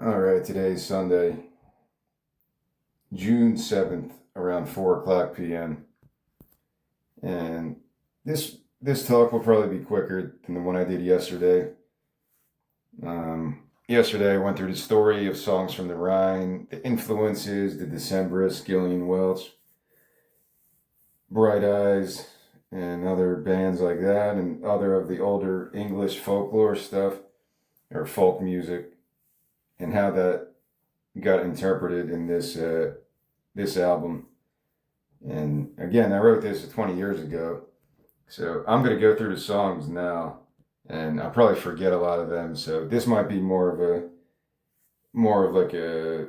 All right, today's Sunday, June 7th, around 4 o'clock p.m. And this talk will probably be quicker than the one I did yesterday. Yesterday, I went through the story of songs from the Rhine, the influences, the Decemberists, Gillian Welch, Bright Eyes, and other bands like that, and other of the older English folklore stuff, or folk music, and how that got interpreted in this album. And again, I wrote this 20 years ago, so I'm going to go through the songs now, and I'll probably forget a lot of them. So this might be more of like a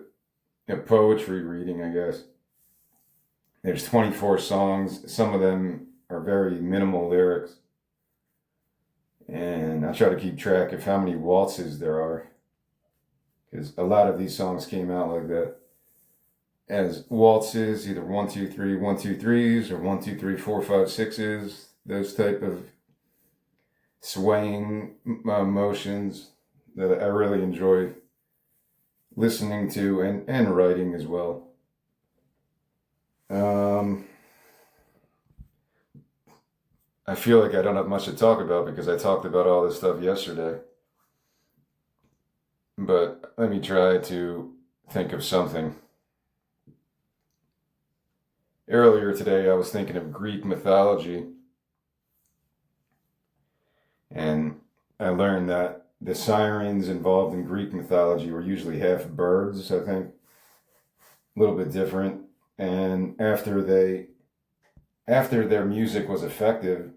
poetry reading, I guess. There's 24 songs. Some of them are very minimal lyrics, and I try to keep track of how many waltzes there are, because a lot of these songs came out like that, as waltzes, either 1 2 3 1 2 3s or 1 2 3 4 5 6s, those type of swaying motions that I really enjoy listening to and writing as well. Um, I feel like I don't have much to talk about because I talked about all this stuff yesterday, but let me try to think of something. Earlier today, I was thinking of Greek mythology, and I learned that the sirens involved in Greek mythology were usually half birds, I think, a little bit different. And after their music was effective,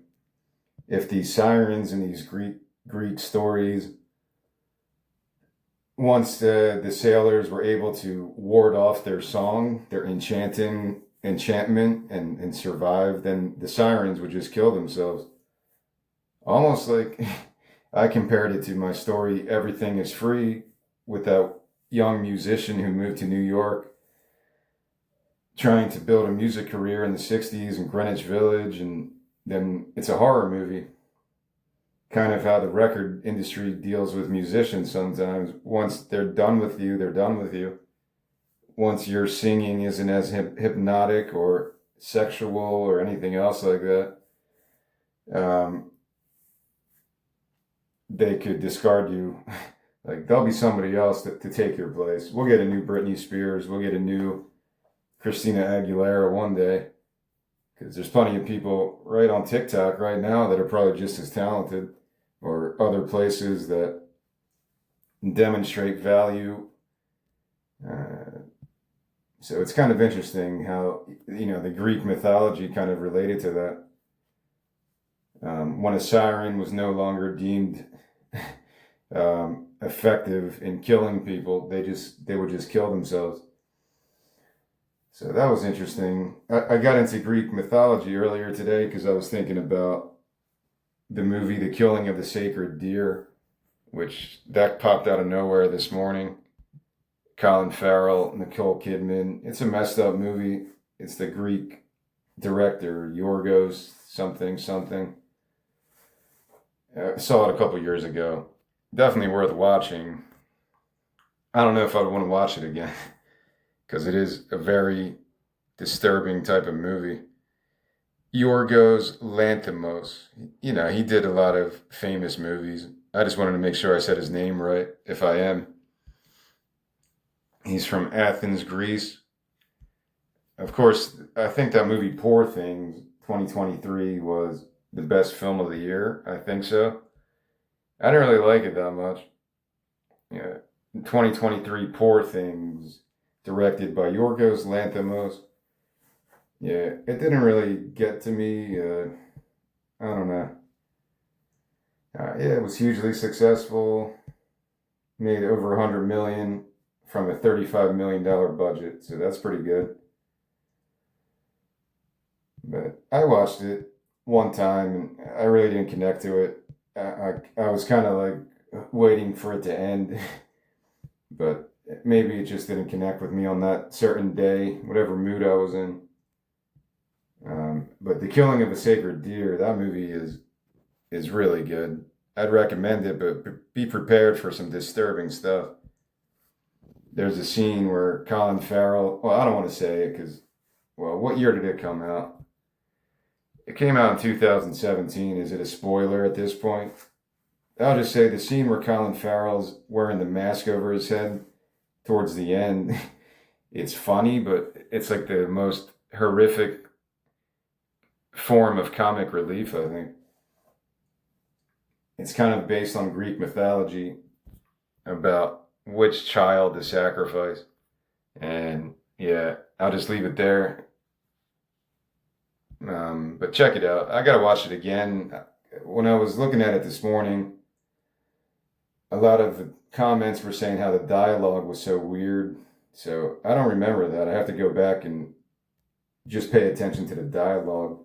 if these sirens in these Greek stories, once the sailors were able to ward off their song, their enchantment, and survive, then the sirens would just kill themselves. Almost like I compared it to my story, Everything is Free, with that young musician who moved to New York, trying to build a music career in the 60s in Greenwich Village. And then it's a horror movie. Kind of how the record industry deals with musicians sometimes. Once they're done with you, they're done with you. Once your singing isn't as hypnotic or sexual or anything else like that, um, they could discard you. Like, there'll be somebody else to take your place. We'll get a new Britney Spears. We'll get a new Christina Aguilera one day. Because there's plenty of people right on TikTok right now that are probably just as talented, or other places that demonstrate value. So it's kind of interesting how, the Greek mythology kind of related to that. When a siren was no longer deemed effective in killing people, they would just kill themselves. So that was interesting. I got into Greek mythology earlier today because I was thinking about the movie The Killing of the Sacred Deer, which that popped out of nowhere this morning. Colin Farrell, Nicole Kidman. It's a messed up movie. It's the Greek director, Yorgos something something. I saw it a couple years ago. Definitely worth watching. I don't know if I'd want to watch it again because it is a very disturbing type of movie. Yorgos Lanthimos. He did a lot of famous movies. I just wanted to make sure I said his name right, if I am. He's from Athens, Greece. Of course, I think that movie Poor Things 2023 was the best film of the year. I think so. I didn't really like it that much. Yeah, 2023 Poor Things, directed by Yorgos Lanthimos. Yeah, it didn't really get to me. I don't know. Yeah, it was hugely successful. Made over 100 million from a $35 million budget, so that's pretty good. But I watched it one time and I really didn't connect to it. I was kind of like waiting for it to end, but maybe it just didn't connect with me on that certain day, whatever mood I was in. But The Killing of a Sacred Deer, that movie is really good. I'd recommend it, but be prepared for some disturbing stuff. there's a scene where Colin Farrell, well, I don't want to say it because, well, what year did it come out? It came out in 2017. Is it a spoiler at this point? I'll just say the scene where Colin Farrell's wearing the mask over his head towards the end, it's funny, but it's like the most horrific form of comic relief, I think. It's kind of based on Greek mythology about which child to sacrifice. And yeah, I'll just leave it there. But check it out. I got to watch it again. When I was looking at it this morning, a lot of the comments were saying how the dialogue was so weird. So I don't remember that. I have to go back and just pay attention to the dialogue.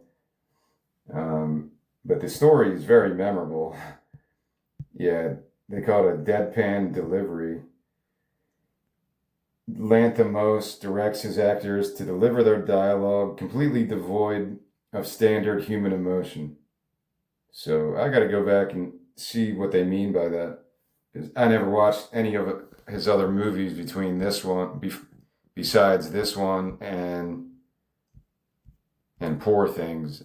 But the story is very memorable. Yeah, they call it a deadpan delivery. Lanthimos directs his actors to deliver their dialogue completely devoid of standard human emotion. So I got to go back and see what they mean by that. Because I never watched any of his other movies between this one, besides this one and Poor Things.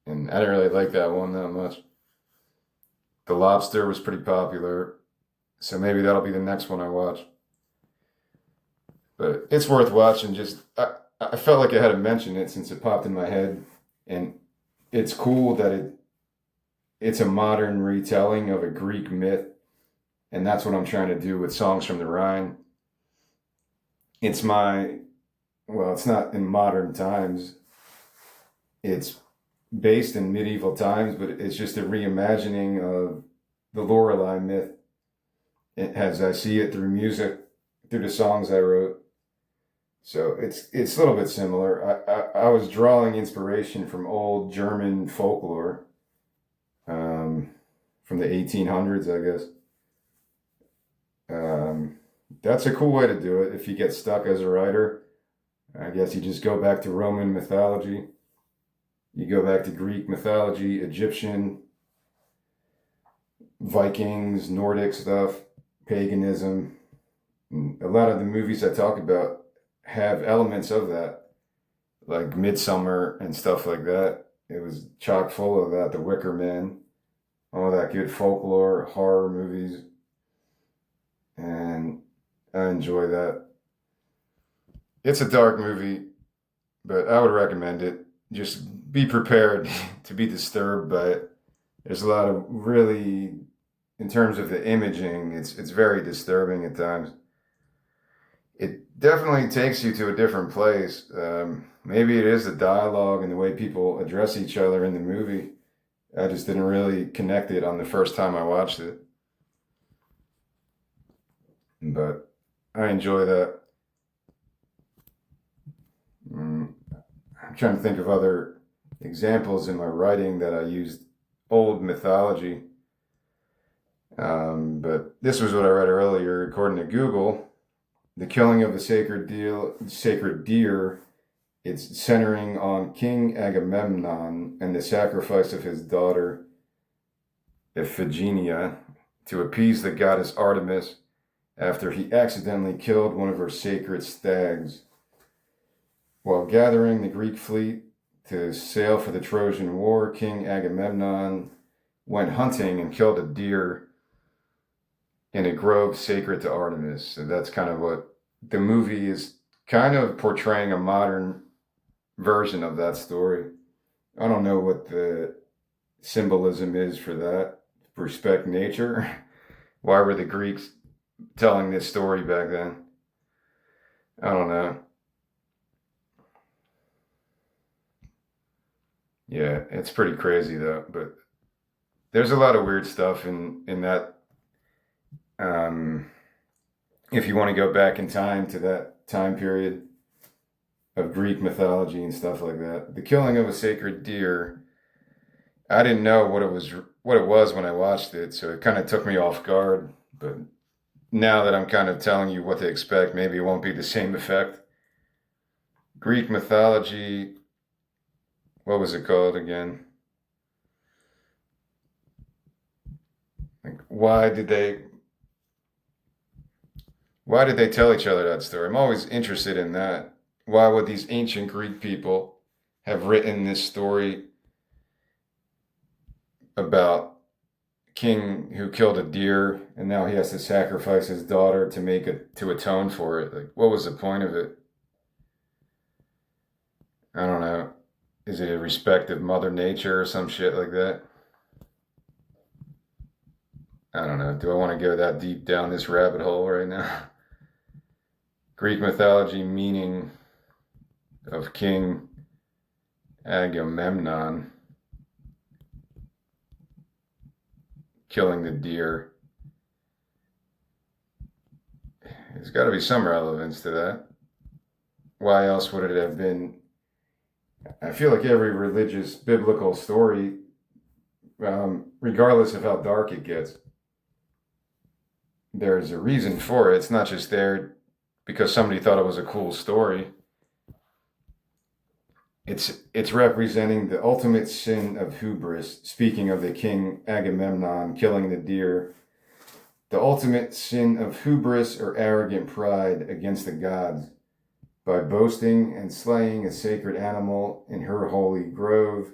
And I didn't really like that one that much. The Lobster was pretty popular, so maybe that'll be the next one I watch. But it's worth watching. I felt like I had to mention it since it popped in my head, and it's cool that it's a modern retelling of a Greek myth, and that's what I'm trying to do with Songs from the Rhine. It's it's not in modern times. It's based in medieval times, but it's just a reimagining of the Lorelei myth as I see it through music, through the songs I wrote. So it's a little bit similar. I was drawing inspiration from old German folklore, from the 1800s, I guess. That's a cool way to do it if you get stuck as a writer. I guess you just go back to Roman mythology. You go back to Greek mythology, Egyptian, Vikings, Nordic stuff, paganism. And a lot of the movies I talk about have elements of that, like Midsummer and stuff like that. It was chock full of that. The Wicker Man, all that good folklore, horror movies. And I enjoy that. It's a dark movie, but I would recommend it. Just be prepared to be disturbed by it. There's a lot of really, in terms of the imaging, it's very disturbing at times. It definitely takes you to a different place. Maybe it is the dialogue and the way people address each other in the movie. I just didn't really connect it on the first time I watched it. But I enjoy that. I'm trying to think of other examples in my writing that I used old mythology. But this was what I read earlier. According to Google, the killing of a sacred deer, it's centering on King Agamemnon and the sacrifice of his daughter Iphigenia to appease the goddess Artemis after he accidentally killed one of her sacred stags. While gathering the Greek fleet to sail for the Trojan War, King Agamemnon went hunting and killed a deer in a grove sacred to Artemis. So that's kind of what the movie is kind of portraying, a modern version of that story. I don't know what the symbolism is for that. Respect nature. Why were the Greeks telling this story back then? I don't know. Yeah, it's pretty crazy though. But there's a lot of weird stuff in that. Um, if you want to go back in time to that time period of Greek mythology and stuff like that, the killing of a sacred deer, I didn't know what it was when I watched it, so it kind of took me off guard. But now that I'm kind of telling you what to expect, maybe it won't be the same effect. Greek mythology, what was it called again? Like, Why did they tell each other that story? I'm always interested in that. Why would these ancient Greek people have written this story about king who killed a deer and now he has to sacrifice his daughter to make it to atone for it? Like, what was the point of it? I don't know. Is it a respect of Mother Nature or some shit like that? I don't know. Do I want to go that deep down this rabbit hole right now? Greek mythology meaning of King Agamemnon killing the deer. There's got to be some relevance to that. Why else would it have been? I feel like every religious biblical story, regardless of how dark it gets, there's a reason for it. It's not just there because somebody thought it was a cool story. It's representing the ultimate sin of hubris. Speaking of the king Agamemnon killing the deer, the ultimate sin of hubris or arrogant pride against the gods by boasting and slaying a sacred animal in her holy grove.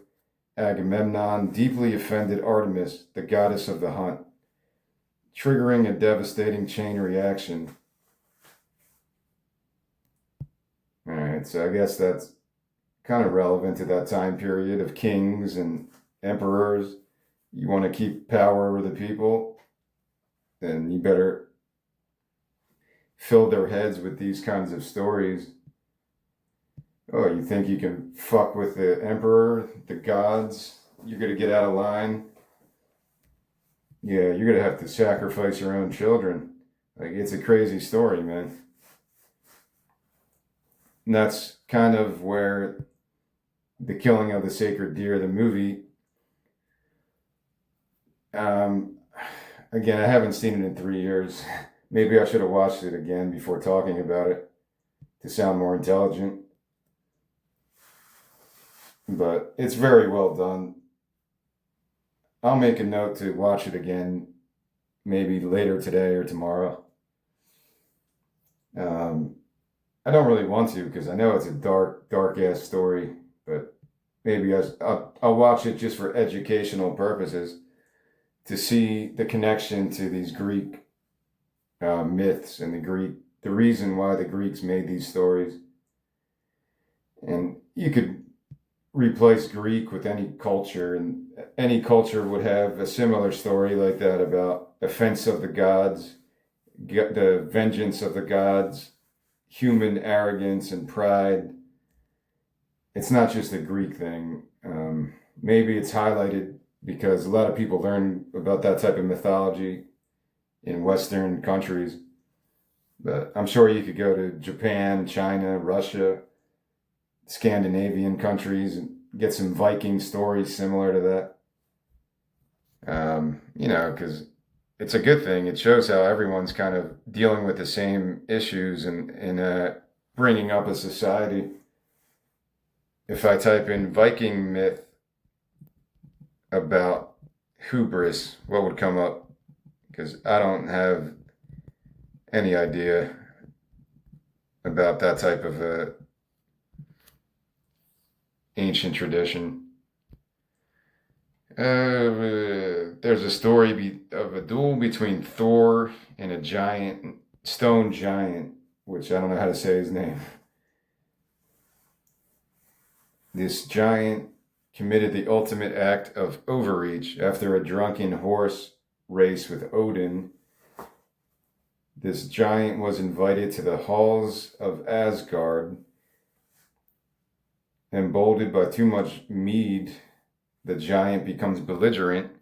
Agamemnon deeply offended Artemis, the goddess of the hunt, triggering a devastating chain reaction. All right, so I guess that's kind of relevant to that time period of kings and emperors. You want to keep power over the people, then you better fill their heads with these kinds of stories. Oh, you think you can fuck with the emperor, the gods? You're going to get out of line? Yeah, you're going to have to sacrifice your own children. Like, it's a crazy story, man. And that's kind of where the killing of the sacred deer, the movie, again, I haven't seen it in 3 years. Maybe I should have watched it again before talking about it to sound more intelligent. But it's very well done. I'll make a note to watch it again, maybe later today or tomorrow. I don't really want to because I know it's a dark ass story, but maybe I'll watch it just for educational purposes to see the connection to these Greek myths and the reason why the Greeks made these stories. And you could replace Greek with any culture, and any culture would have a similar story like that about offense of the gods, the vengeance of the gods, human arrogance and pride. It's not just a Greek thing. Maybe it's highlighted because a lot of people learn about that type of mythology in Western countries. But I'm sure you could go to Japan, China, Russia, Scandinavian countries and get some Viking stories similar to that. Because it's a good thing. It shows how everyone's kind of dealing with the same issues and bringing up a society. If I type in Viking myth about hubris, what would come up? Because I don't have any idea about that type of ancient tradition. There's a story of a duel between Thor and a giant, stone giant, which I don't know how to say his name. This giant committed the ultimate act of overreach after a drunken horse race with Odin. This giant was invited to the halls of Asgard. Emboldened by too much mead, the giant becomes belligerent,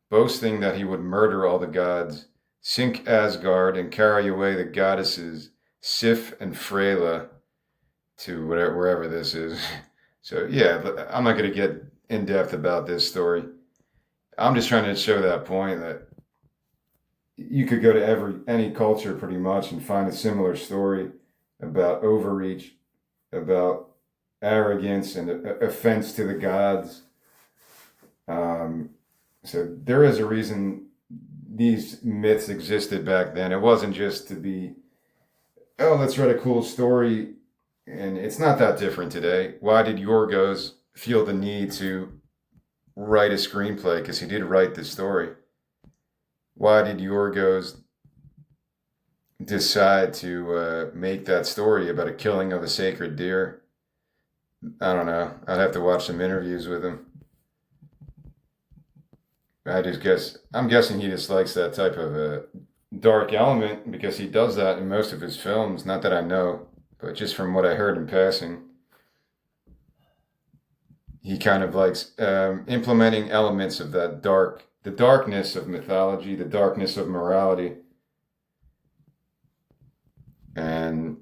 boasting that he would murder all the gods, sink Asgard, and carry away the goddesses Sif and Freyla to wherever this is. So yeah, I'm not going to get in depth about this story. I'm just trying to show that point that you could go to any culture pretty much and find a similar story about overreach, about arrogance and offense to the gods. So there is a reason these myths existed back then. It wasn't just to be oh, let's write a cool story. And it's not that different today. Why did Yorgos feel the need to write a screenplay? Because he did write the story. Why did Yorgos decide to make that story about a killing of a sacred deer? I don't know. I'd have to watch some interviews with him. I'm guessing he just likes that type of dark element because he does that in most of his films. Not that I know, but just from what I heard in passing, he kind of likes implementing elements of the darkness of mythology, the darkness of morality. And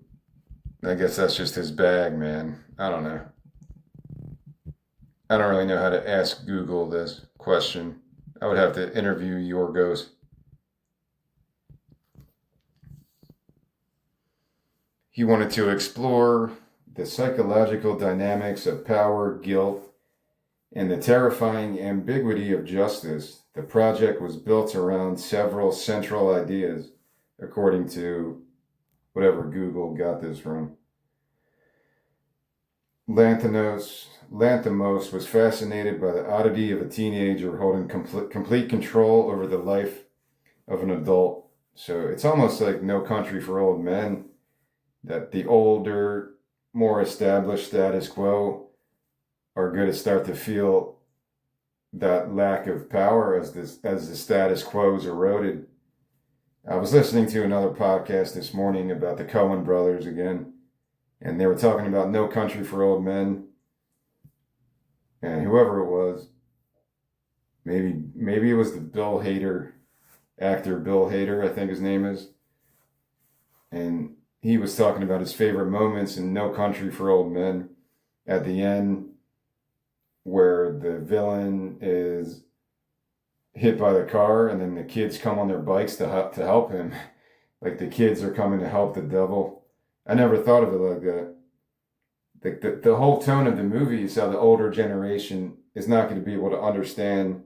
I guess that's just his bag, man. I don't know. I don't really know how to ask Google this question. I would have to interview Yorgos. He wanted to explore the psychological dynamics of power, guilt, and the terrifying ambiguity of justice. The project was built around several central ideas, according to whatever Google got this from. Lanthimos was fascinated by the oddity of a teenager holding complete control over the life of an adult. So it's almost like No Country for Old Men, that the older, more established status quo are going to start to feel that lack of power as the status quo is eroded. I was listening to another podcast this morning about the Coen brothers again, and they were talking about No Country for Old Men, and whoever it was, maybe it was the Bill Hader actor, Bill Hader, I think his name is, and he was talking about his favorite moments in No Country for Old Men at the end, where the villain is hit by the car and then the kids come on their bikes to help him. Like the kids are coming to help the devil. I never thought of it like that. The whole tone of the movie is how the older generation is not going to be able to understand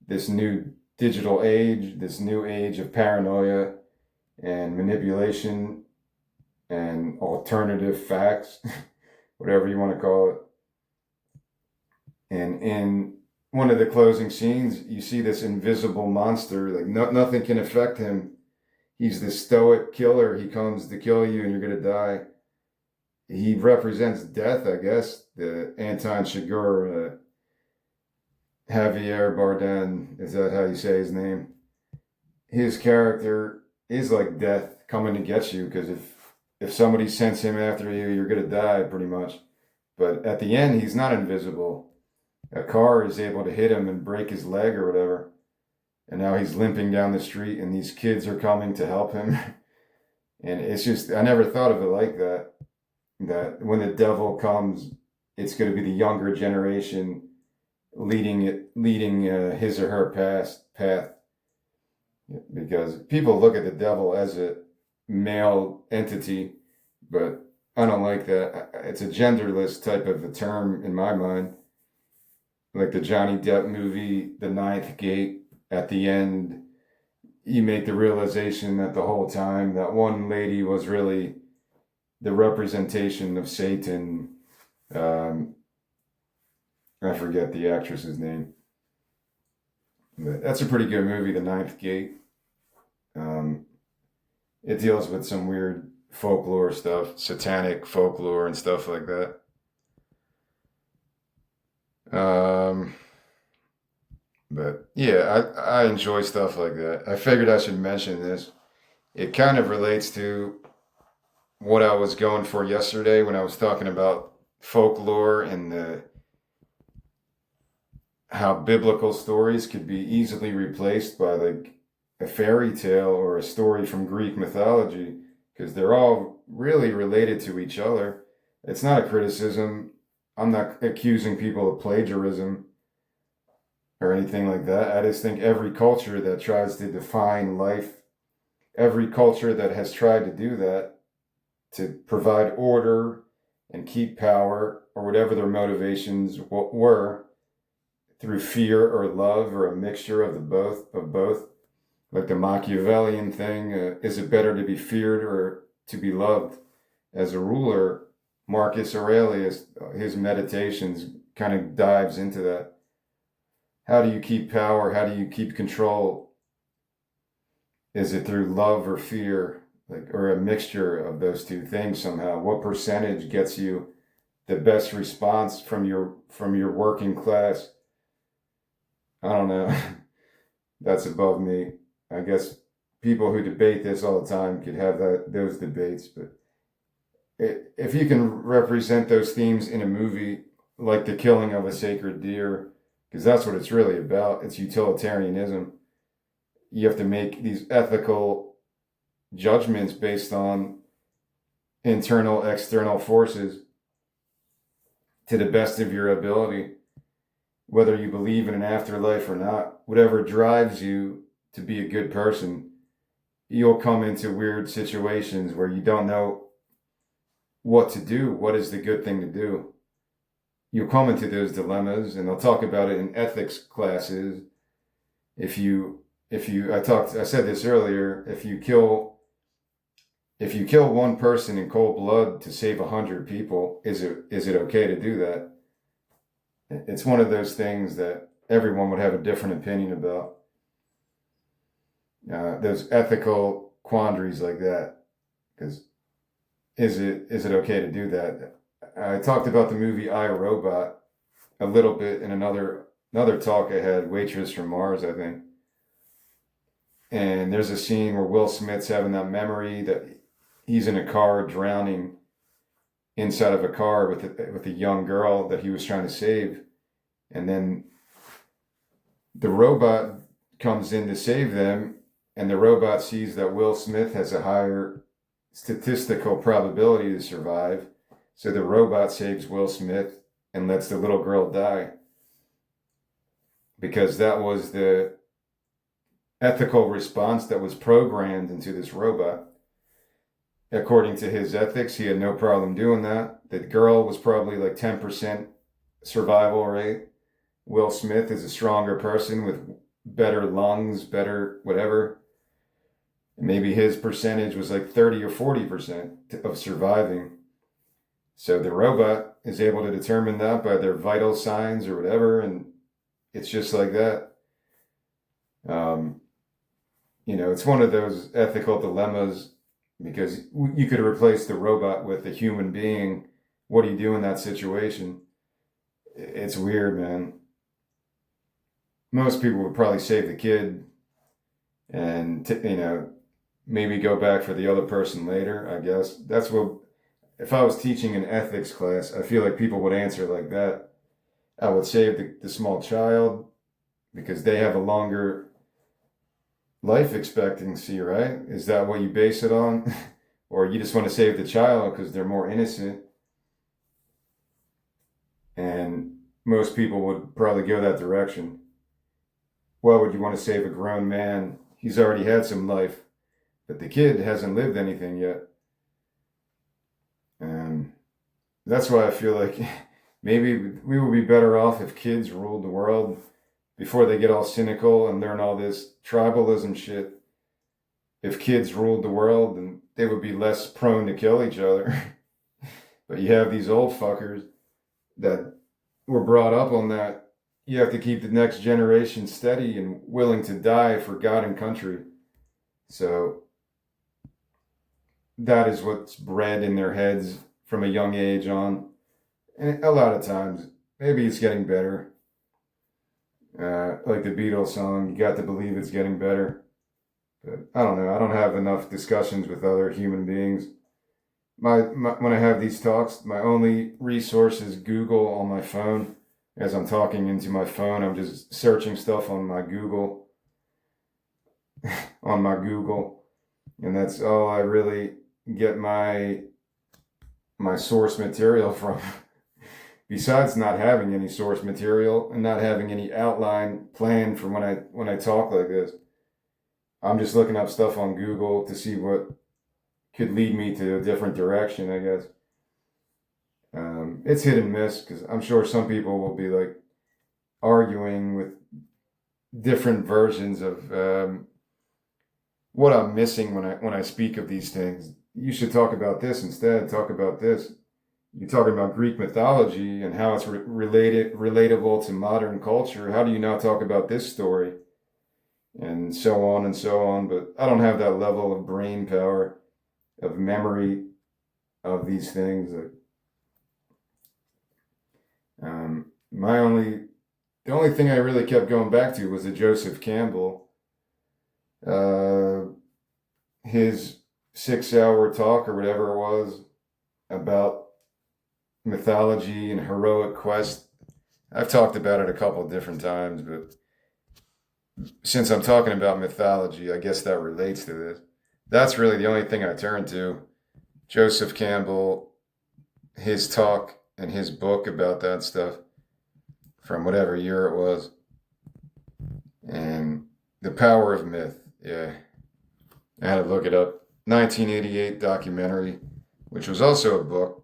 this new digital age, this new age of paranoia and manipulation and alternative facts, whatever you want to call it. And in one of the closing scenes, you see this invisible monster, like nothing can affect him. He's the stoic killer. He comes to kill you and you're going to die. He represents death, I guess. The Anton Chigurh, Javier Bardem, is that how you say his name? His character is like death coming to get you, because if somebody sends him after you, you're going to die pretty much. But at the end, he's not invisible. A car is able to hit him and break his leg or whatever. And now he's limping down the street and these kids are coming to help him. And it's just, I never thought of it like that. That when the devil comes, it's going to be the younger generation leading his or her path. Because people look at the devil as a male entity, but I don't like that. It's a genderless type of a term in my mind. Like the Johnny Depp movie, The Ninth Gate, at the end, you make the realization that the whole time that one lady was really the representation of Satan. I forget the actress's name. But that's a pretty good movie, The Ninth Gate. It deals with some weird folklore stuff, satanic folklore and stuff like that. But yeah, I enjoy stuff like that. I figured I should mention this. It kind of relates to what I was going for yesterday when I was talking about folklore and how biblical stories could be easily replaced by like a fairy tale or a story from Greek mythology, because they're all really related to each other. It's not a criticism. I'm not accusing people of plagiarism or anything like that. I just think every culture that tries to define life, every culture that has tried to do that, to provide order and keep power or whatever their motivations were, through fear or love or a mixture of both, like the Machiavellian thing, is it better to be feared to be loved. As a ruler, Marcus Aurelius, his meditations kind of dives into that. How do you keep power? How do you keep control? Is it through love or fear, like, or a mixture of those two things somehow? What percentage gets you the best response from your working class? I don't know. That's above me. I guess people who debate this all the time could have those debates, but if you can represent those themes in a movie, like the killing of a sacred deer, because that's what it's really about. It's utilitarianism. You have to make these ethical judgments based on internal, external forces to the best of your ability, whether you believe in an afterlife or not. Whatever drives you to be a good person, you'll come into weird situations where you don't know what to do. What is the good thing to do? You'll come into those dilemmas, and they'll talk about it in ethics classes. I said this earlier, if you kill one person in cold blood to save 100 people, is it okay to do that? It's one of those things that everyone would have a different opinion about. Those ethical quandaries like that, because is it okay to do that? I talked about the movie I, Robot a little bit in another talk I had, Waitress from Mars, I think. And there's a scene where Will Smith's having that memory that he's in a car drowning inside of a car with a young girl that he was trying to save. And then the robot comes in to save them, and the robot sees that Will Smith has a higher statistical probability to survive. So the robot saves Will Smith and lets the little girl die. Because that was the ethical response that was programmed into this robot. According to his ethics, he had no problem doing that. The girl was probably like 10% survival rate. Will Smith is a stronger person with better lungs, better whatever. Maybe his percentage was like 30 or 40% of surviving. So the robot is able to determine that by their vital signs or whatever, and it's just like that. It's one of those ethical dilemmas, because you could replace the robot with a human being. What do you do in that situation? It's weird, man. Most people would probably save the kid and, maybe go back for the other person later, I guess. That's what, if I was teaching an ethics class, I feel like people would answer like that. I would save the small child because they have a longer life expectancy, right? Is that what you base it on? Or you just want to save the child because they're more innocent? And most people would probably go that direction. Why would you want to save a grown man? He's already had some life, but the kid hasn't lived anything yet. And that's why I feel like maybe we would be better off if kids ruled the world before they get all cynical and learn all this tribalism shit. If kids ruled the world, then they would be less prone to kill each other. But you have these old fuckers that were brought up on that. You have to keep the next generation steady and willing to die for God and country. So that is what's bred in their heads from a young age on. And a lot of times, maybe it's getting better. Like the Beatles song, you got to believe it's getting better. But I don't know. I don't have enough discussions with other human beings. When I have these talks, my only resource is Google on my phone. As I'm talking into my phone, I'm just searching stuff on my Google, and that's all I really get my source material from. Besides not having any source material and not having any outline planned for when I talk like this, I'm just looking up stuff on Google to see what could lead me to a different direction, I guess. It's hit and miss, because I'm sure some people will be like arguing with different versions of what I'm missing when I speak of these things. you should talk about this instead. Talk about this. You're talking about Greek mythology and how it's relatable to modern culture. How do you not talk about this story? And so on and so on. But I don't have that level of brain power, of memory of these things. My only The only thing I really kept going back to was the Joseph Campbell, uh, his 6 hour talk or whatever it was about mythology and heroic quest. I've talked about it a couple different times, but since I'm talking about mythology, I guess that relates to this. That's really the only thing I turn to. Joseph Campbell, his talk and his book about that stuff from whatever year it was, and the power of myth. Yeah, I had to look it up. 1988 documentary, which was also a book.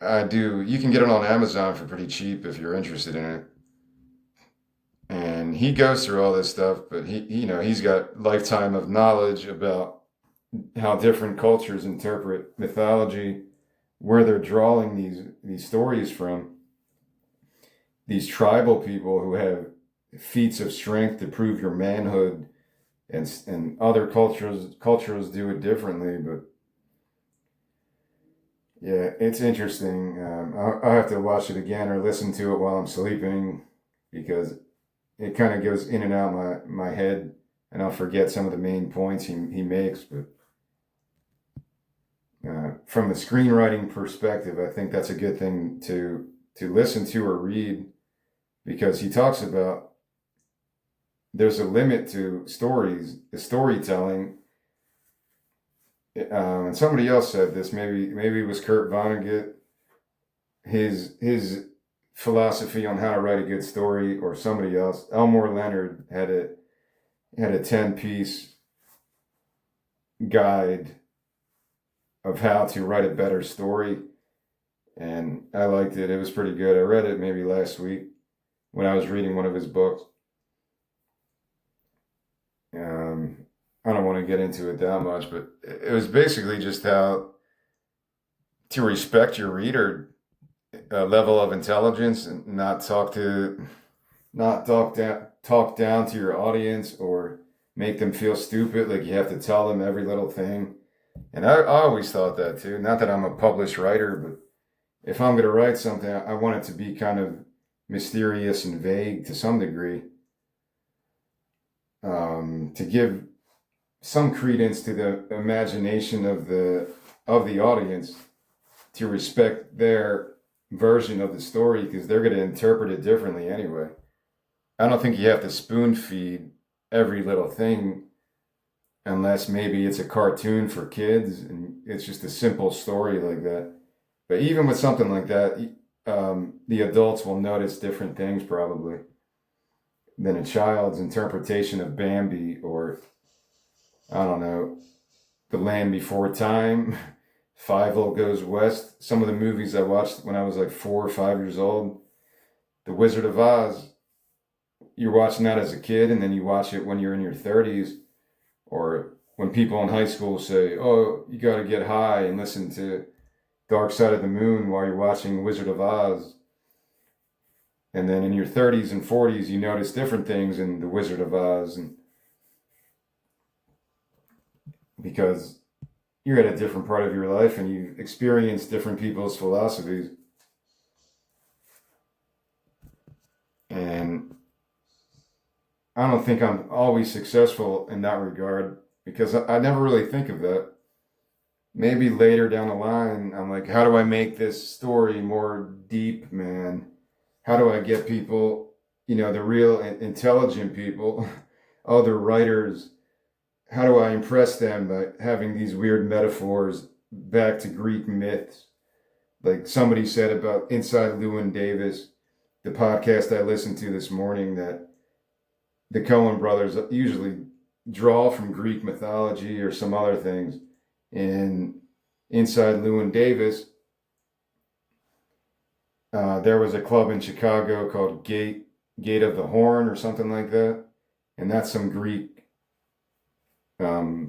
I do. You can get it on Amazon for pretty cheap if you're interested in it. And he goes through all this stuff, but he's got lifetime of knowledge about how different cultures interpret mythology, where they're drawing these stories from. These tribal people who have feats of strength to prove your manhood, and other cultures do it differently. But yeah, it's interesting. I'll have to watch it again or listen to it while I'm sleeping, because it kind of goes in and out my head, and I'll forget some of the main points he makes. But from the screenwriting perspective, I think that's a good thing to listen to or read, because he talks about there's a limit to storytelling. And somebody else said this, maybe it was Kurt Vonnegut, his philosophy on how to write a good story, or somebody else. Elmore Leonard had a 10-piece guide of how to write a better story, and I liked it. It was pretty good. I read it maybe last week when I was reading one of his books. I don't want to get into it that much, but it was basically just how to respect your reader level of intelligence, and not talk down to your audience, or make them feel stupid, like you have to tell them every little thing. And I always thought that too. Not that I'm a published writer, but if I'm going to write something, I want it to be kind of mysterious and vague to some degree, to give some credence to the imagination of the audience, to respect their version of the story, because they're going to interpret it differently anyway. I don't think you have to spoon feed every little thing, unless maybe it's a cartoon for kids and it's just a simple story like that. But even with something like that, the adults will notice different things probably than a child's interpretation of Bambi, or I don't know, The Land Before Time, Fievel Goes West. Some of the movies I watched when I was like 4 or 5 years old. The Wizard of Oz. You're watching that as a kid, and then you watch it when you're in your 30s, or when people in high school say, "Oh, you got to get high and listen to Dark Side of the Moon while you're watching Wizard of Oz." And then in your 30s and 40s, you notice different things in The Wizard of Oz, and because you're at a different part of your life and you've experienced different people's philosophies. And I don't think I'm always successful in that regard, because I never really think of that. Maybe later down the line, I'm like, how do I make this story more deep, man? How do I get people, the real intelligent people, other writers, how do I impress them by having these weird metaphors back to Greek myths? Like somebody said about Inside Llewyn Davis, the podcast I listened to this morning, that the Coen brothers usually draw from Greek mythology or some other things. And Inside Llewyn Davis, there was a club in Chicago called Gate of the Horn or something like that. And that's some Greek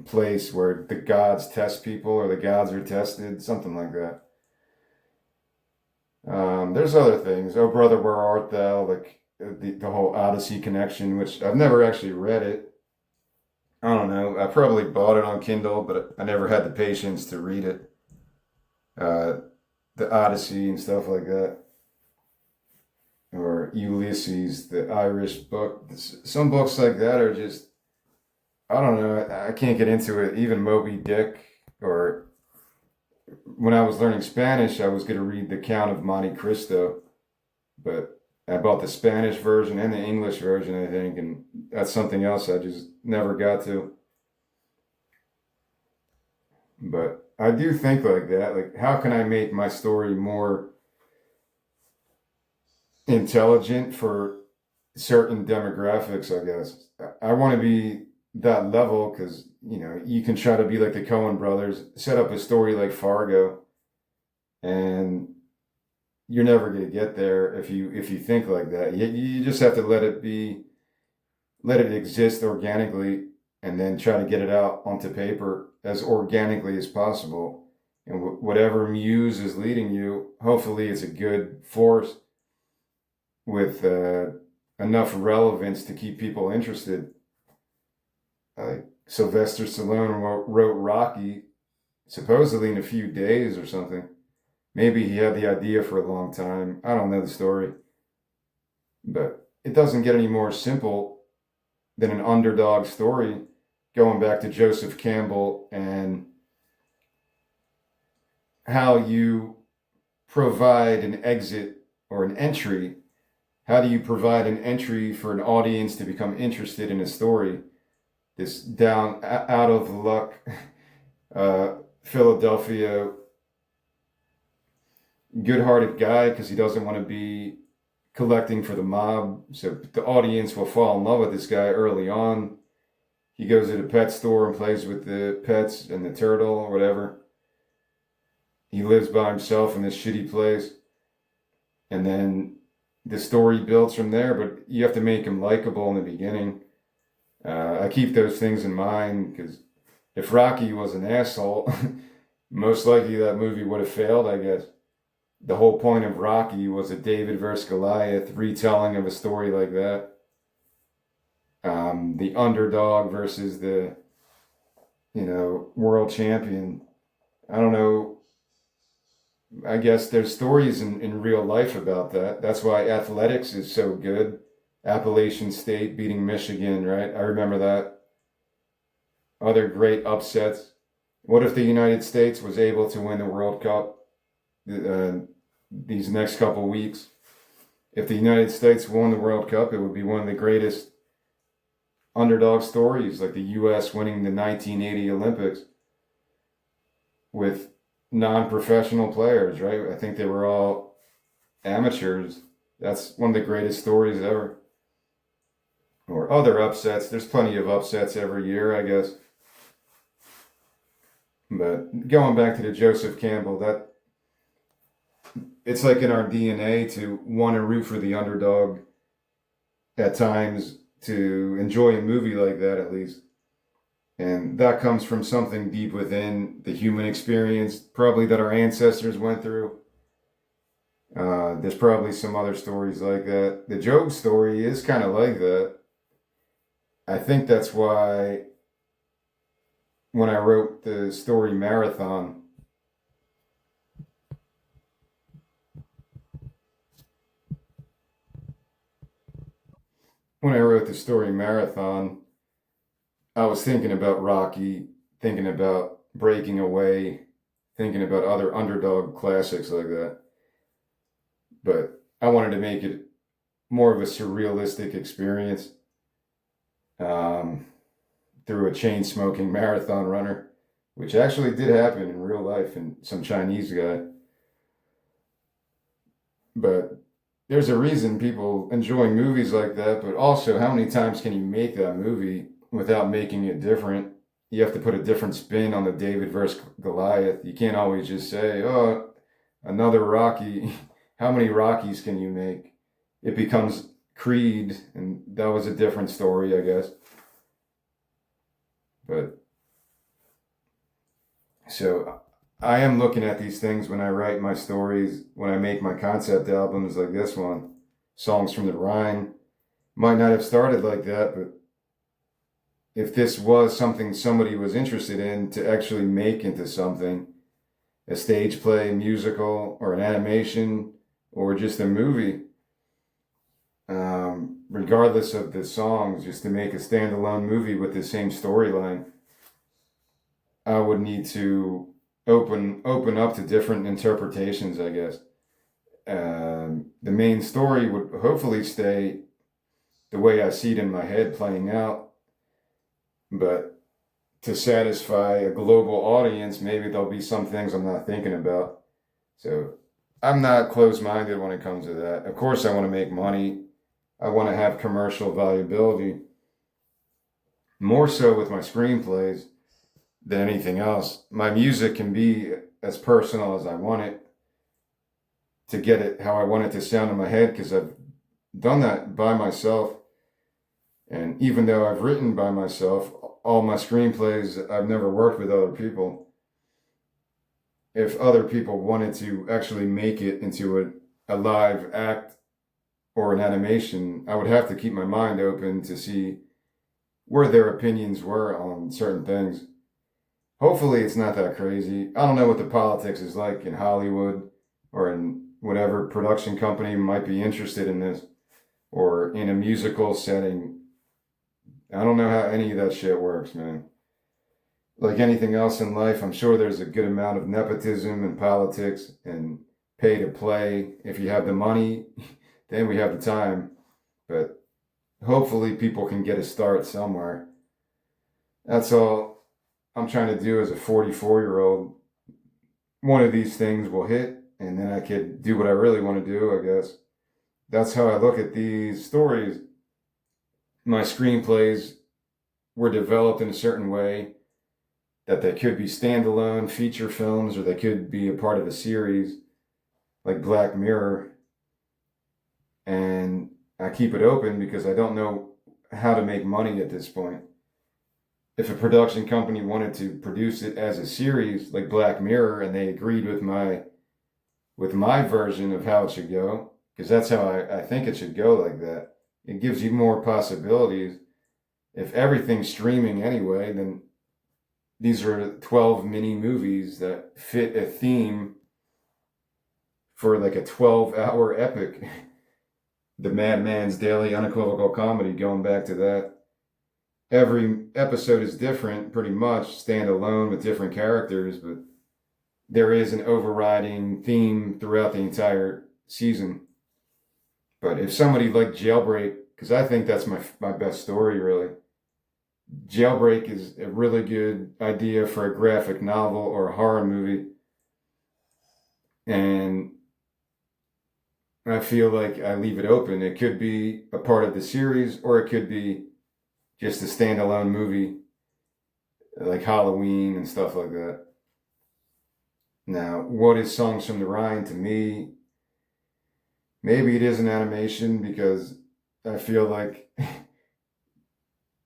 place where the gods test people or the gods are tested, something like that. There's other things. Oh, brother, where art thou? Like the whole Odyssey connection, which I've never actually read it. I don't know. I probably bought it on Kindle, but I never had the patience to read it. Uh, the Odyssey and stuff like that, or Ulysses, the Irish book. Some books like that are just, I don't know. I can't get into it. Even Moby Dick, or when I was learning Spanish, I was going to read The Count of Monte Cristo, but I bought the Spanish version and the English version, I think, and that's something else I just never got to. But I do think like that. Like, how can I make my story more intelligent for certain demographics, I guess? I want to be that level because, you can try to be like the Coen brothers, set up a story like Fargo, and you're never going to get there if you think like that. You just have to let it exist organically, and then try to get it out onto paper as organically as possible. And whatever muse is leading you, hopefully it's a good force with enough relevance to keep people interested. Like Sylvester Stallone wrote Rocky supposedly in a few days or something. Maybe he had the idea for a long time. I don't know the story. But it doesn't get any more simple than an underdog story, going back to Joseph Campbell and how you provide an exit or an entry. How do you provide an entry for an audience to become interested in a story? This down, out of luck, Philadelphia, good-hearted guy because he doesn't want to be collecting for the mob. So the audience will fall in love with this guy early on. He goes to the pet store and plays with the pets and the turtle or whatever. He lives by himself in this shitty place. And then the story builds from there, but you have to make him likable in the beginning. I keep those things in mind because if Rocky was an asshole, most likely that movie would have failed, I guess. The whole point of Rocky was a David versus Goliath retelling of a story like that. The underdog versus the, world champion. I don't know. I guess there's stories in real life about that. That's why athletics is so good. Appalachian State beating Michigan, right? I remember that. Other great upsets. What if the United States was able to win the World Cup these next couple weeks? If the United States won the World Cup, it would be one of the greatest underdog stories, like the U.S. winning the 1980 Olympics with non-professional players, right? I think they were all amateurs. That's one of the greatest stories ever. Or other upsets. There's plenty of upsets every year, I guess. But going back to the Joseph Campbell, that it's like in our DNA to want to root for the underdog at times, to enjoy a movie like that at least. And that comes from something deep within the human experience, probably that our ancestors went through. There's probably some other stories like that. The Job story is kind of like that. I think that's why when I wrote the story Marathon, I was thinking about Rocky, thinking about Breaking Away, thinking about other underdog classics like that. But I wanted to make it more of a surrealistic experience um, through a chain smoking marathon runner, which actually did happen in real life, and some Chinese guy. But there's a reason people enjoy movies like that, but also how many times can you make that movie without making it different? You have to put a different spin on the David versus Goliath. You can't always just say, oh, another Rocky. How many Rockies can you make? It becomes Creed, and that was a different story, I guess. But So I am looking at these things when I write my stories, when I make my concept albums like this one, Songs from the Rhine. Might not have started like that, but if this was something somebody was interested in to actually make into something, a stage play, musical, or an animation, or just a movie, regardless of the songs, just to make a standalone movie with the same storyline, I would need to open up to different interpretations, I guess. The main story would hopefully stay the way I see it in my head playing out, but to satisfy a global audience, maybe there'll be some things I'm not thinking about. So I'm not closed minded when it comes to that. Of course, I want to make money. I want to have commercial valuability, more so with my screenplays than anything else. My music can be as personal as I want it to get it how I want it to sound in my head because I've done that by myself. And even though I've written by myself, all my screenplays, I've never worked with other people. If other people wanted to actually make it into a live act or an animation, I would have to keep my mind open to see where their opinions were on certain things. Hopefully, it's not that crazy. I don't know what the politics is like in Hollywood or in whatever production company might be interested in this or in a musical setting. I don't know how any of that shit works, man. Like anything else in life, I'm sure there's a good amount of nepotism in politics and pay to play. If you have the money, then we have the time. But hopefully, people can get a start somewhere. That's all I'm trying to do as a 44-year-old. One of these things will hit, and then I could do what I really want to do, I guess. That's how I look at these stories. My screenplays were developed in a certain way that they could be standalone feature films or they could be a part of a series like Black Mirror. And I keep it open because I don't know how to make money at this point. If a production company wanted to produce it as a series like Black Mirror and they agreed with my version of how it should go, because that's how I think it should go like that. It gives you more possibilities. If everything's streaming anyway, then these are 12 mini movies that fit a theme for like a 12-hour epic. The Madman's Daily Unequivocal Comedy, going back to that. Every episode is different, pretty much, standalone with different characters, but there is an overriding theme throughout the entire season. But if somebody like Jailbreak, because I think that's my best story, really. Jailbreak is a really good idea for a graphic novel or a horror movie. And I feel like I leave it open. It could be a part of the series or it could be just a standalone movie like Halloween and stuff like that. Now, what is Songs from the Rhine to me? Maybe it is an animation because I feel like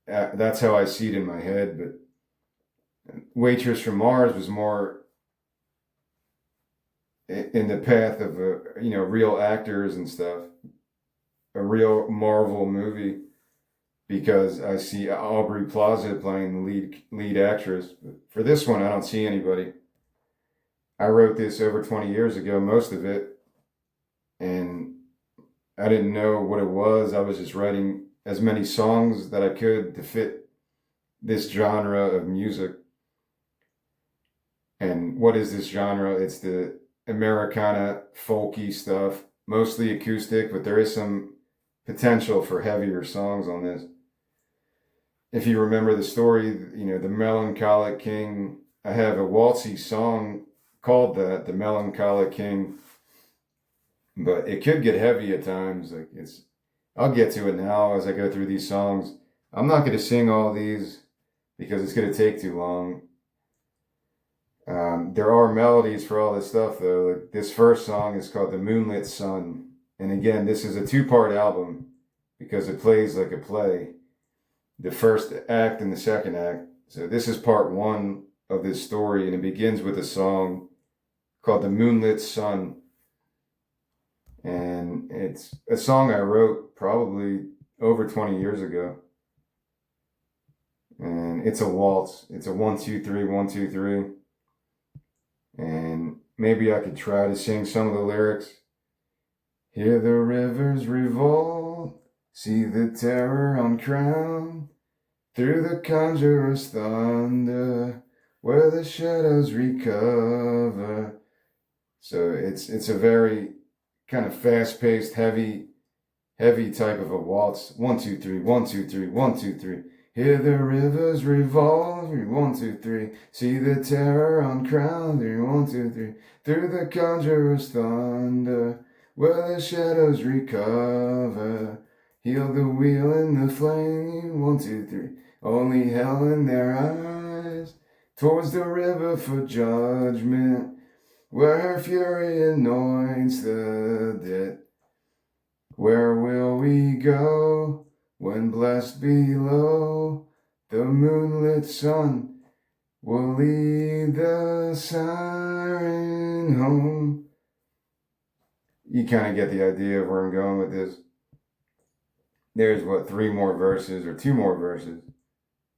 that's how I see it in my head. But Waitress from Mars was more in the path of real actors and stuff, a real Marvel movie, because I see Aubrey Plaza playing the lead actress. But for this one, I don't see anybody. I wrote this over 20 years ago, most of it, and I didn't know what it was. I was just writing as many songs that I could to fit this genre of music. And what is this genre? It's the Americana folky stuff, mostly acoustic, but there is some potential for heavier songs on this. If you remember the story, the Melancholic King, I have a waltzy song called that, the Melancholic King, but it could get heavy at times. I'll get to it now as I go through these songs. I'm not going to sing all these because it's going to take too long. There are melodies for all this stuff, though. Like this first song is called The Moonlit Sun. And again, this is a two-part album because it plays like a play. The first act and the second act. So this is part one. of this story, and it begins with a song called "The Moonlit Sun," and it's a song I wrote probably over 20 years ago. And it's a waltz. It's a 1 2 3 1 2 3, and maybe I could try to sing some of the lyrics. Hear the rivers revolt, see the terror uncrowned, through the conjurer's thunder, where the shadows recover. So it's a very kind of fast-paced, heavy type of a waltz. 1 2 3 1 2 3 1 2 3. Hear the rivers revolve. 1 2 3. See the terror uncrowned. 1 2 3. Through the conjurer's thunder, where the shadows recover. Heal the wheel in the flame. 1 2 3. Only hell in their eyes. Towards the river for judgment, where her fury anoints the dead. Where will we go when blessed below? The moonlit sun will lead the siren home. You kind of get the idea of where I'm going with this. There's three more verses or two more verses.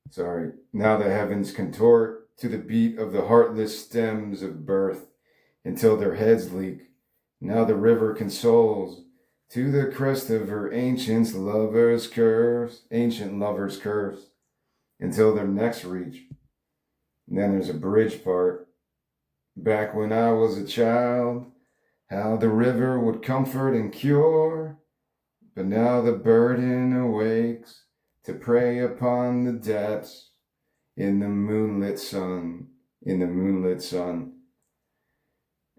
Sorry. Now the heavens contort to the beat of the heartless stems of birth until their heads leak. Now the river consoles to the crest of her ancient lover's curse, until their necks reach. And then there's a bridge part. Back when I was a child, how the river would comfort and cure, but now the burden awakes to prey upon the depths in the moonlit sun,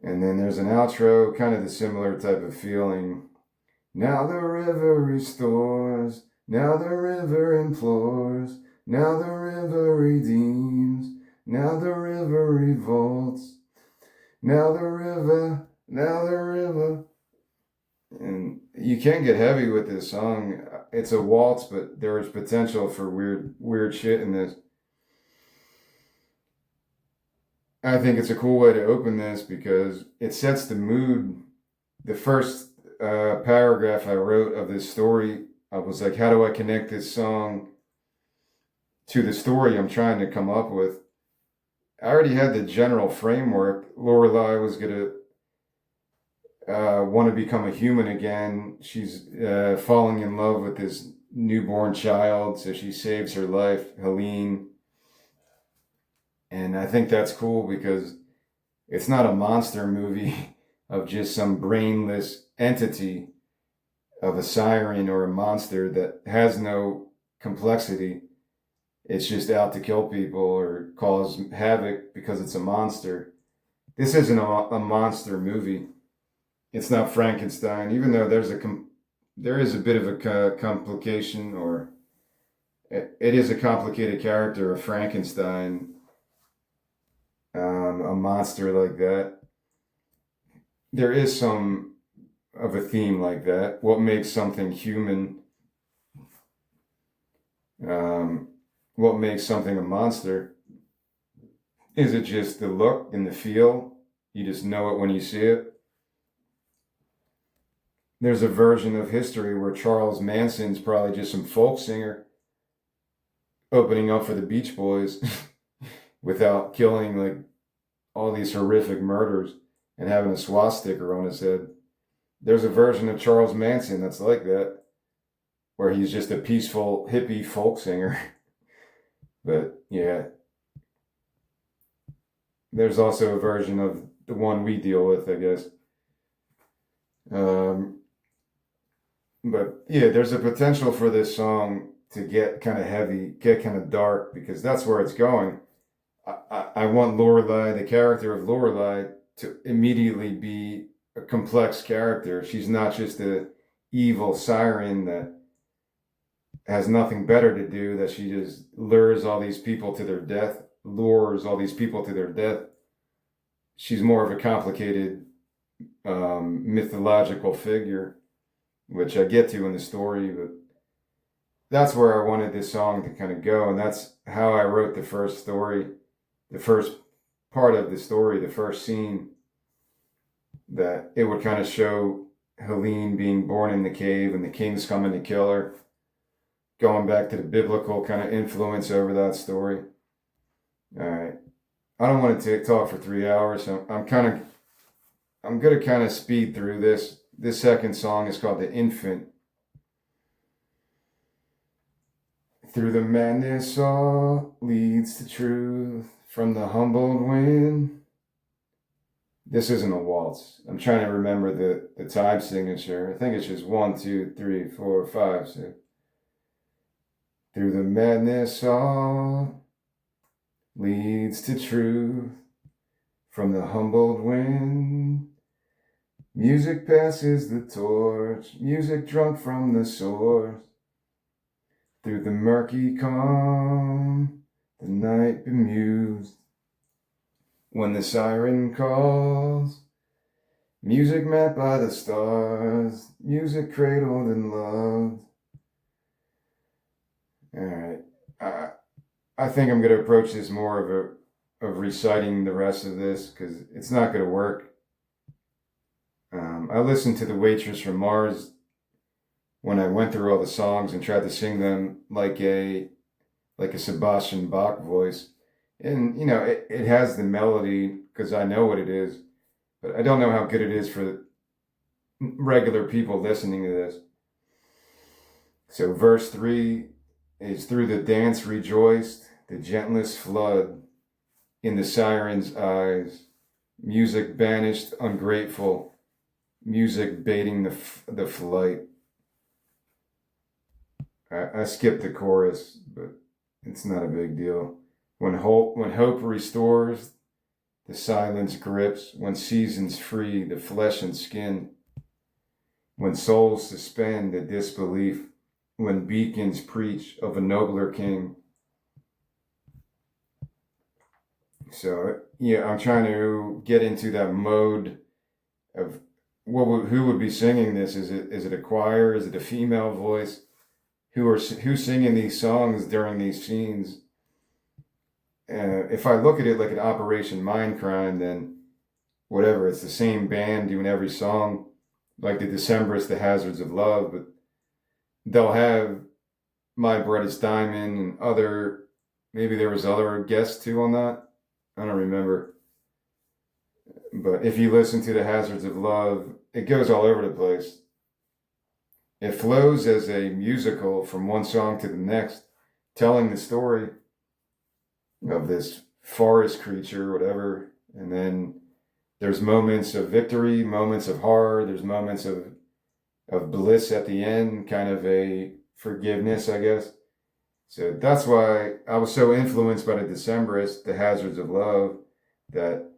And then there's an outro, kind of the similar type of feeling. Now the river restores, now the river implores, now the river redeems, now the river revolts, now the river. And you can get heavy with this song. It's a waltz, but there is potential for weird shit in this. I think it's a cool way to open this because it sets the mood. The first paragraph I wrote of this story, I was like, how do I connect this song to the story I'm trying to come up with? I already had the general framework. Lorelai was going to want to become a human again. She's falling in love with this newborn child, so she saves her life, Helene. And I think that's cool because it's not a monster movie of just some brainless entity of a siren or a monster that has no complexity. It's just out to kill people or cause havoc because it's a monster. This isn't a monster movie. It's not Frankenstein, even though there is a bit of a complication, or it is a complicated character of Frankenstein, a monster like that. There is some of a theme like that. What makes something human? What makes something a monster? Is it just the look and the feel? You just know it when you see it? There's a version of history where Charles Manson's probably just some folk singer opening up for the Beach Boys without killing like all these horrific murders and having a swastika on his head. There's a version of Charles Manson that's like that, where he's just a peaceful hippie folk singer. But yeah, there's also a version of the one we deal with, I guess. But yeah, there's a potential for this song to get kind of heavy, get kind of dark, because that's where it's going. I want Lorelai, the character of Lorelai, to immediately be a complex character. She's not just a evil siren that has nothing better to do, that she just lures all these people to their death. She's more of a complicated mythological figure, which I get to in the story, but that's where I wanted this song to kind of go, and that's how I wrote the first story the first part of the story, the first scene, that it would kind of show Helene being born in the cave and the king's coming to kill her, going back to the biblical kind of influence over that story. All right. I don't want to talk for 3 hours, so I'm going to kind of speed through this. This second song is called The Infant. Through the madness all leads to truth from the humbled wind. This isn't a waltz. I'm trying to remember the time signature. I think it's just 1, 2, 3, 4, 5, 6. Through the madness all leads to truth from the humbled wind. Music passes the torch, music drunk from the source. Through the murky calm, the night bemused. When the siren calls, music mapped by the stars, music cradled and loved. All right. I think I'm going to approach this more of reciting the rest of this because it's not going to work. I listened to The Waitress from Mars when I went through all the songs and tried to sing them like a Sebastian Bach voice. And, you know, it has the melody because I know what it is, but I don't know how good it is for regular people listening to this. So verse 3 is through the dance rejoiced, the gentlest flood in the siren's eyes, music banished, ungrateful, music baiting the flight. I skipped the chorus, but it's not a big deal. When hope restores, the silence grips. When seasons free the flesh and skin. When souls suspend the disbelief. When beacons preach of a nobler king. So, yeah, I'm trying to get into that mode of who would be singing this? Is it a choir? Is it a female voice? Who's singing these songs during these scenes? If I look at it like an Operation Mindcrime, then whatever, it's the same band doing every song, like the Decemberists, the Hazards of Love, but they'll have My Bread is Diamond and maybe there was other guests too on that. I don't remember. But if you listen to the Hazards of Love, it goes all over the place. It flows as a musical from one song to the next, telling the story of this forest creature, whatever. And then there's moments of victory, moments of horror, there's moments of bliss at the end, kind of a forgiveness, I guess. So that's why I was so influenced by the Decemberists, the Hazards of Love, that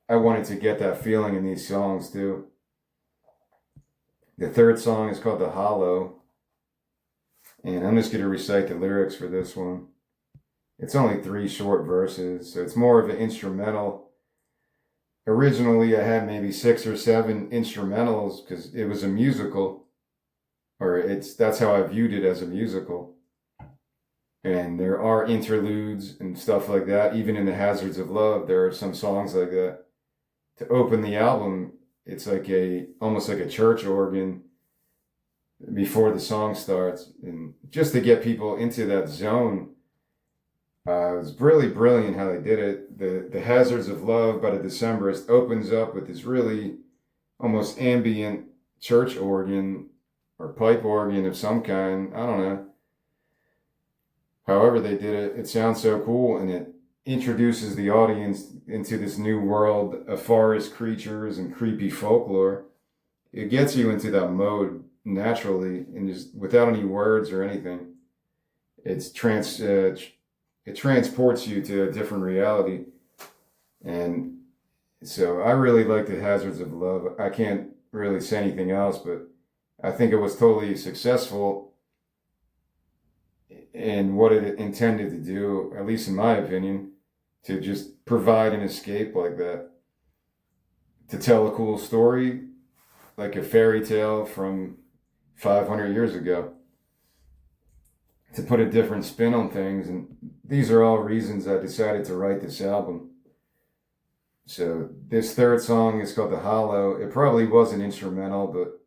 I wanted to get that feeling in these songs too. The third song is called The Hollow, and I'm just going to recite the lyrics for this one. It's only 3 short verses, so it's more of an instrumental. Originally, I had maybe 6 or 7 instrumentals because it was a musical, or that's how I viewed it, as a musical. And there are interludes and stuff like that. Even in the Hazards of Love, there are some songs like that. To open the album, it's like almost like a church organ before the song starts, and just to get people into that zone. It was really brilliant how they did it. The Hazards of Love by the Decemberists opens up with this really almost ambient church organ or pipe organ of some kind. I don't know. However they did it, it sounds so cool, and it introduces the audience into this new world of forest creatures and creepy folklore. It gets you into that mode naturally and just without any words or anything. It transports you to a different reality. And so I really like the Hazards of Love. I can't really say anything else, but I think it was totally successful in what it intended to do, at least in my opinion, to just provide an escape like that. To tell a cool story, like a fairy tale from 500 years ago. to put a different spin on things. And these are all reasons I decided to write this album. So this third song is called The Hollow. It probably was an instrumental, but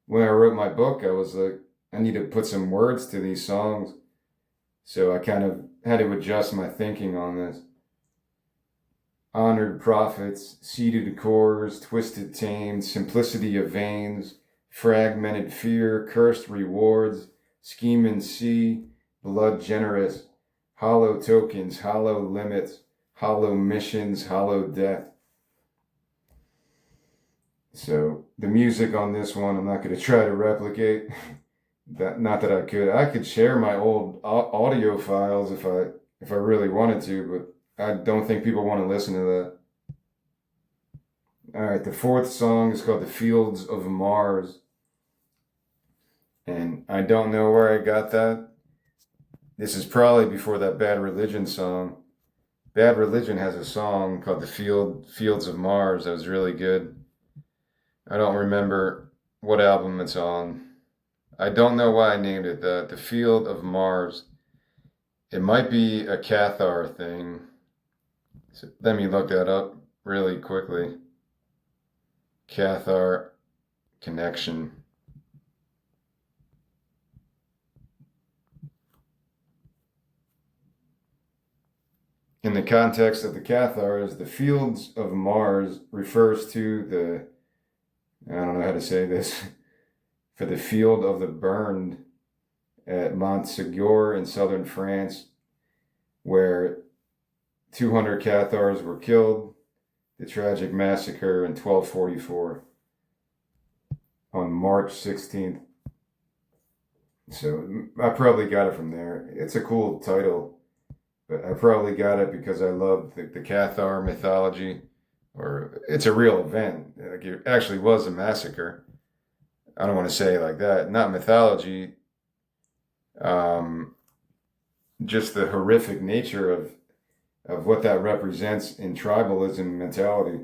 when I wrote my book, I was like, I need to put some words to these songs. So I kind of had to adjust my thinking on this. Honored prophets, seeded cores, twisted tamed, simplicity of veins, fragmented fear, cursed rewards, scheme and sea, blood generous, hollow tokens, hollow limits, hollow missions, hollow death. So the music on this one, I'm not going to try to replicate. Not that I could. I could share my old audio files if I really wanted to, but I don't think people want to listen to that. All right, the fourth song is called "The Fields of Mars," and I don't know where I got that. This is probably before that Bad Religion song. Bad Religion has a song called "The Fields of Mars" that was really good. I don't remember what album it's on. I don't know why I named it that. The Field of Mars. It might be a Cathar thing. So let me look that up really quickly. Cathar connection. In the context of the Cathars, the Fields of Mars refers to the, I don't know how to say this, for the field of the burned at Montségur in southern France, where 200 Cathars were killed, the tragic massacre in 1244 on March 16th. So I probably got it from there. It's a cool title, but I probably got it because I love the Cathar mythology, or it's a real event. Like it actually was a massacre. I don't want to say it like that. Not mythology. Just the horrific nature of what that represents in tribalism mentality.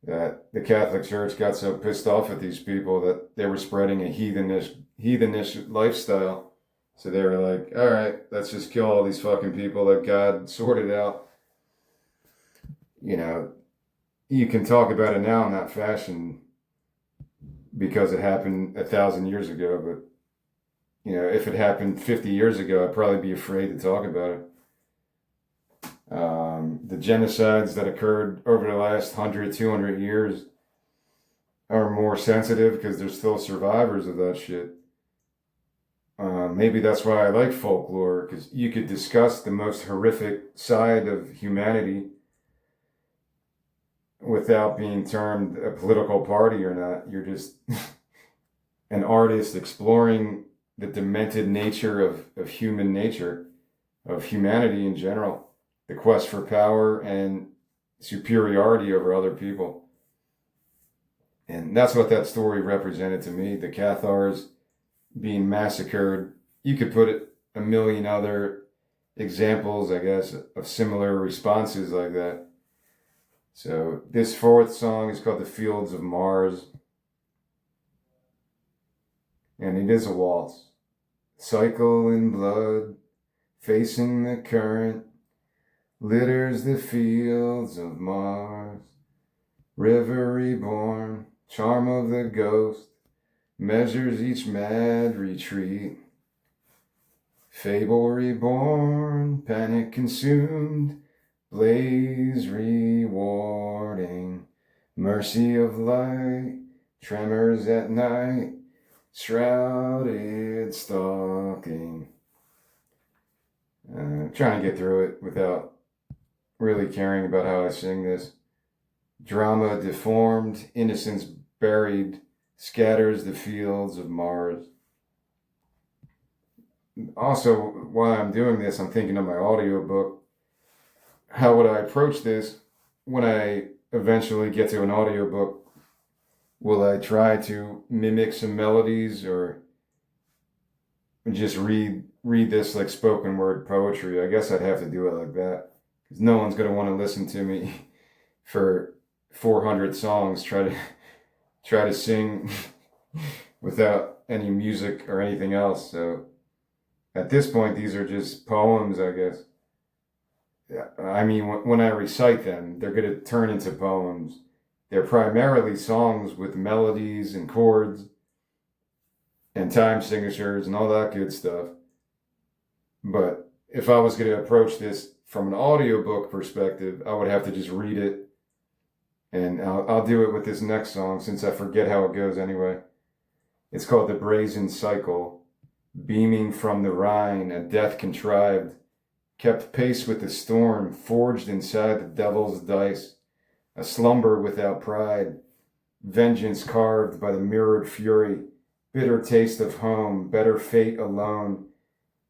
That the Catholic Church got so pissed off at these people that they were spreading a heathenish lifestyle. So they were like, all right, let's just kill all these fucking people that God sorted out. You know, you can talk about it now in that fashion because it happened 1,000 years ago, but you know, if it happened 50 years ago, I'd probably be afraid to talk about it. The genocides that occurred over the last 100, 200 years are more sensitive because there's still survivors of that shit. Maybe that's why I like folklore, because you could discuss the most horrific side of humanity without being termed a political party or not. You're just an artist exploring the demented nature of human nature, of humanity in general, the quest for power and superiority over other people. And that's what that story represented to me. The Cathars being massacred. You could put it a million other examples, I guess, of similar responses like that. So this fourth song is called "The Fields of Mars." And it is a waltz. Cycle in blood, facing the current, litters the fields of Mars. River reborn, charm of the ghost, measures each mad retreat. Fable reborn, panic consumed, blaze rewarding. Mercy of light, tremors at night, shrouded stalking. Trying to get through it without really caring about how I sing this. Drama deformed, innocence buried, scatters the fields of Mars. Also, while I'm doing this, I'm thinking of my audiobook. How would I approach this when I eventually get to an audiobook? Will I try to mimic some melodies or just read this like spoken word poetry? I guess I'd have to do it like that, because no one's going to want to listen to me for 400 songs try to sing without any music or anything else. So At this point, these are just poems, I guess. I mean, when I recite them, they're going to turn into poems. They're primarily songs with melodies and chords and time signatures and all that good stuff. But if I was going to approach this from an audiobook perspective, I would have to just read it. And I'll do it with this next song since I forget how it goes anyway. It's called The Brazen Cycle. Beaming from the Rhine, a death contrived, kept pace with the storm, forged inside the devil's dice, a slumber without pride, vengeance carved by the mirrored fury, bitter taste of home, better fate alone,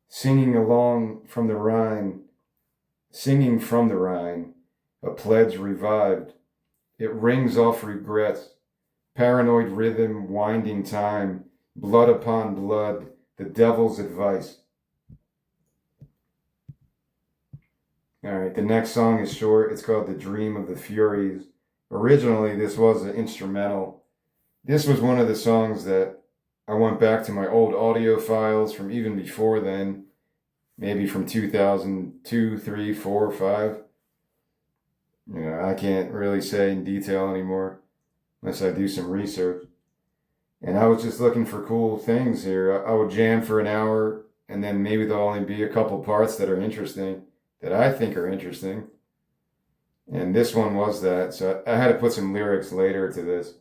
singing along from the Rhine, singing from the Rhine, a pledge revived. It rings off regrets, paranoid rhythm, winding time, blood upon blood, the devil's advice. All right, the next song is short. It's called The Dream of the Furies. Originally, this was an instrumental. This was one of the songs that I went back to my old audio files from even before then, maybe from 2002, 3, 4, 5. I can't really say in detail anymore unless I do some research. And I was just looking for cool things here. I would jam for an hour, and then maybe there'll only be a couple parts that are interesting, that I think are interesting. And this one was that. So I had to put some lyrics later to this.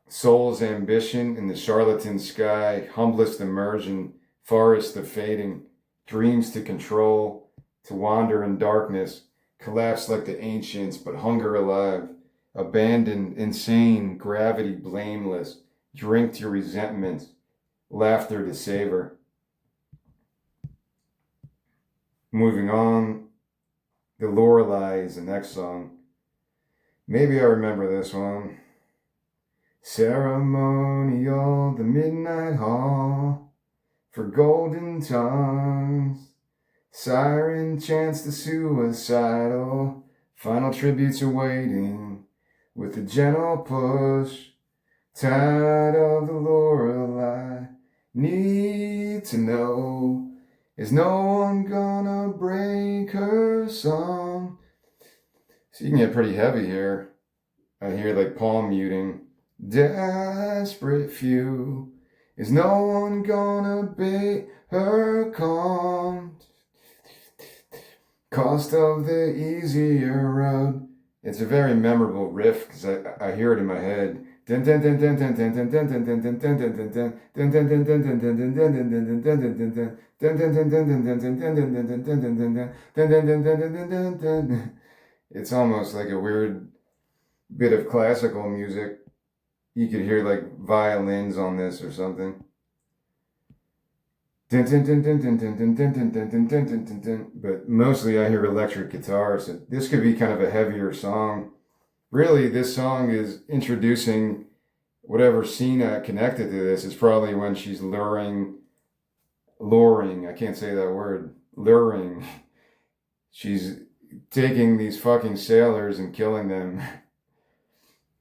Soul's ambition in the charlatan sky, humblest immersion, forest of fading, dreams to control, to wander in darkness, collapse like the ancients, but hunger alive, abandoned, insane, gravity blameless, drink to resentment, laughter to savor. Moving on, The Lorelei is the next song. Maybe I remember this one. Ceremonial, the midnight hall, for golden tongues, siren chants the suicidal, final tributes awaiting, with a gentle push, tide of the Lorelei, need to know, is no one gonna break her song? So you can get pretty heavy here. I hear like palm muting. Desperate few, is no one gonna bait her calm? Cost of the easier road. It's a very memorable riff because I hear it in my head. It's almost like a weird bit of classical music. You could hear like violins on this or something. But mostly I hear electric guitar, so this could be kind of a heavier song. Really, this song is introducing whatever scene connected to this. Is probably when she's luring, I can't say that word, luring. She's taking these fucking sailors and killing them.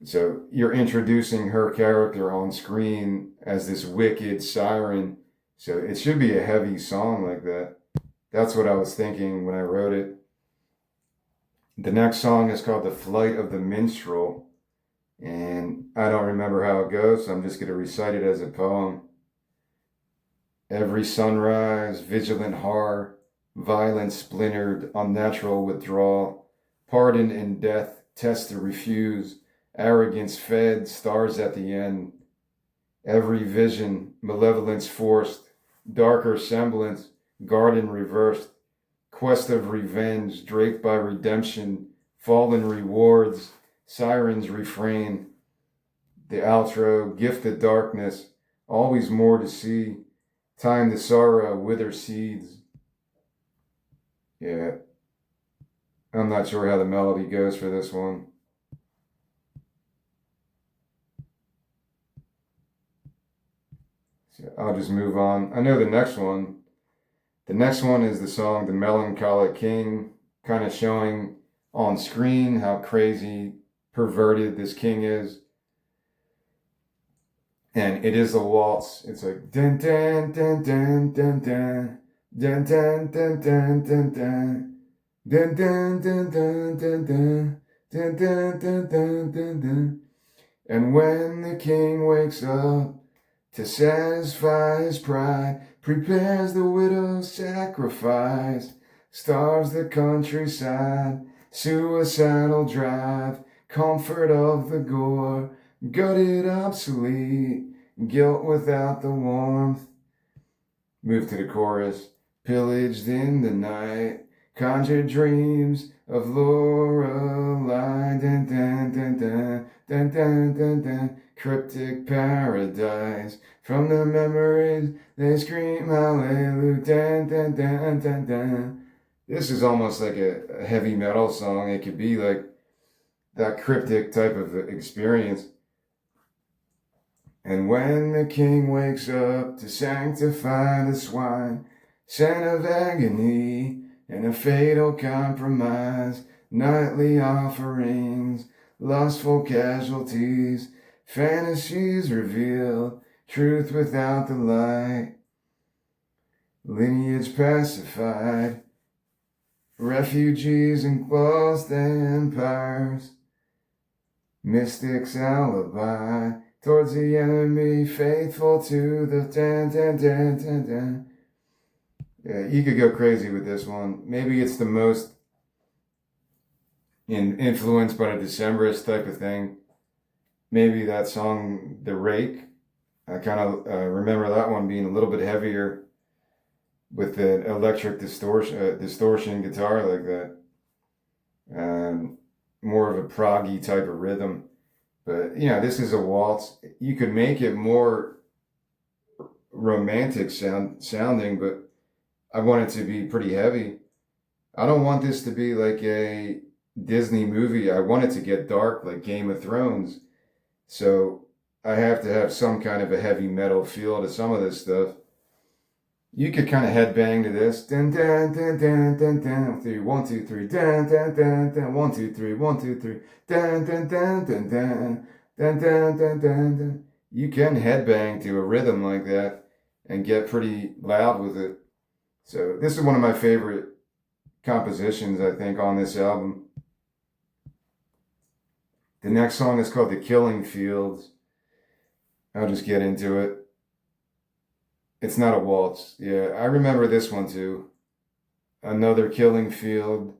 So you're introducing her character on screen as this wicked siren. So it should be a heavy song like that. That's what I was thinking when I wrote it. The next song is called The Flight of the Minstrel. And I don't remember how it goes, so I'm just going to recite it as a poem. Every sunrise, vigilant horror, violence splintered, unnatural withdrawal, pardon in death, test to refuse, arrogance fed, stars at the end. Every vision, malevolence forced, darker semblance, garden reversed, quest of revenge, draped by redemption, fallen rewards, sirens refrain. The outro, gift the darkness, always more to see, time the sorrow, wither seeds. Yeah, I'm not sure how the melody goes for this one. So I'll just move on. I know the next one. The next one is the song The Melancholic King, kind of showing on screen how crazy, perverted this king is. And it is a waltz. It's like dun dun dun dun dun dun Dun dun dun dun dun dun. Dun dun dun dun dun dun. Dun dun dun dun dun dun. And when the king wakes up to satisfy his pride, prepares the widow's sacrifice, starves the countryside, suicidal drive, comfort of the gore, gutted obsolete, guilt without the warmth. Move to the chorus. Pillaged in the night, conjured dreams of Lorelei. Dun, dun, dun, dun, dun, dun, dun, dun. Cryptic paradise. From the memories they scream hallelujah. Dun, dun, dun, dun, dun. This is almost like a heavy metal song. It could be like that cryptic type of experience. And when the king wakes up to sanctify the swine, scent of agony and a fatal compromise, nightly offerings, lustful casualties, fantasies revealed, truth without the light, lineage pacified, refugees enclosed empires, mystics alibi, towards the enemy, faithful to the dan dan dan dan dan. Yeah, you could go crazy with this one. Maybe it's the most influenced by the Decemberist type of thing. Maybe that song, The Rake. I kind of remember that one being a little bit heavier with the electric distortion guitar like that. More of a proggy type of rhythm. But, this is a waltz. You could make it more romantic sounding, but I want it to be pretty heavy. I don't want this to be like a Disney movie. I want it to get dark like Game of Thrones. So I have to have some kind of a heavy metal feel to some of this stuff. You could kind of headbang to this. Dun, dun, dun, dun, dun, dun, 3, 1, 2, 3, dun, dun, dun, dun, 1, 2, 3, 1, 2, 3, dun, dun, dun, dun, dun, dun, dun, dun, dun, dun. You can headbang to a rhythm like that and get pretty loud with it. So this is one of my favorite compositions, I think, on this album. The next song is called The Killing Fields. I'll just get into it. It's not a waltz. Yeah, I remember this one too. Another killing field,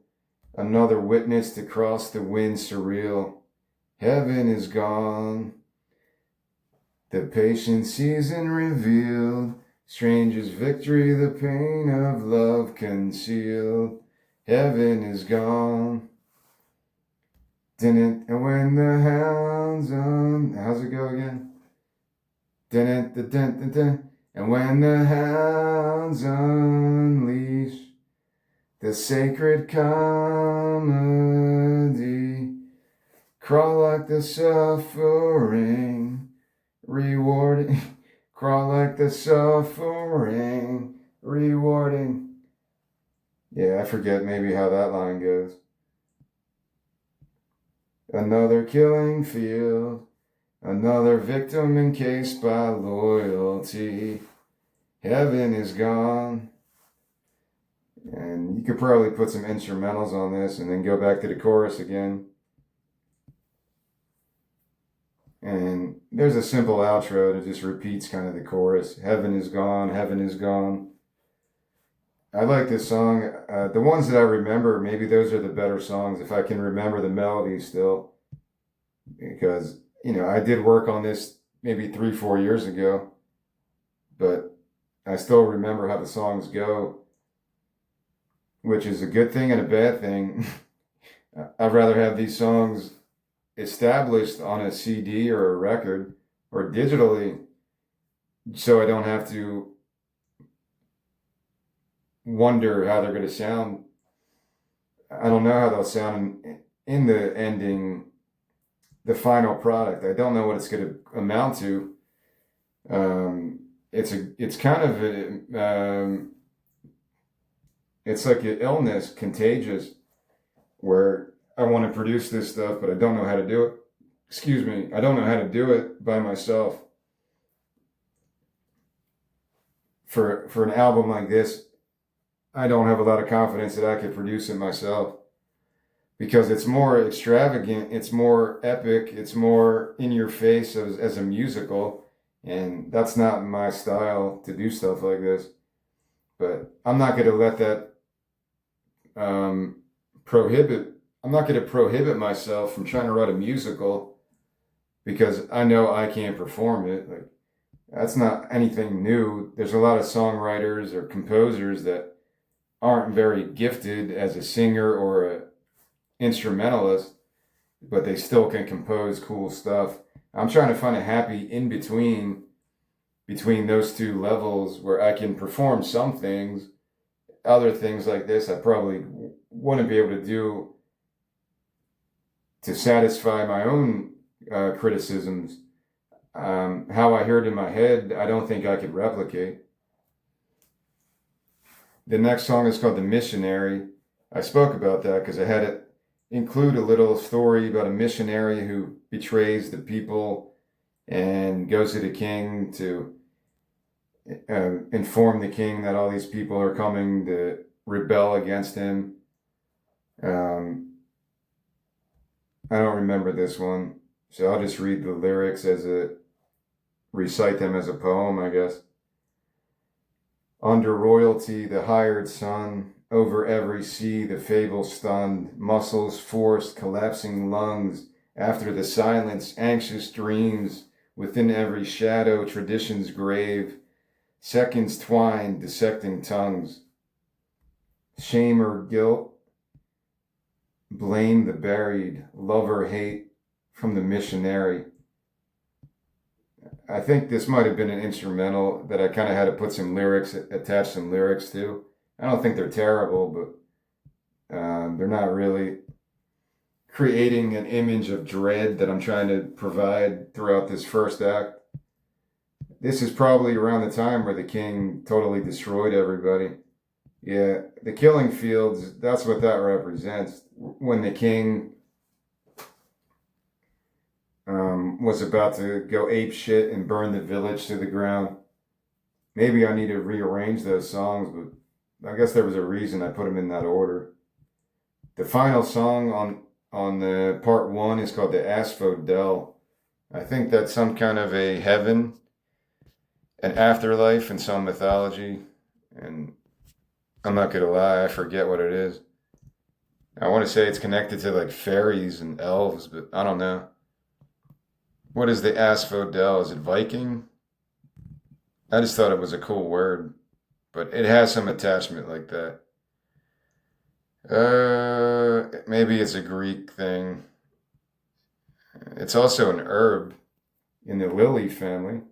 another witness to cross the wind surreal. Heaven is gone. The patient season revealed. Stranger's victory, the pain of love concealed. Heaven is gone. Didn't, and when the hounds on, how's it go again? Didn't, didn't, didn't. And when the hounds unleash the sacred comedy, crawl like the suffering, rewarding, crawl like the suffering, rewarding. Yeah, I forget maybe how that line goes. Another killing field. Another victim encased by loyalty. Heaven is gone. And you could probably put some instrumentals on this and then go back to the chorus again. And there's a simple outro that just repeats kind of the chorus. Heaven is gone, heaven is gone. I like this song. The ones that I remember, maybe those are the better songs if I can remember the melody still. Because I did work on this maybe 3-4 years ago, but I still remember how the songs go, which is a good thing and a bad thing. I'd rather have these songs established on a CD or a record or digitally so I don't have to wonder how they're going to sound. I don't know how they'll sound in the ending, the final product. I don't know what it's going to amount to. It's kind of it's like an illness, contagious, where I want to produce this stuff, but I don't know how to do it. Excuse me, I don't know how to do it by myself. For an album like this, I don't have a lot of confidence that I could produce it myself because it's more extravagant, it's more epic, it's more in your face as a musical, and that's not my style to do stuff like this. But I'm not going to let that um, prohibit. I'm not going to prohibit myself from trying to write a musical because I know I can't perform it. Like that's not anything new. There's a lot of songwriters or composers that aren't very gifted as a singer or a instrumentalist, but they still can compose cool stuff. I'm trying to find a happy in between those two levels where I can perform some things. Other things like this I probably wouldn't be able to do to satisfy my own criticisms. How I heard in my head, I don't think I could replicate. The next song is called The Missionary. I spoke about that because I had it include a little story about a missionary who betrays the people and goes to the king to inform the king that all these people are coming to rebel against him. I don't remember this one, so I'll just read the lyrics recite them as a poem, I guess. Under royalty, the hired sun, over every sea, the fable stunned, muscles forced, collapsing lungs, after the silence, anxious dreams, within every shadow, tradition's grave, seconds twined, dissecting tongues. Shame or guilt, blame the buried, love or hate from the missionary. I think this might have been an instrumental that I kind of had to put some lyrics, attach some lyrics to. I don't think they're terrible, but they're not really creating an image of dread that I'm trying to provide throughout this first act. This is probably around the time where the king totally destroyed everybody. Yeah, the killing fields, that's what that represents. When the king was about to go ape shit and burn the village to the ground. Maybe I need to rearrange those songs, but I guess there was a reason I put them in that order. The final song on the part one is called the Asphodel. I think that's some kind of a heaven, an afterlife in some mythology, and I'm not gonna lie, I forget what it is. I want to say it's connected to like fairies and elves, but I don't know. What is the asphodel? Is it Viking? I just thought it was a cool word, but it has some attachment like that. Maybe it's a Greek thing. It's also an herb in the lily family.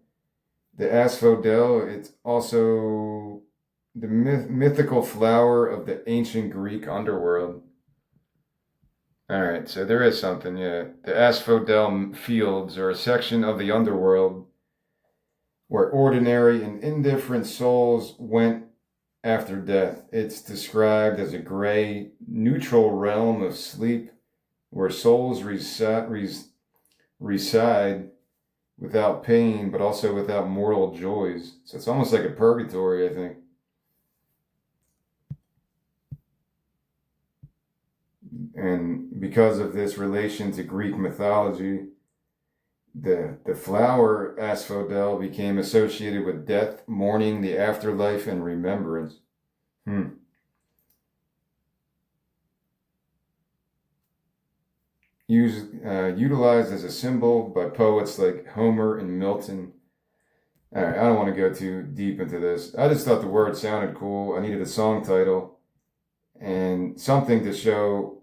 The asphodel, it's also the mythical flower of the ancient Greek underworld. All right, so there is something, yeah. The asphodel fields are a section of the underworld where ordinary and indifferent souls went after death. It's described as a gray, neutral realm of sleep where souls reside without pain, but also without mortal joys. So it's almost like a purgatory, I think. And because of this relation to Greek mythology, the flower asphodel became associated with death, mourning, the afterlife, and remembrance. Utilized as a symbol by poets like Homer and Milton. All right, I don't want to go too deep into this. I just thought the word sounded cool. I needed a song title and something to show,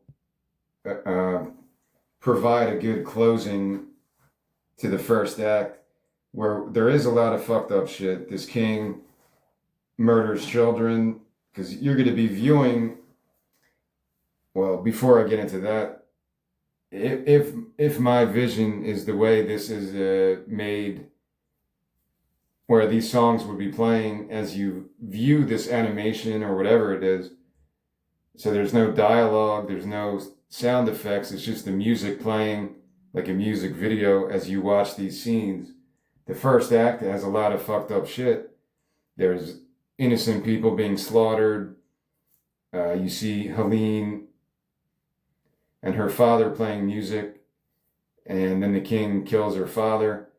provide a good closing to the first act where there is a lot of fucked up shit. This king murders children because you're going to be viewing. Well, before I get into that, if my vision is the way this is made, where these songs would be playing as you view this animation or whatever it is, so there's no dialogue, there's no sound effects, it's just the music playing like a music video as you watch these scenes. The first act has a lot of fucked up shit. There's innocent people being slaughtered. You see Helene and her father playing music, and then the king kills her father.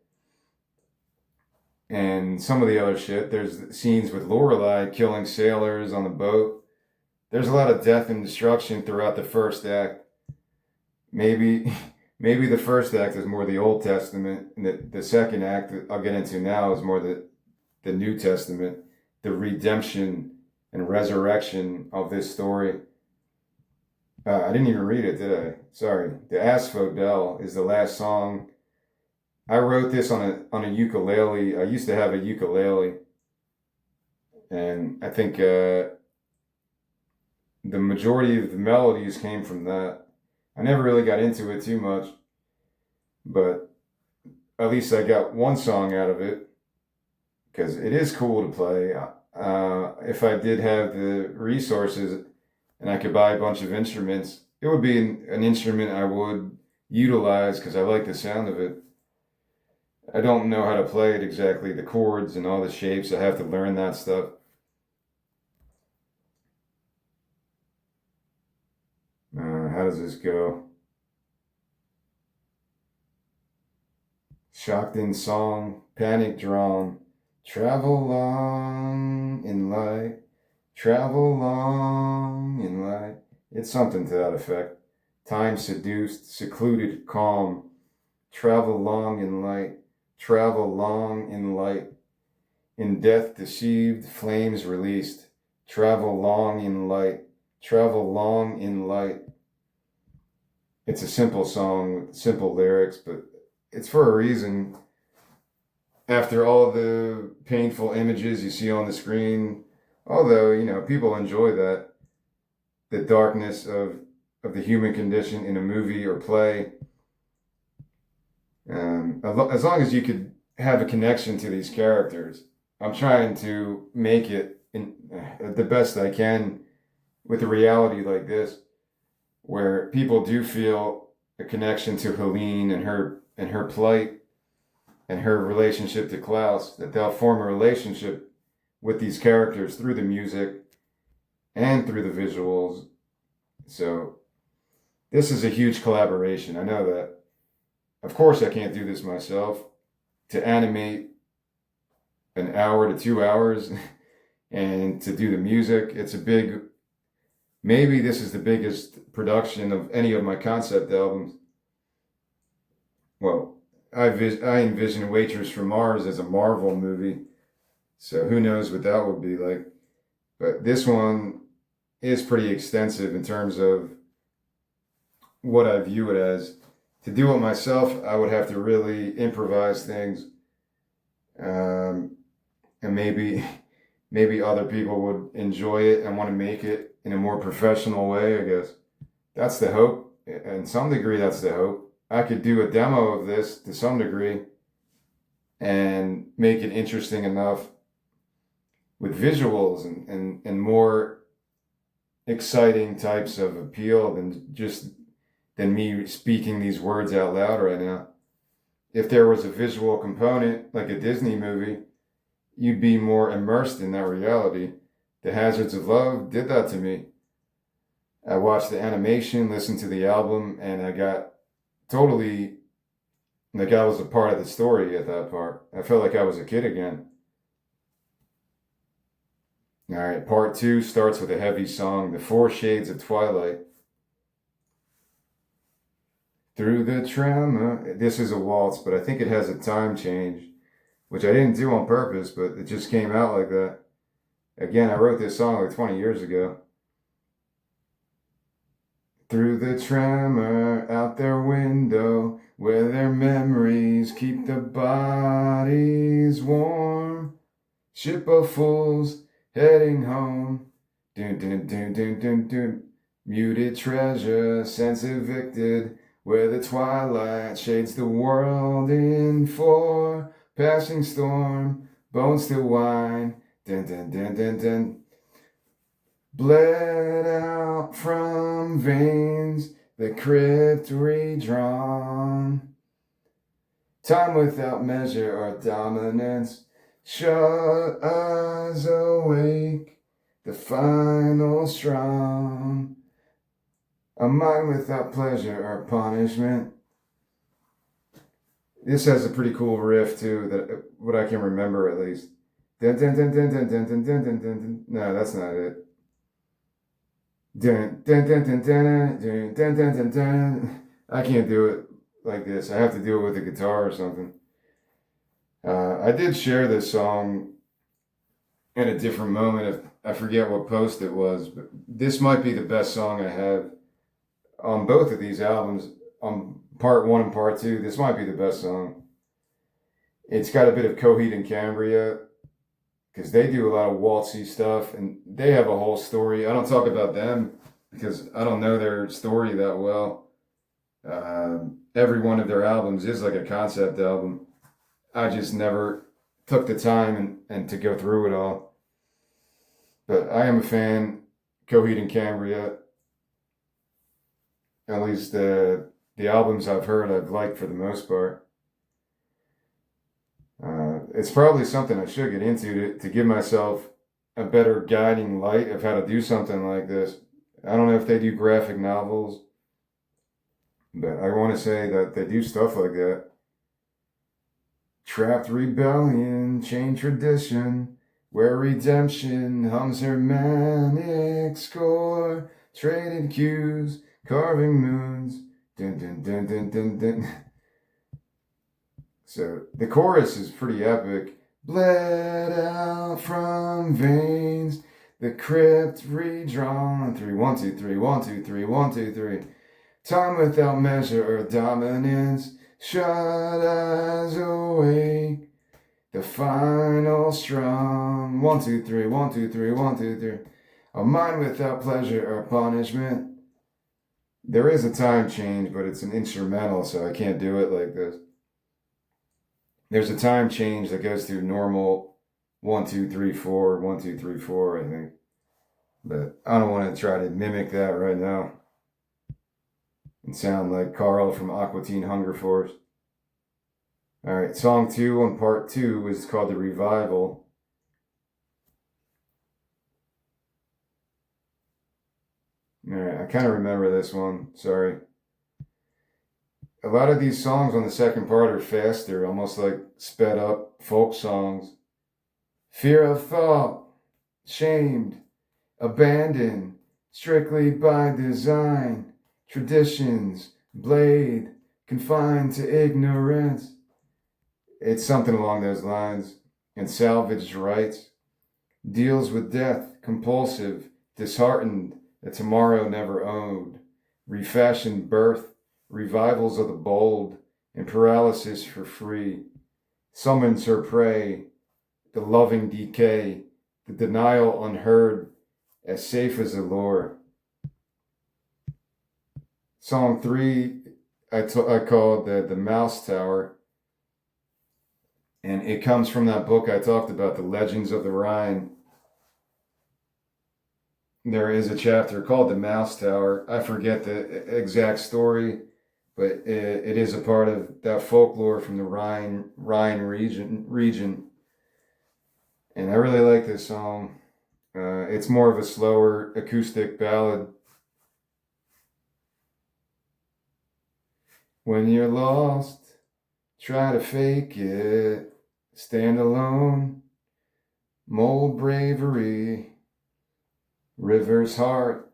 And some of the other shit. There's scenes with Lorelai killing sailors on the boat. There's a lot of death and destruction throughout the first act. Maybe maybe the first act is more the Old Testament, and the second act that I'll get into now is more the New Testament, the redemption and resurrection of this story. I didn't even read it, did I? Sorry. The Asphodel is the last song. I wrote this on a ukulele. I used to have a ukulele, and I think the majority of the melodies came from that. I never really got into it too much, but at least I got one song out of it because it is cool to play. If I did have the resources and I could buy a bunch of instruments, it would be an instrument I would utilize because I like the sound of it. I don't know how to play it exactly, the chords and all the shapes. I have to learn that stuff. How does this go? Shocked in song, panic drawn, travel long in light, travel long in light. It's something to that effect. Time seduced, secluded, calm, travel long in light, travel long in light. In death deceived, flames released, travel long in light, travel long in light. It's a simple song with simple lyrics, but it's for a reason. After all the painful images you see on the screen, although, people enjoy that, the darkness of the human condition in a movie or play, as long as you could have a connection to these characters. I'm trying to make it the best I can with a reality like this, where people do feel a connection to Helene and her plight and her relationship to Klaus, that they'll form a relationship with these characters through the music and through the visuals. So this is a huge collaboration. I know that. Of course, I can't do this myself. To animate an hour to 2 hours and to do the music, it's a big, maybe this is the biggest production of any of my concept albums. Well, I envision Waitress from Mars as a Marvel movie, so who knows what that would be like. But this one is pretty extensive in terms of what I view it as. To do it myself, I would have to really improvise things, and maybe other people would enjoy it and want to make it in a more professional way, I guess. That's the hope. In some degree, that's the hope. I could do a demo of this to some degree and make it interesting enough with visuals and more exciting types of appeal than me speaking these words out loud right now. If there was a visual component, like a Disney movie, you'd be more immersed in that reality. The Hazards of Love did that to me. I watched the animation, listened to the album, and I got totally like I was a part of the story at that part. I felt like I was a kid again. All right, part 2 starts with a heavy song, The Four Shades of Twilight. Through the trauma. This is a waltz, but I think it has a time change, which I didn't do on purpose, but it just came out like that. Again, I wrote this song like 20 years ago. Through the tremor out their window, where their memories keep the bodies warm. Ship of fools heading home. Dun dun dun dun dun dun. Muted treasure, sense evicted, where the twilight shades the world in for passing storm, bones to wine. Dun dun dun dun dun. Bled out from veins, the crypt redrawn. Time without measure or dominance, shut us awake the final strong. A mind without pleasure or punishment. This has a pretty cool riff too, that what I can remember at least. Dun, dun, dun, dun, dun, dun, dun, dun, dun, dun. No, that's not it. Dun, dun, dun, dun, dun, dun, dun, dun, dun, dun. I can't do it like this. I have to do it with a guitar or something. I did share this song in a different moment. I forget what post it was, but this might be the best song I have on both of these albums. On part one and part two, this might be the best song. It's got a bit of Coheed and Cambria because they do a lot of waltzy stuff and they have a whole story. I don't talk about them because I don't know their story that well. Every one of their albums is like a concept album. I just never took the time and to go through it all. But I am a fan, Coheed and Cambria. At least the albums I've heard, I've liked for the most part. It's probably something I should get into to give myself a better guiding light of how to do something like this. I don't know if they do graphic novels, but I want to say that they do stuff like that. Trapped rebellion, chain tradition, where redemption hums her manic score, traded cues, carving moons, dun dun dun dun dun dun. So the chorus is pretty epic. Bled out from veins, the crypt redrawn. 3, 1, 2, 3, 1, 2, 3, 1, 2, 3. Time without measure or dominance. Shut eyes awake. The final strong. 1, 2, 3, 1, 2, 3, 1, 2, 3. A mind without pleasure or punishment. There is a time change, but it's an instrumental, so I can't do it like this. There's a time change that goes through normal 1, 2, 3, 4, 1, 2, 3, 4, I think. But I don't want to try to mimic that right now and sound like Carl from Aqua Teen Hunger Force. All right, song 2 on part 2 is called The Revival. All right, I kind of remember this one. Sorry. A lot of these songs on the second part are faster, almost like sped up folk songs. Fear of thought, shamed, abandoned, strictly by design, traditions, blade, confined to ignorance. It's something along those lines. And salvaged rights, deals with death, compulsive, disheartened, a tomorrow never owned, refashioned birth, revivals of the bold, and paralysis for free, summons her prey, the loving decay, the denial unheard, as safe as a lure. Song 3, I called the Mouse Tower, and it comes from that book I talked about, The Legends of the Rhine. There is a chapter called The Mouse Tower. I forget the exact story, but it is a part of that folklore from the Rhine region. And I really like this song. It's more of a slower acoustic ballad. When you're lost, try to fake it. Stand alone. Mold bravery. River's heart.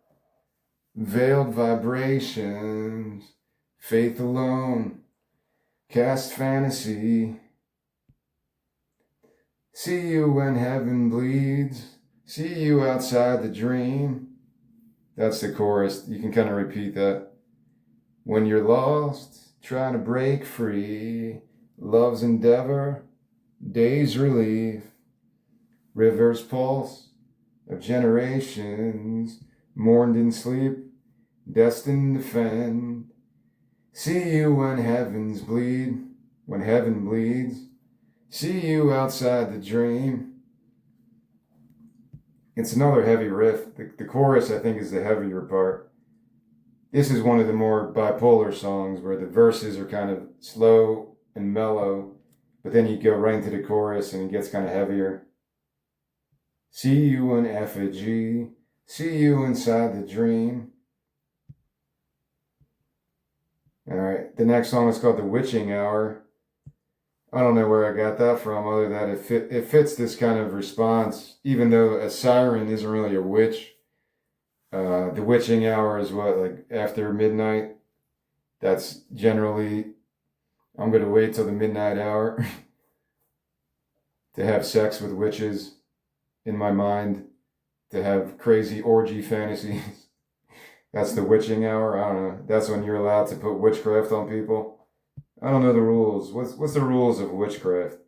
Veiled vibrations. Faith alone. Cast fantasy. See you when heaven bleeds. See you outside the dream. That's the chorus. You can kind of repeat that. When you're lost, trying to break free. Love's endeavor, day's relief. River's pulse of generations. Mourned in sleep, destined to fend. See you when heavens bleed, when heaven bleeds. See you outside the dream. It's another heavy riff. The chorus, I think, is the heavier part. This is one of the more bipolar songs where the verses are kind of slow and mellow, but then you go right into the chorus and it gets kind of heavier. See you in effigy, see you inside the dream. All right, the next song is called The Witching Hour. I don't know where I got that from, other than it fits this kind of response, even though a siren isn't really a witch. The witching hour is what, like after midnight? That's generally, I'm going to wait till the midnight hour to have sex with witches in my mind, to have crazy orgy fantasies. That's the witching hour. I don't know. That's when you're allowed to put witchcraft on people. I don't know the rules. What's the rules of witchcraft?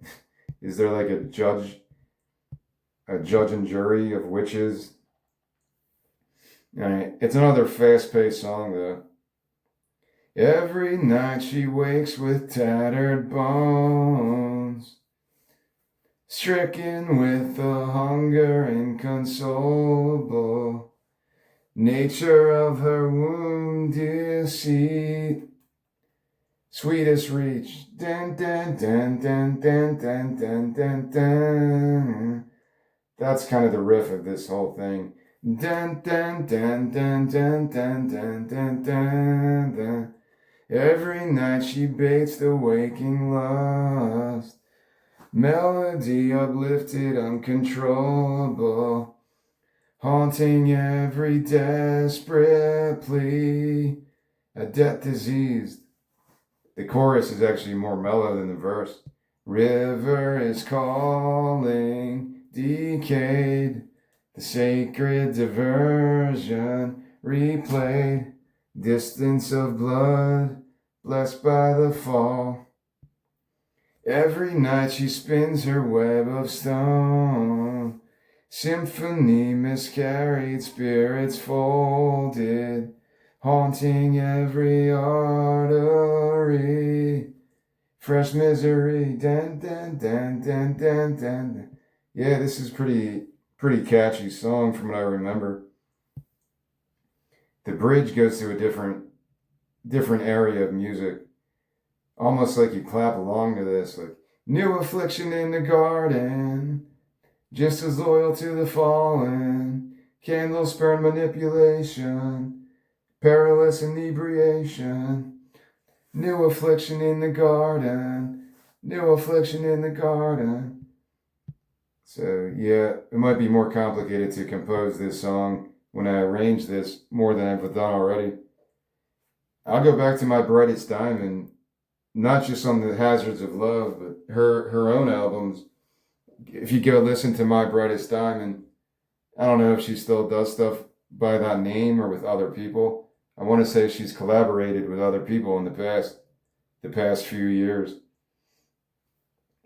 Is there like a judge and jury of witches? All right, it's another fast-paced song though. Every night she wakes with tattered bones, stricken with the hunger inconsolable, nature of her womb deceit. Sweetest reach, dun dun dun dun dun dun dun dun dun. That's kind of the riff of this whole thing. Dun dun dun dun dun dun dun dun dun dun. Every night she baits the waking lust, melody uplifted, uncontrollable, haunting every desperate plea, a death diseased. The chorus is actually more mellow than the verse. River is calling, decayed, the sacred diversion replayed, distance of blood, blessed by the fall. Every night she spins her web of stone, symphony miscarried, spirits folded, haunting every artery, fresh misery, dun dun dun dun dun dun. Yeah, this is pretty catchy song from what I remember. The bridge goes to a different area of music, almost like you clap along to this, like new affliction in the garden, just as loyal to the fallen, candle spurn manipulation, perilous inebriation, new affliction in the garden, new affliction in the garden. So yeah, it might be more complicated to compose this song when I arrange this more than I've done already. I'll go back to My Brightest Diamond, not just on the Hazards of Love, but her own albums. If you go listen to My Brightest Diamond, I don't know if she still does stuff by that name or with other people. I want to say she's collaborated with other people in the past few years.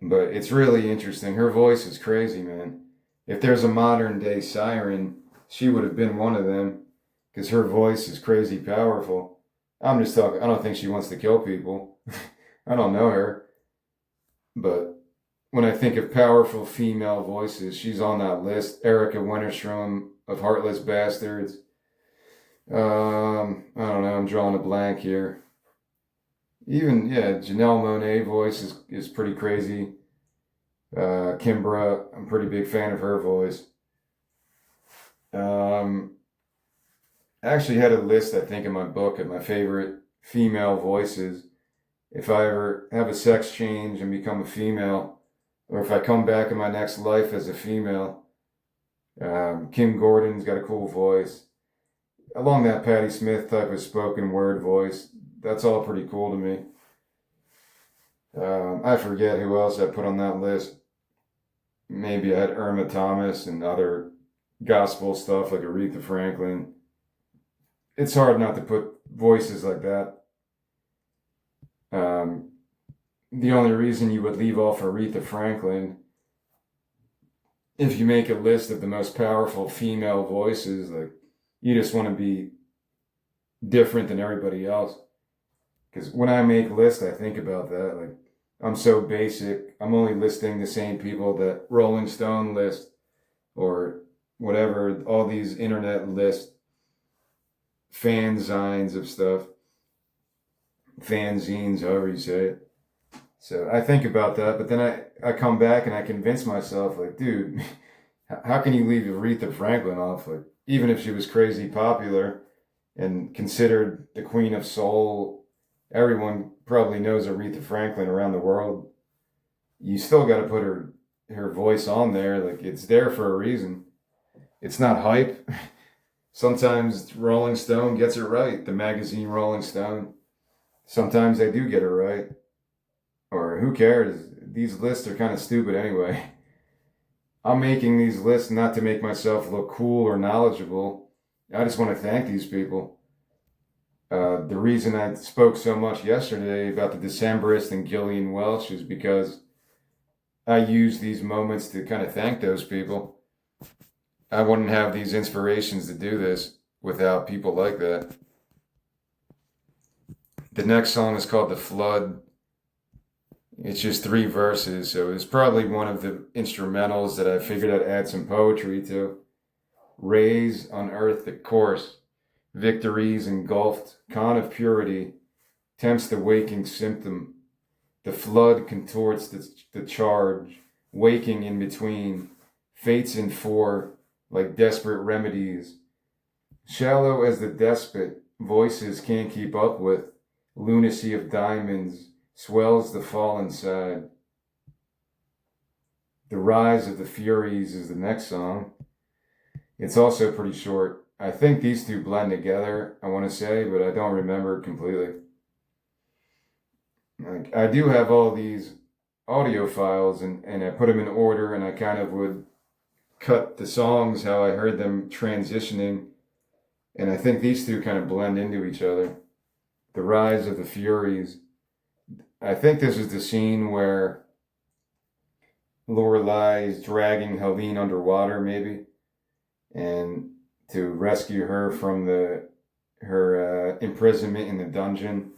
But it's really interesting. Her voice is crazy, man. If there's a modern day siren, she would have been one of them because her voice is crazy powerful. I'm just talking, I don't think she wants to kill people. I don't know her. But when I think of powerful female voices, she's on that list. Erica Winterstrom of Heartless Bastards. I don't know, I'm drawing a blank here. Even, yeah, Janelle Monáe voice is pretty crazy. Kimbra, I'm a pretty big fan of her voice. I actually had a list, I think, in my book of my favorite female voices. If I ever have a sex change and become a female, or if I come back in my next life as a female, Kim Gordon's got a cool voice. Along that Patti Smith type of spoken word voice, that's all pretty cool to me. I forget who else I put on that list. Maybe I had Irma Thomas and other gospel stuff like Aretha Franklin. It's hard not to put voices like that. The only reason you would leave off Aretha Franklin, if you make a list of the most powerful female voices, like you just want to be different than everybody else. Because when I make lists, I think about that. Like, I'm so basic. I'm only listing the same people that Rolling Stone list or whatever, all these internet lists, fanzines of stuff, fanzines, however you say it. So I think about that, but then I come back and I convince myself, like, dude, How can you leave Aretha Franklin off? Like, even if she was crazy popular and considered the queen of soul, everyone probably knows Aretha Franklin around the world. You still got to put her voice on there. Like, it's there for a reason. It's not hype. Sometimes Rolling Stone gets it right. The magazine Rolling Stone. Sometimes they do get it right. Or who cares? These lists are kind of stupid anyway. I'm making these lists not to make myself look cool or knowledgeable. I just want to thank these people. The reason I spoke so much yesterday about the Decemberist and Gillian Welch is because I use these moments to kind of thank those people. I wouldn't have these inspirations to do this without people like that. The next song is called The Flood. It's just 3 verses, so it's probably one of the instrumentals that I figured I'd add some poetry to. Raise, unearth the course, victories engulfed, con of purity, tempts the waking symptom. The flood contorts the charge, waking in between, fates in 4, like desperate remedies. Shallow as the despot, voices can't keep up with, lunacy of diamonds, swells the fallen side. The Rise of the Furies is the next song. It's also pretty short. I think these two blend together, I want to say, but I don't remember completely. Like, I do have all these audio files and I put them in order and I kind of would cut the songs how I heard them transitioning. And I think these two kind of blend into each other. The Rise of the Furies. I think this is the scene where Lorelai is dragging Helene underwater, maybe, and to rescue her from her imprisonment in the dungeon.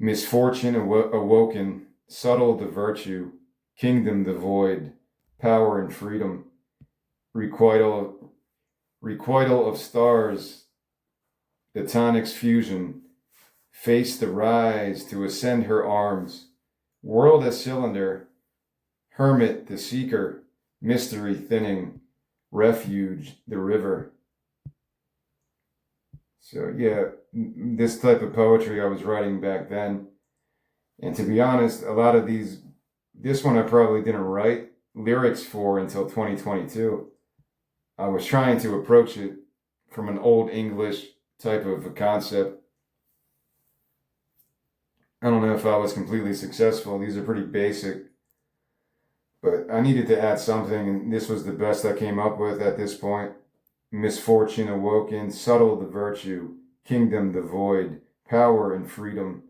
Misfortune awoken, subtle the virtue, kingdom the void, power and freedom, requital of stars, the tonic's fusion, face the rise to ascend her arms, world a cylinder, hermit the seeker, mystery thinning, refuge the river. So yeah, this type of poetry I was writing back then. And to be honest, a lot of this one I probably didn't write lyrics for until 2022. I was trying to approach it from an old English type of a concept. I don't know if I was completely successful. These are pretty basic. But I needed to add something, and this was the best I came up with at this point. Misfortune awoken, subtle the virtue, kingdom the void, power and freedom,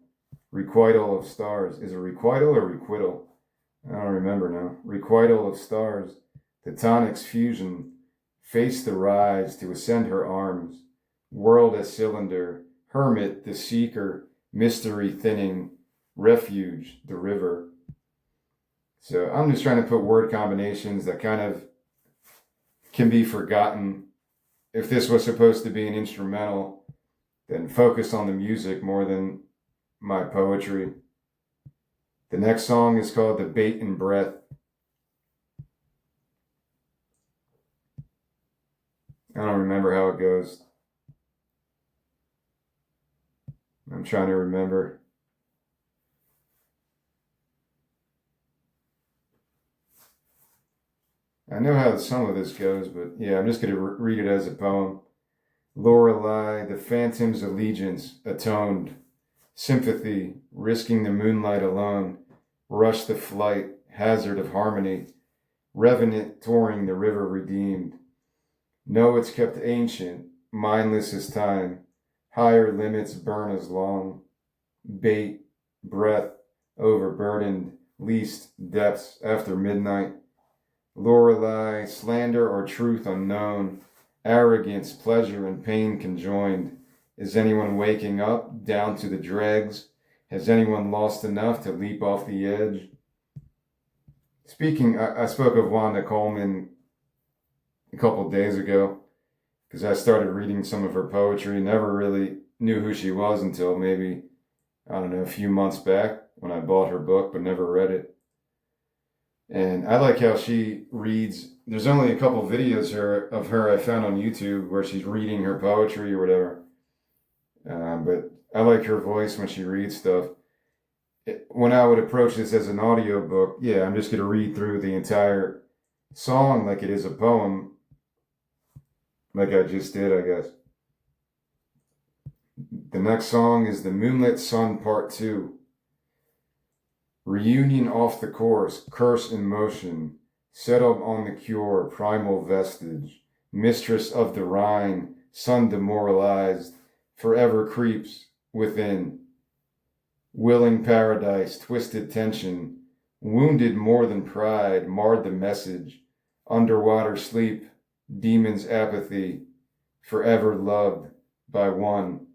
requital of stars. Is it requital or requital? I don't remember now. Requital of stars, the tonic's fusion, face the rise to ascend her arms, world a cylinder, hermit the seeker, mystery thinning, refuge the river. So I'm just trying to put word combinations that kind of can be forgotten. If this was supposed to be an instrumental, then focus on the music more than my poetry. The next song is called The Bait and Breath. I don't remember how it goes. I'm trying to remember. I know how some of this goes, but yeah, I'm just going to read it as a poem. Lorelei, the phantom's allegiance, atoned. Sympathy, risking the moonlight alone. Rush the flight, hazard of harmony. Revenant touring the river redeemed. Know it's kept ancient, mindless as time. Higher limits burn as long. Bait, breath, overburdened, least depths after midnight. Lorelei, slander or truth unknown, arrogance, pleasure, and pain conjoined. Is anyone waking up, down to the dregs? Has anyone lost enough to leap off the edge? I spoke of Wanda Coleman a couple of days ago because I started reading some of her poetry. Never really knew who she was until maybe, I don't know, a few months back when I bought her book, but never read it. And I like how she reads. There's only a couple videos of her I found on YouTube where she's reading her poetry or whatever. But I like her voice when she reads stuff. When I would approach this as an audiobook, yeah, I'm just going to read through the entire song like it is a poem, like I just did, I guess. The next song is The Moonlit Sun Part 2. Reunion off the course, curse in motion, settled on the cure, primal vestige, mistress of the Rhine, sun demoralized, forever creeps within. Willing paradise, twisted tension, wounded more than pride, marred the message, underwater sleep, demon's apathy, forever loved by one.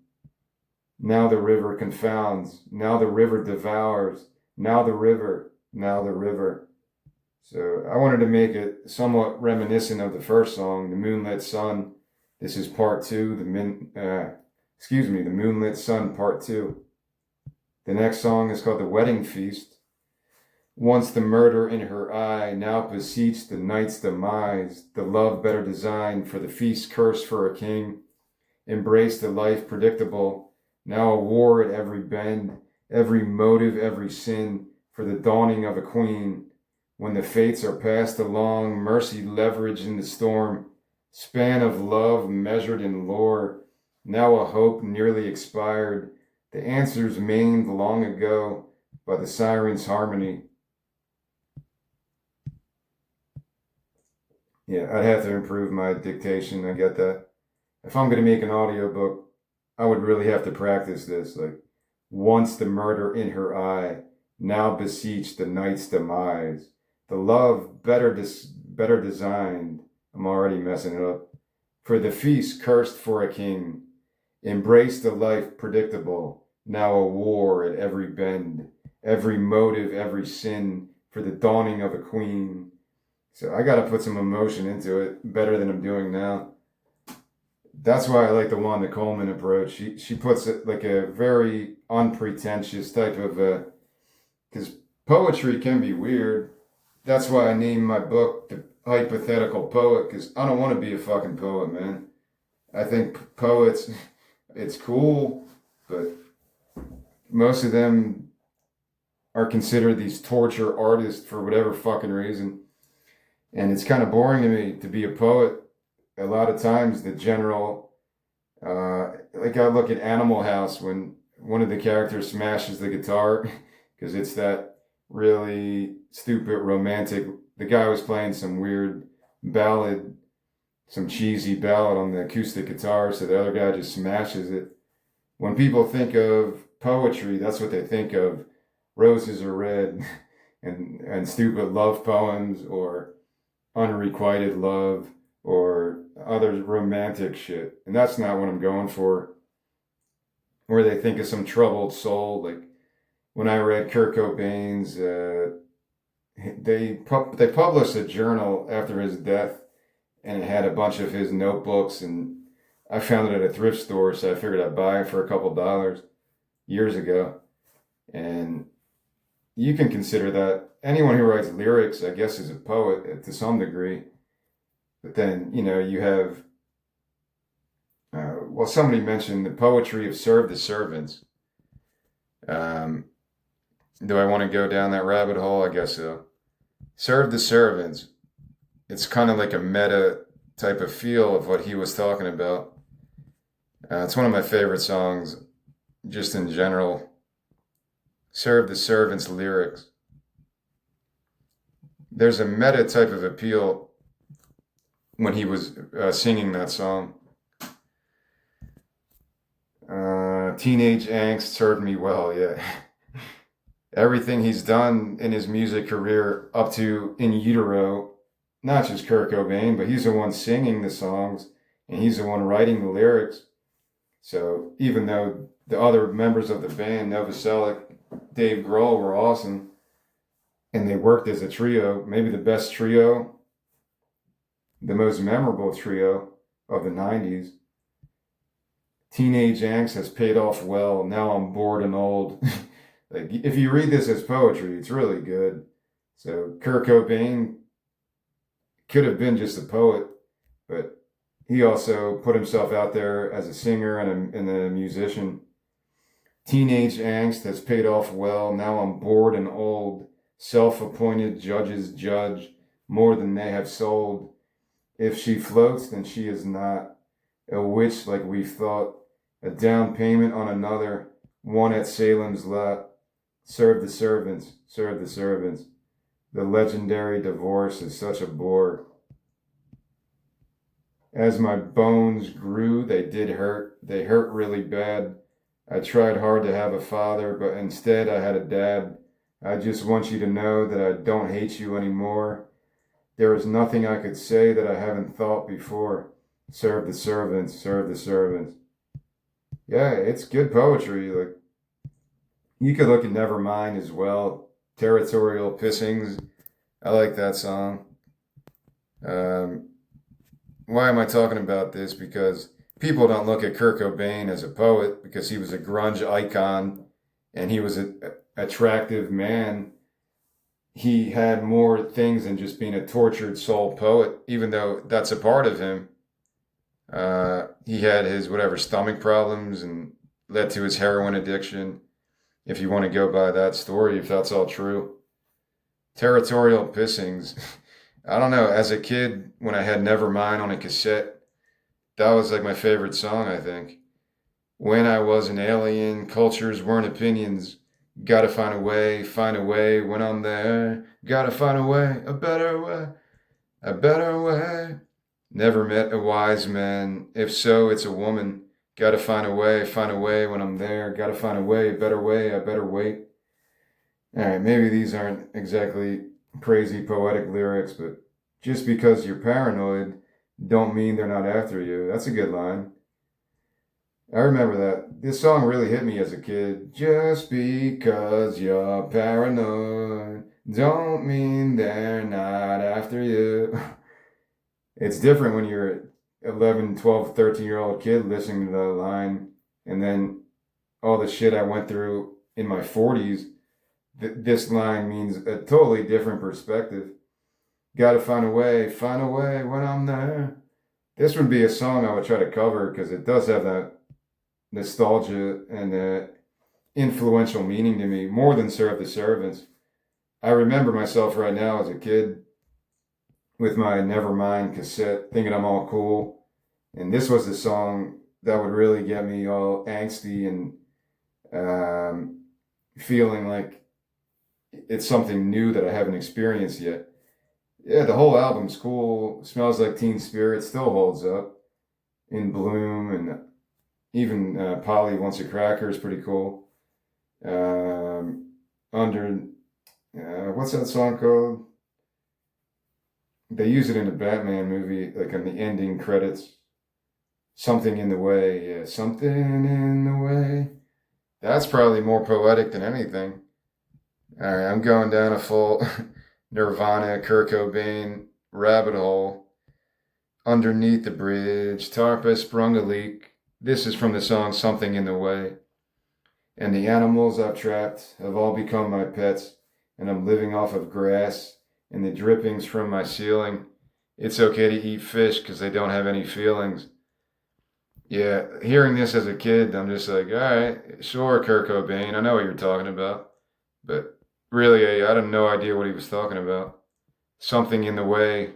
Now the river confounds, now the river devours, now the river, now the river. So I wanted to make it somewhat reminiscent of the first song, The Moonlit Sun. This is part 2, The Moonlit Sun Part 2. The next song is called The Wedding Feast. Once the murder in her eye, now beseech the night's demise, the love better designed for the feast cursed for a king. Embrace the life predictable, now a war at every bend, every motive, every sin, for the dawning of a queen. When the fates are passed along, mercy leveraged in the storm, span of love measured in lore, now a hope nearly expired, the answers mained long ago by the siren's harmony. Yeah, I'd have to improve my dictation, I get that. If I'm going to make an audiobook, I would really have to practice this. Like, once the murder in her eye, now beseech the night's demise. The love better designed. I'm already messing it up. For the feast cursed for a king. Embrace the life predictable. Now a war at every bend. Every motive, every sin. For the dawning of a queen. So I got to put some emotion into it, better than I'm doing now. That's why I like the Wanda Coleman approach. She puts it like a very unpretentious type of because poetry can be weird. That's why I named my book The Hypothetical Poet, because I don't want to be a fucking poet, man. I think poets, it's cool, but most of them are considered these torture artists for whatever fucking reason. And it's kind of boring to me to be a poet. A lot of times the general, like I look at Animal House when one of the characters smashes the guitar, because it's that really stupid romantic, the guy was playing some weird ballad, some cheesy ballad on the acoustic guitar, so the other guy just smashes it. When people think of poetry, that's what they think of. Roses are red and stupid love poems or unrequited love or other romantic shit. And that's not what I'm going for. Or they think of some troubled soul. Like when I read Kurt Cobain's, they published a journal after his death, and it had a bunch of his notebooks, and I found it at a thrift store, so I figured I'd buy it for a couple dollars years ago. And you can consider that anyone who writes lyrics, I guess, is a poet to some degree. But then, you have, somebody mentioned the poetry of Serve the Servants. Do I want to go down that rabbit hole? I guess so. Serve the Servants. It's kind of like a meta type of feel of what he was talking about. It's one of my favorite songs, just in general. Serve the Servants lyrics. There's a meta type of appeal when he was singing that song. Teenage angst served me well, yeah. Everything he's done in his music career up to In Utero, not just Kurt Cobain, but he's the one singing the songs and he's the one writing the lyrics. So even though the other members of the band, Novoselic, Dave Grohl, were awesome and they worked as a trio, maybe the best trio, the most memorable trio of the 90s. Teenage angst has paid off well. Now I'm bored and old. Like, if you read this as poetry, it's really good. So Kurt Cobain could have been just a poet, but he also put himself out there as a singer and a musician. Teenage angst has paid off well. Now I'm bored and old. Self-appointed judges judge more than they have sold. If she floats, then she is not a witch like we thought. A down payment on another, one at Salem's lot. Serve the servants, serve the servants. The legendary divorce is such a bore. As my bones grew, they did hurt. They hurt really bad. I tried hard to have a father, but instead I had a dad. I just want you to know that I don't hate you anymore. There is nothing I could say that I haven't thought before. Serve the servants, serve the servants. Yeah, it's good poetry. Like, you could look at Nevermind as well. Territorial Pissings. I like that song. Why am I talking about this? Because people don't look at Kurt Cobain as a poet because he was a grunge icon and he was an attractive man. He had more things than just being a tortured soul poet, even though that's a part of him. He had his whatever stomach problems and led to his heroin addiction. If you want to go by that story, if that's all true. Territorial Pissings. I don't know. As a kid, when I had Nevermind on a cassette, that was like my favorite song, I think. When I was an alien, cultures weren't opinions. Gotta find a way when I'm there. Gotta find a way, a better way, a better way. Never met a wise man. If so, it's a woman. Gotta find a way when I'm there. Gotta find a way, a better way, I better wait. All right, maybe these aren't exactly crazy poetic lyrics, but just because you're paranoid don't mean they're not after you. That's a good line. I remember that. This song really hit me as a kid. Just because you're paranoid don't mean they're not after you. It's different when you're 11, 12, 13-year-old kid listening to that line, and then all the shit I went through in my 40s, this line means a totally different perspective. Gotta find a way when I'm there. This would be a song I would try to cover because it does have that nostalgia and influential meaning to me, more than Serve the Servants. I remember myself right now as a kid with my Nevermind cassette thinking I'm all cool. And this was the song that would really get me all angsty and feeling like it's something new that I haven't experienced yet. Yeah, the whole album's cool. Smells Like Teen Spirit still holds up. In Bloom and even Polly Wants a Cracker is pretty cool. What's that song called? They use it in a Batman movie, like on the ending credits. Something in the Way. Yeah, something in the way. That's probably more poetic than anything. All right, I'm going down a full Nirvana, Kurt Cobain rabbit hole. Underneath the bridge, tarp has sprung a leak. This is from the song Something in the Way. And the animals I've trapped have all become my pets, and I'm living off of grass and the drippings from my ceiling. It's okay to eat fish because they don't have any feelings. Yeah, hearing this as a kid, I'm just like, all right, sure, Kurt Cobain, I know what you're talking about. But really, I had no idea what he was talking about. Something in the way.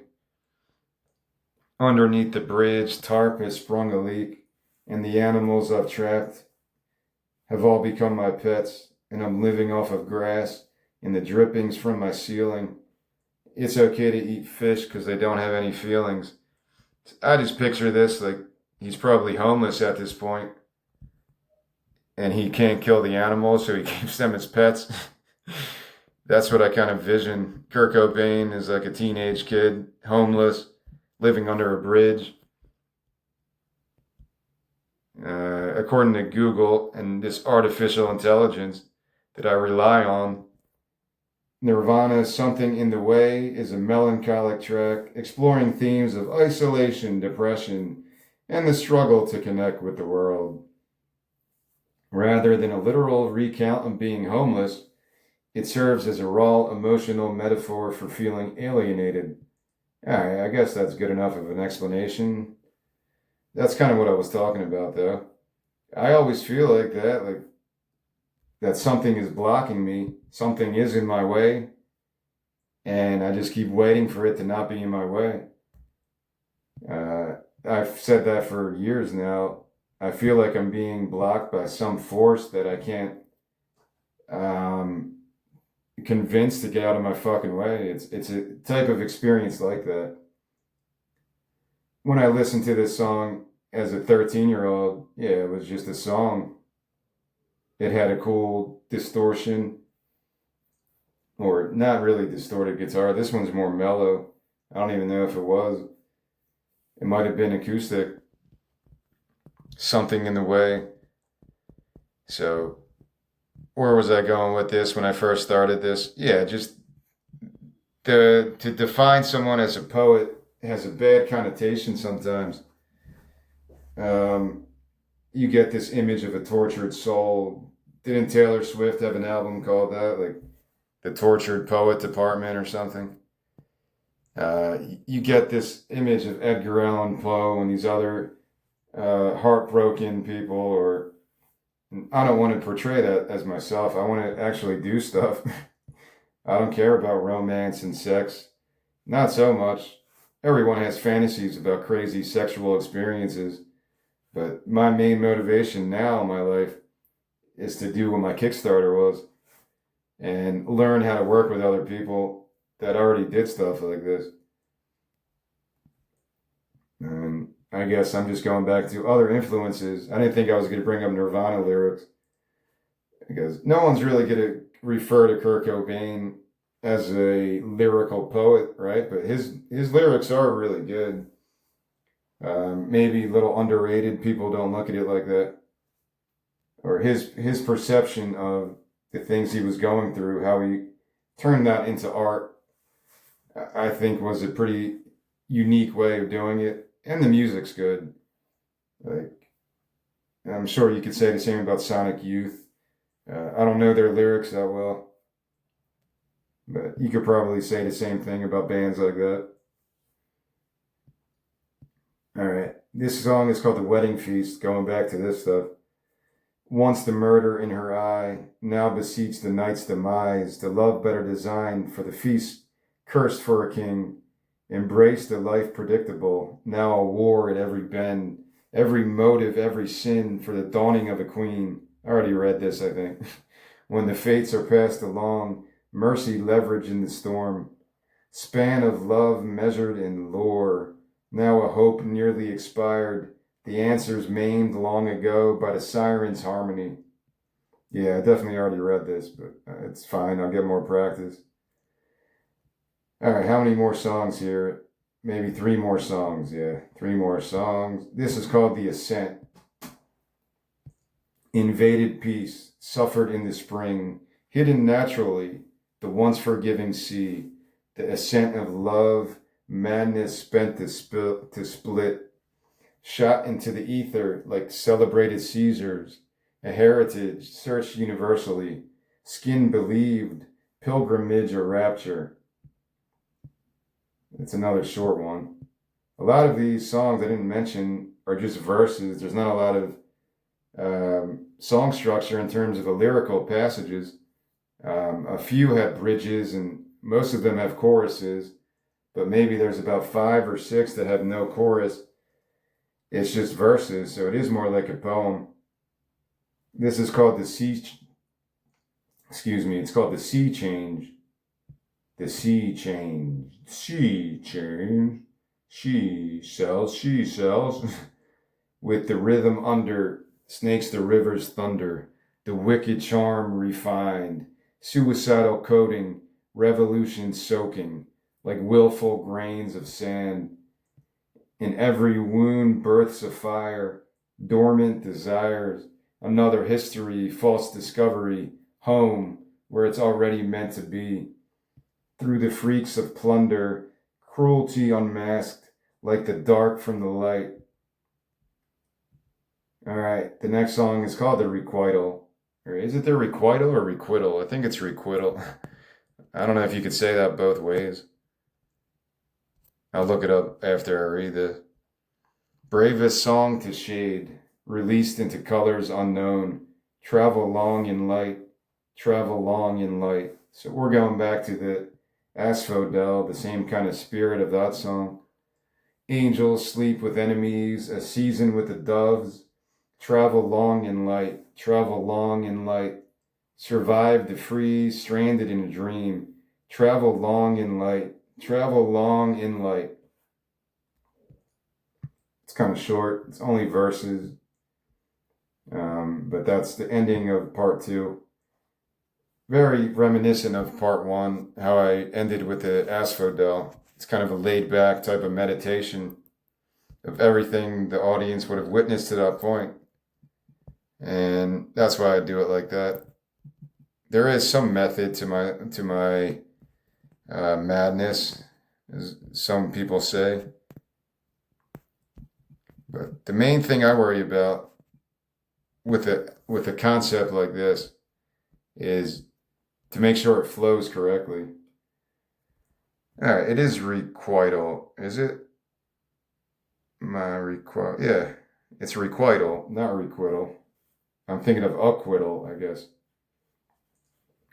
Underneath the bridge, tarp has sprung a leak, and the animals I've trapped have all become my pets, and I'm living off of grass and the drippings from my ceiling. It's okay to eat fish because they don't have any feelings. I just picture this like he's probably homeless at this point, and he can't kill the animals, so he keeps them as pets. That's what I kind of vision. Kurt Cobain is like a teenage kid, homeless, living under a bridge. According to Google and this artificial intelligence that I rely on, Nirvana's Something in the Way is a melancholic track exploring themes of isolation, depression, and the struggle to connect with the world. Rather than a literal recount of being homeless, It serves as a raw emotional metaphor for feeling alienated. All right, I guess that's good enough of an explanation. That's kind of what I was talking about, though. I always feel like that something is blocking me, something is in my way, and I just keep waiting for it to not be in my way. Uh, I've said that for years now. I feel like I'm being blocked by some force that I can't um, convince to get out of my fucking way. It's a type of experience like that. When I listened to this song as a 13-year-old, yeah, it was just a song. It had a cool distortion, or not really distorted guitar. This one's more mellow. I don't even know if it was. It might have been acoustic. Something in the way. So, where was I going with this when I first started this? Yeah, just to define someone as a poet has a bad connotation sometimes. Um, you get this image of a tortured soul. Didn't Taylor Swift have an album called that, like the Tortured Poet Department or something? You get this image of Edgar Allan Poe and these other heartbroken people, or I don't want to portray that as myself. I want to actually do stuff. I don't care about romance and sex. Not so much. Everyone has fantasies about crazy sexual experiences, but my main motivation now in my life is to do what my Kickstarter was and learn how to work with other people that already did stuff like this. And I guess I'm just going back to other influences. I didn't think I was going to bring up Nirvana lyrics because no one's really going to refer to Kurt Cobain as a lyrical poet, right? But his lyrics are really good. Maybe a little underrated. People don't look at it like that. Or his perception of the things he was going through, how he turned that into art, I think was a pretty unique way of doing it. And the music's good. Like, I'm sure you could say the same about Sonic Youth. I don't know their lyrics that well, but you could probably say the same thing about bands like that. All right. This song is called The Wedding Feast, going back to this stuff. Once the murder in her eye, now beseech the night's demise, the love better designed for the feast, cursed for a king, embrace the life predictable, now a war at every bend, every motive, every sin for the dawning of a queen. I already read this, I think. When the fates are passed along, mercy leverage in the storm, span of love measured in lore, now a hope nearly expired, the answers maimed long ago by the siren's harmony. Yeah, I definitely already read this, but it's fine. I'll get more practice. All right, how many more songs here? Maybe three more songs. Yeah, three more songs. This is called The Ascent. Invaded peace, suffered in the spring, hidden naturally, the once forgiving sea, the ascent of love, madness spent to split, shot into the ether like celebrated Caesars, a heritage searched universally, skin believed, pilgrimage or rapture. It's another short one. A lot of these songs I didn't mention are just verses. There's not a lot of song structure in terms of the lyrical passages. A few have bridges and most of them have choruses, but maybe there's about 5 or 6 that have no chorus. It's just verses, so it is more like a poem. This is called the sea. Excuse me. It's called the Sea Change. The Sea Change. Sea Change. She sells. With the rhythm under, snakes the river's thunder. The wicked charm refined. Suicidal coating, revolution soaking, like willful grains of sand. In every wound births a fire, dormant desires, another history, false discovery, home, where it's already meant to be. Through the freaks of plunder, cruelty unmasked, like the dark from the light. All right, the next song is called The Requital, Or is it the requital or requital? I think it's requital. I don't know if you could say that both ways. I'll look it up after I read this. Bravest song to shade, released into colors unknown. Travel long in light, travel long in light. So we're going back to the asphodel, the same kind of spirit of that song. Angels sleep with enemies, a season with the doves. Travel long in light, travel long in light. Survive the freeze, stranded in a dream. Travel long in light, travel long in light. It's kind of short, it's only verses. But that's the ending of part 2. Very reminiscent of part 1, how I ended with the asphodel. It's kind of a laid back type of meditation of everything the audience would have witnessed to that point. And that's why I do it like that. There is some method to my madness, as some people say. But the main thing I worry about with a concept like this is to make sure it flows correctly. All right, it is requital, is it? Yeah, it's requital, not requital. I'm thinking of acquittal, I guess.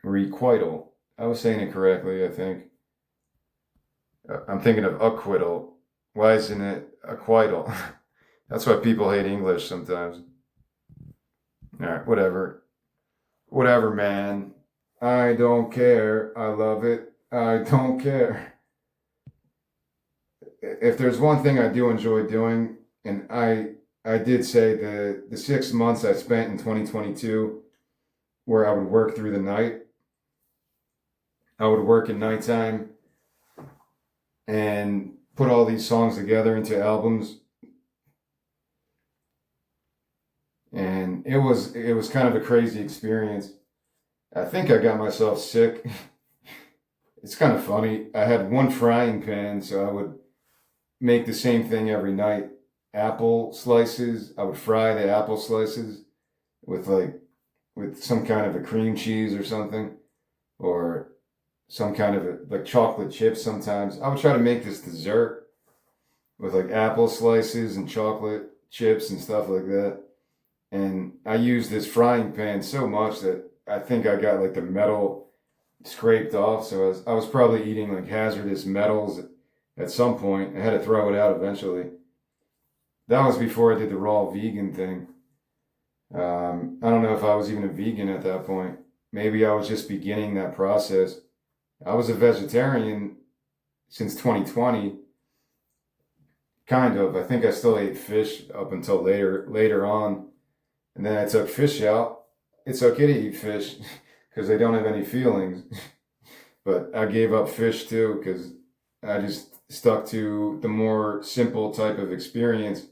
Requital. I was saying it correctly, I think. I'm thinking of acquittal. Why isn't it acquittal? That's why people hate English sometimes. All right, whatever. Whatever, man. I don't care. I love it. I don't care. If there's one thing I do enjoy doing, and I did say the 6 months I spent in 2022 where I would work through the night, I would work at nighttime and put all these songs together into albums. And it was kind of a crazy experience. I think I got myself sick. It's kind of funny. I had one frying pan, so I would make the same thing every night. Apple slices. I would fry the apple slices with some kind of a cream cheese or something, or some kind of like chocolate chips sometimes. I would try to make this dessert with like apple slices and chocolate chips and stuff like that. And I used this frying pan so much that I think I got like the metal scraped off. So I was probably eating like hazardous metals at some point. I had to throw it out eventually. That was before I did the raw vegan thing. I don't know if I was even a vegan at that point. Maybe I was just beginning that process. I was a vegetarian since 2020, kind of. I think I still ate fish up until later on, and then I took fish out. It's okay to eat fish because they don't have any feelings, but I gave up fish too because I just stuck to the more simple type of experience.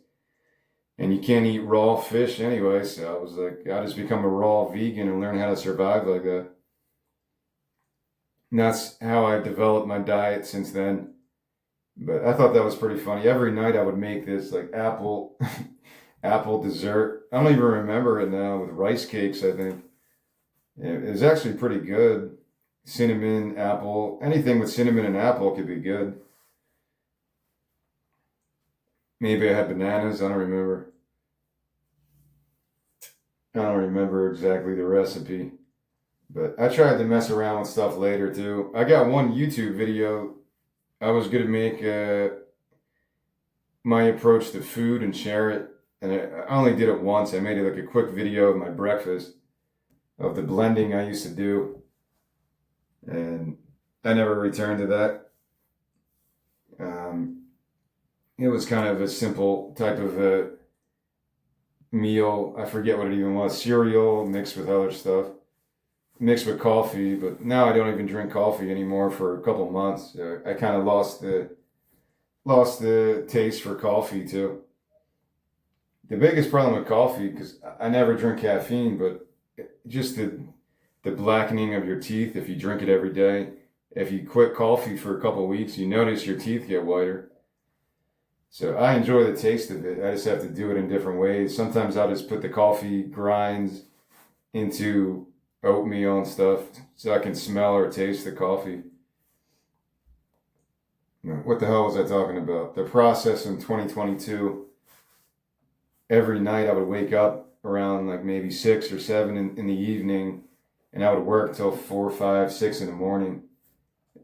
And you can't eat raw fish anyway, so I was like, I'll just become a raw vegan and learn how to survive like that. And that's how I've developed my diet since then. But I thought that was pretty funny. Every night I would make this like apple apple dessert. I don't even remember it now, with rice cakes, I think. It was actually pretty good. Cinnamon, apple, anything with cinnamon and apple could be good. Maybe I had bananas, I don't remember. I don't remember exactly the recipe. But I tried to mess around with stuff later too. I got one YouTube video. I was going to make my approach to food and share it. And I only did it once. I made it like a quick video of my breakfast, of the blending I used to do. And I never returned to that. It was kind of a simple type of a meal. I forget what it even was. Cereal mixed with other stuff, mixed with coffee. But now I don't even drink coffee anymore for a couple months. I kind of lost the taste for coffee too. The biggest problem with coffee, because I never drink caffeine, but just the blackening of your teeth if you drink it every day. If you quit coffee for a couple of weeks, you notice your teeth get whiter. So I enjoy the taste of it. I just have to do it in different ways. Sometimes I'll just put the coffee grinds into oatmeal and stuff so I can smell or taste the coffee. What the hell was I talking about? The process in 2022. Every night I would wake up around like maybe 6 or 7 in the evening, and I would work till 4, 5, 6 in the morning.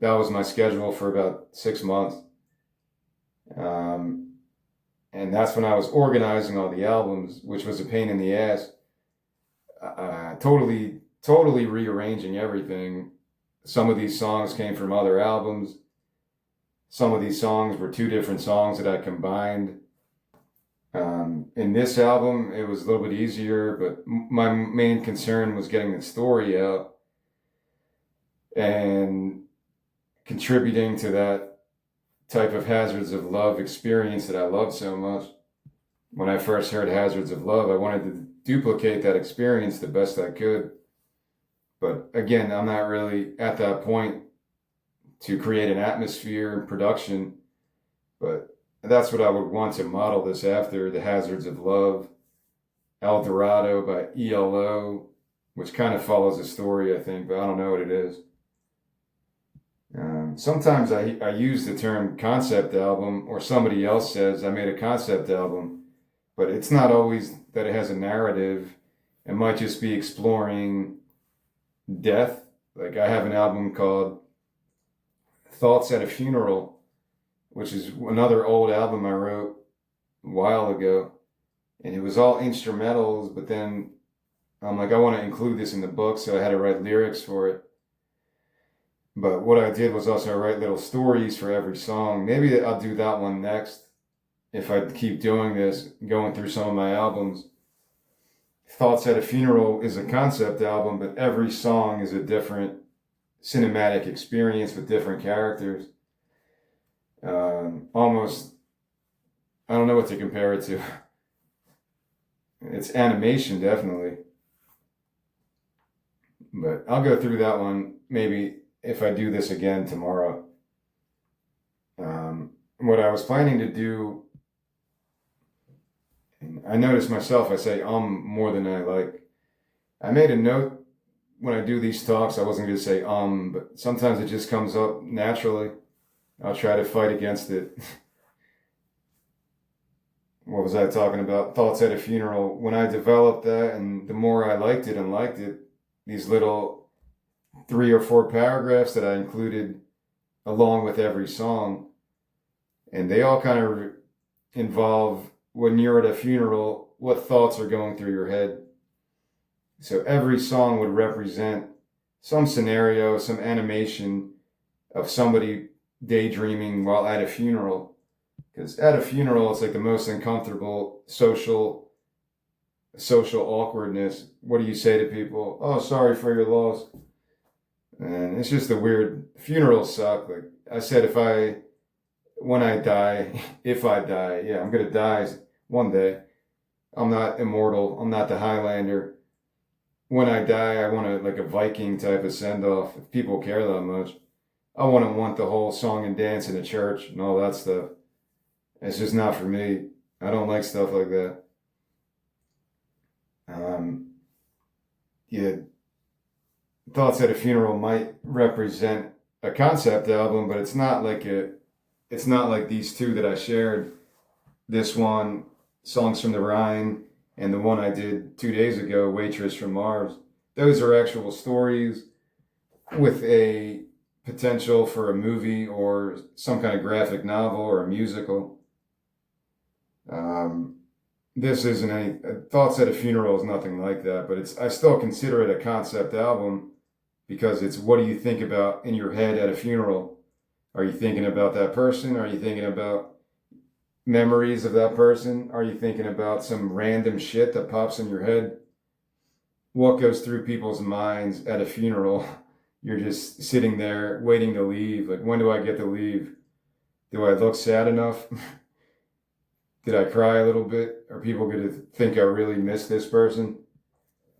That was my schedule for about 6 months. And that's when I was organizing all the albums, which was a pain in the ass. Totally rearranging everything. Some of these songs came from other albums. Some of these songs were 2 different songs that I combined. In this album, it was a little bit easier, but my main concern was getting the story out and contributing to that type of Hazards of Love experience that I love so much. When I first heard Hazards of Love, I wanted to duplicate that experience the best I could. But again, I'm not really at that point to create an atmosphere and production, but that's what I would want to model this after, the Hazards of Love. El Dorado by ELO, which kind of follows the story, I think, but I don't know what it is. Sometimes I use the term concept album, or somebody else says I made a concept album, but it's not always that it has a narrative. It might just be exploring death. Like I have an album called Thoughts at a Funeral, which is another old album I wrote a while ago. And it was all instrumentals, but then I'm like, I want to include this in the book, so I had to write lyrics for it. But what I did was also write little stories for every song. Maybe I'll do that one next if I keep doing this, going through some of my albums. Thoughts at a Funeral is a concept album, but every song is a different cinematic experience with different characters. Almost, I don't know what to compare it to. It's animation, definitely. But I'll go through that one maybe if I do this again tomorrow. What I was planning to do, and I noticed myself, I say more than I like. I made a note when I do these talks, I wasn't going to say but sometimes it just comes up naturally. I'll try to fight against it. What was I talking about? Thoughts at a Funeral. When I developed that, and the more I liked it, these little 3 or 4 paragraphs that I included along with every song, and they all kind of involve when you're at a funeral, what thoughts are going through your head. So every song would represent some scenario, some animation of somebody daydreaming while at a funeral. Because at a funeral, it's like the most uncomfortable social awkwardness. What do you say to people? Oh, sorry for your loss. And it's just a weird, funerals suck. Like I said, when I die, if I die, yeah, I'm going to die one day. I'm not immortal. I'm not the Highlander. When I die, I want like a Viking type of send-off. If people care that much, I want the whole song and dance in a church and all that stuff. It's just not for me. I don't like stuff like that. Yeah, Thoughts at a Funeral might represent a concept album, but it's not like these 2 that I shared. This one, Songs from the Rhine, and the one I did 2 days ago, Waitress from Mars. Those are actual stories with a potential for a movie or some kind of graphic novel or a musical. This isn't any, Thoughts at a Funeral is nothing like that, but I still consider it a concept album because it's what do you think about in your head at a funeral? Are you thinking about that person? Are you thinking about memories of that person? Are you thinking about some random shit that pops in your head? What goes through people's minds at a funeral? You're just sitting there waiting to leave. Like, when do I get to leave? Do I look sad enough? Did I cry a little bit? Are people going to think I really miss this person?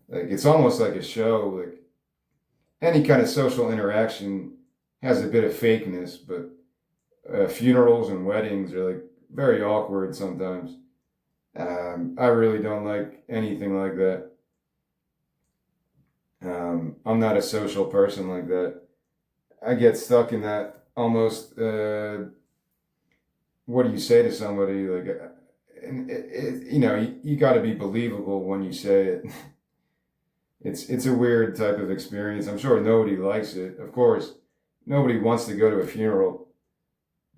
Like, it's almost like a show. Like, any kind of social interaction has a bit of fakeness, but funerals and weddings are like very awkward sometimes. I really don't like anything like that. I'm not a social person like that. I get stuck in that almost. What do you say to somebody like? And you got to be believable when you say it. It's a weird type of experience. I'm sure nobody likes it. Of course, nobody wants to go to a funeral.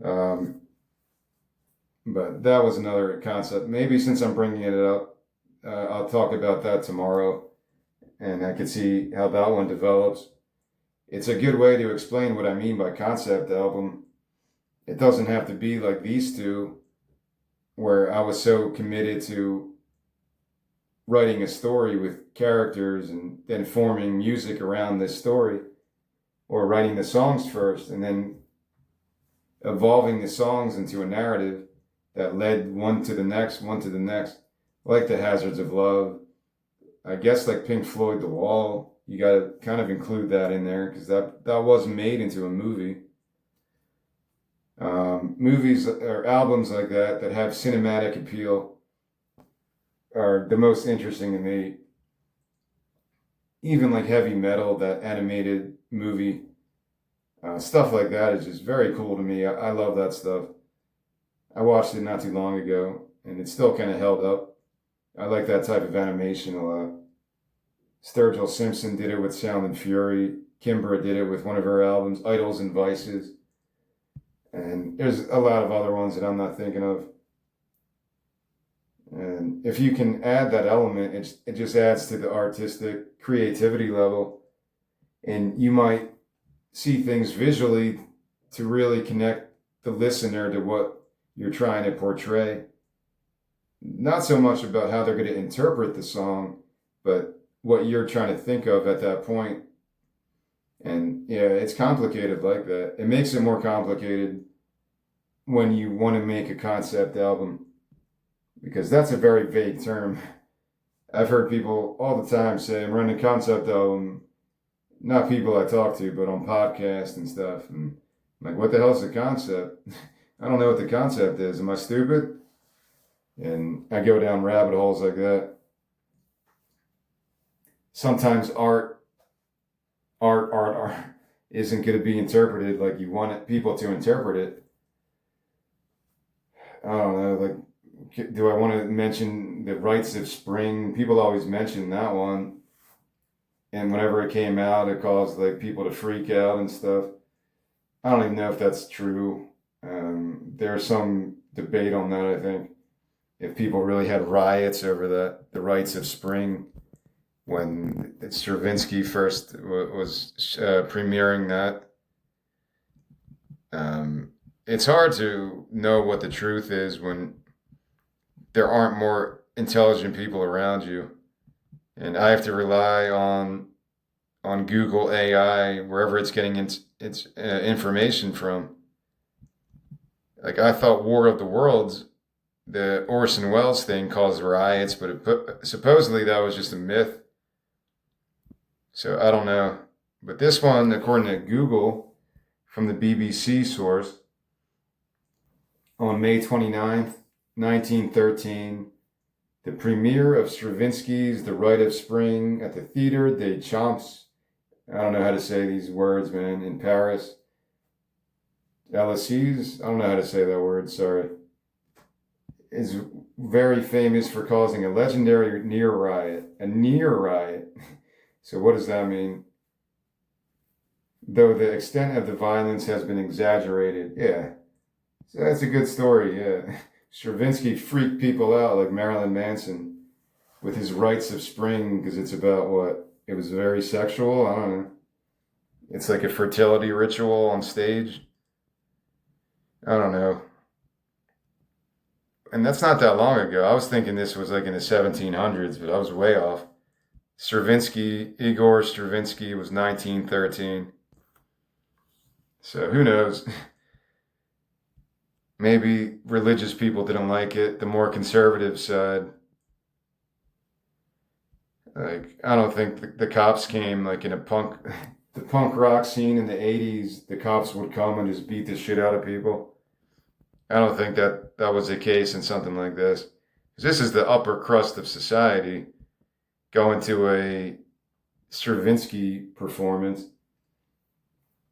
Um, but that was another concept. Maybe since I'm bringing it up, I'll talk about that tomorrow, and I can see how that one develops. It's a good way to explain what I mean by concept album. It doesn't have to be like these two, where I was so committed to writing a story with characters and then forming music around this story, or writing the songs first and then evolving the songs into a narrative that led one to the next, one to the next, like the Hazards of Love. I guess like Pink Floyd, The Wall, you got to kind of include that in there because that was made into a movie. Movies or albums like that have cinematic appeal are the most interesting to me. Even like heavy metal, that animated movie, stuff like that is just very cool to me. I love that stuff. I watched it not too long ago, and it's still kind of held up. I like that type of animation a lot. Sturgill Simpson did it with Sound and Fury. Kimbra did it with one of her albums, Idols and Vices. And there's a lot of other ones that I'm not thinking of. And if you can add that element, it just adds to the artistic creativity level. And you might see things visually to really connect the listener to what you're trying to portray. Not so much about how they're going to interpret the song, but what you're trying to think of at that point. And yeah, it's complicated like that. It makes it more complicated when you want to make a concept album, because that's a very vague term. I've heard people all the time say, I'm running a concept album, not people I talk to, but on podcasts and stuff. And I'm like, what the hell's the concept? I don't know what the concept is. Am I stupid? And I go down rabbit holes like that. Sometimes art isn't going to be interpreted like you want people to interpret it. I don't know, like, do I want to mention the Rites of Spring? People always mention that one. And whenever it came out, it caused like people to freak out and stuff. I don't even know if that's true. There's some debate on that, I think. If people really had riots over that, the Rites of Spring, when Stravinsky first was premiering that. It's hard to know what the truth is when there aren't more intelligent people around you, and I have to rely on Google AI wherever it's getting its information from. Like I thought, War of the Worlds, the Orson Welles thing, caused riots, but supposedly that was just a myth. So I don't know. But this one, according to Google, from the BBC source, on May 29th, 1913, the premiere of Stravinsky's The Rite of Spring at the Theatre des Champs, I don't know how to say these words, man, in Paris. Élysées, I don't know how to say that word, sorry, is very famous for causing a legendary near riot. A near riot. So what does that mean? Though the extent of the violence has been exaggerated. Yeah. So that's a good story, yeah. Stravinsky freaked people out like Marilyn Manson with his Rites of Spring because it's about what? It was very sexual? I don't know. It's like a fertility ritual on stage. I don't know. And that's not that long ago. I was thinking this was like in the 1700s, but I was way off. Igor Stravinsky was 1913. So who knows? Maybe religious people didn't like it. The more conservative side. Like, I don't think the cops came like in the punk rock scene in the 80s. The cops would come and just beat the shit out of people. I don't think that was the case in something like this. 'Cause this is the upper crust of society going to a Stravinsky performance.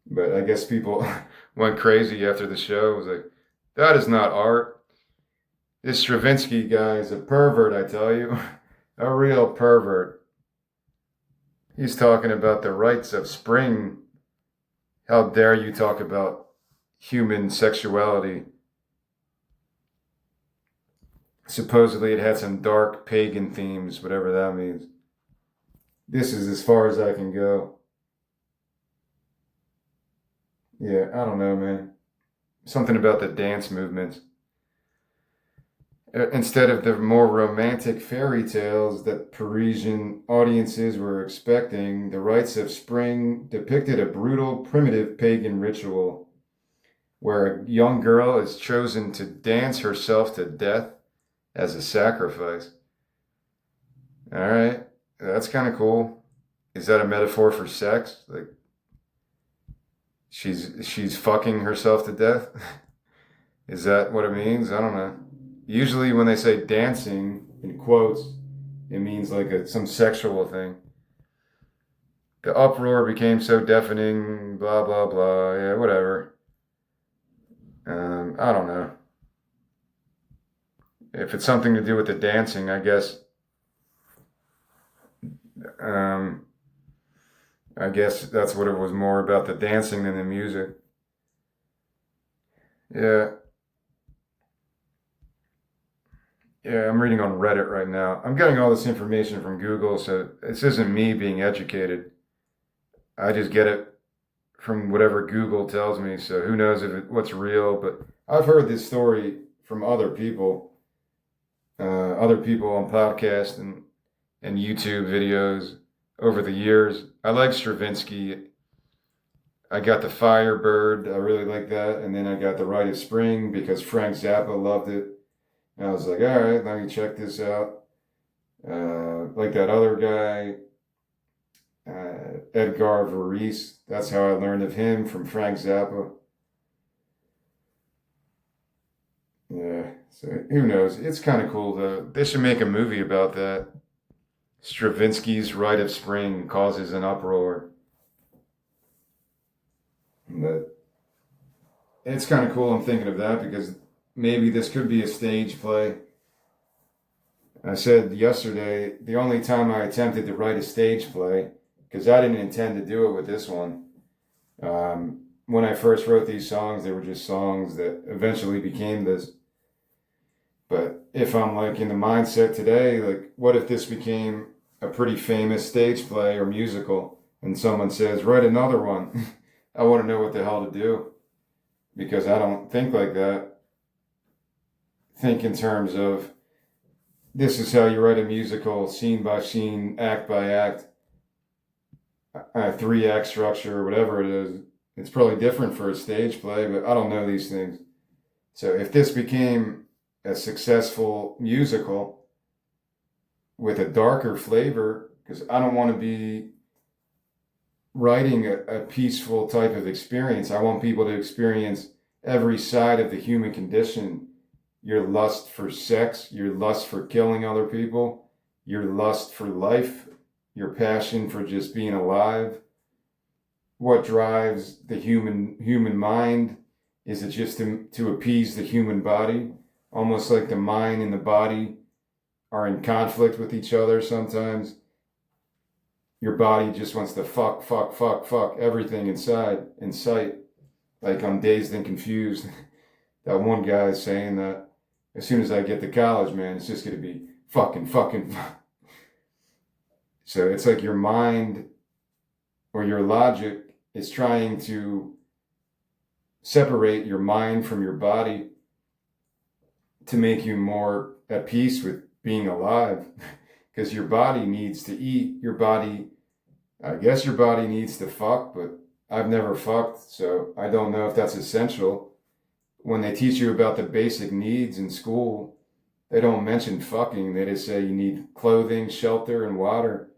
But I guess people went crazy after the show. It was like, that is not art. This Stravinsky guy is a pervert, I tell you. A real pervert. He's talking about the rites of spring. How dare you talk about human sexuality? Supposedly it had some dark pagan themes, whatever that means. This is as far as I can go. Yeah, I don't know, man. Something about the dance movements. Instead of the more romantic fairy tales that Parisian audiences were expecting, the rites of spring depicted a brutal, primitive pagan ritual where a young girl is chosen to dance herself to death as a sacrifice. All right, that's kind of cool. Is that a metaphor for sex? Like she's fucking herself to death? Is that what it means? I don't know. Usually when they say dancing, in quotes, it means like some sexual thing. The uproar became so deafening, blah, blah, blah. Yeah, whatever. I don't know. If it's something to do with the dancing, I guess. I guess that's what it was, more about the dancing than the music. Yeah. Yeah, I'm reading on Reddit right now. I'm getting all this information from Google, so this isn't me being educated. I just get it from whatever Google tells me. So who knows what's real? But I've heard this story from other people on podcasts and YouTube videos over the years. I like Stravinsky. I got the Firebird. I really like that. And then I got the Rite of Spring because Frank Zappa loved it. And I was like, all right, let me check this out. Like that other guy, Edgar Varese. That's how I learned of him, from Frank Zappa. Yeah, so who knows? It's kind of cool though. They should make a movie about that. Stravinsky's Rite of Spring causes an uproar. But it's kind of cool. I'm thinking of that because maybe this could be a stage play. I said yesterday, the only time I attempted to write a stage play, because I didn't intend to do it with this one. When I first wrote these songs, they were just songs that eventually became this. But if I'm like in the mindset today, like what if this became a pretty famous stage play or musical and someone says, write another one? I want to know what the hell to do because I don't think like that. Think in terms of this is how you write a musical, scene by scene, act by act, a 3-act structure, or whatever it is. It's probably different for a stage play, but I don't know these things. So if this became a successful musical with a darker flavor, because I don't want to be writing a peaceful type of experience. I want people to experience every side of the human condition. Your lust for sex, your lust for killing other people, your lust for life, your passion for just being alive. What drives the human mind? Is it just to appease the human body? Almost like the mind and the body are in conflict with each other sometimes. Your body just wants to fuck everything in sight. Like I'm dazed and confused. That one guy is saying that as soon as I get to college, man, it's just going to be fucking. So it's like your mind or your logic is trying to separate your mind from your body to make you more at peace with being alive. Because your body needs to eat. I guess your body needs to fuck, but I've never fucked, so I don't know if that's essential. When they teach you about the basic needs in school, they don't mention fucking. They just say you need clothing, shelter, and water.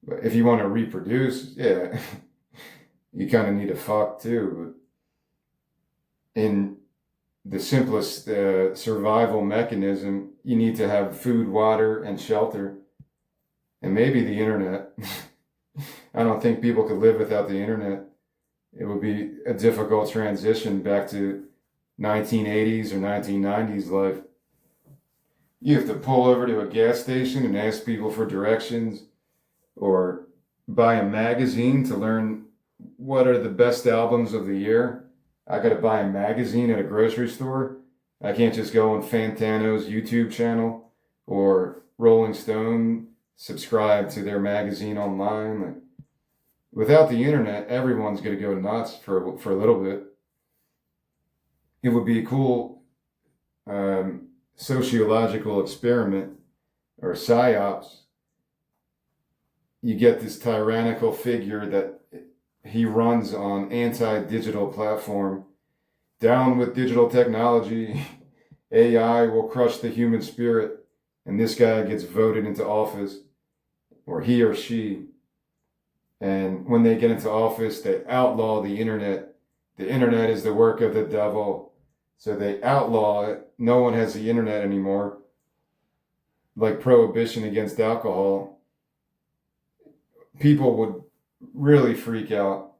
But if you want to reproduce, yeah, you kind of need to fuck too. But in the simplest survival mechanism, you need to have food, water, and shelter, and maybe the internet. I don't think people could live without the internet. It would be a difficult transition back to 1980s or 1990s life. You have to pull over to a gas station and ask people for directions, or buy a magazine to learn what are the best albums of the year. I got to buy a magazine at a grocery store. I can't just go on Fantano's YouTube channel or Rolling Stone, subscribe to their magazine online. Like, without the internet, everyone's going to go nuts for a little bit. It would be a cool sociological experiment or psyops. You get this tyrannical figure that he runs on anti-digital platform. Down with digital technology. AI will crush the human spirit. And this guy gets voted into office, or he or she. And when they get into office, they outlaw the internet. The internet is the work of the devil. So they outlaw it. No one has the internet anymore. Like prohibition against alcohol. People would really freak out.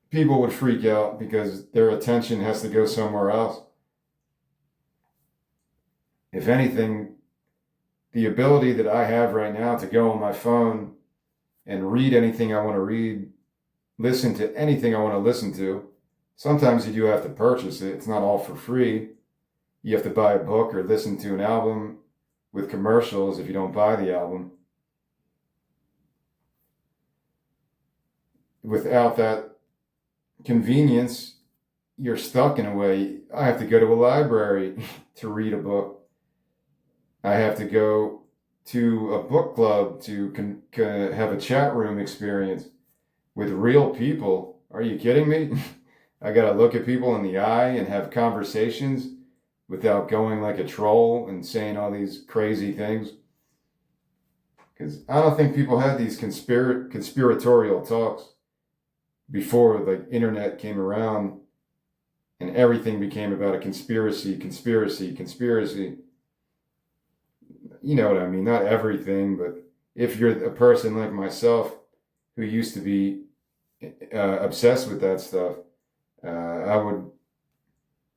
People would freak out because their attention has to go somewhere else. If anything, the ability that I have right now to go on my phone and read anything I want to read, listen to anything I want to listen to. Sometimes you do have to purchase it. It's not all for free. You have to buy a book or listen to an album with commercials if you don't buy the album. Without that convenience, you're stuck in a way. I have to go to a library to read a book. I have to go to a book club to have a chat room experience with real people. Are you kidding me? I got to look at people in the eye and have conversations without going like a troll and saying all these crazy things. Because I don't think people had these conspiratorial talks before like internet came around and everything became about a conspiracy. You know what I mean? Not everything, but if you're a person like myself who used to be obsessed with that stuff, I would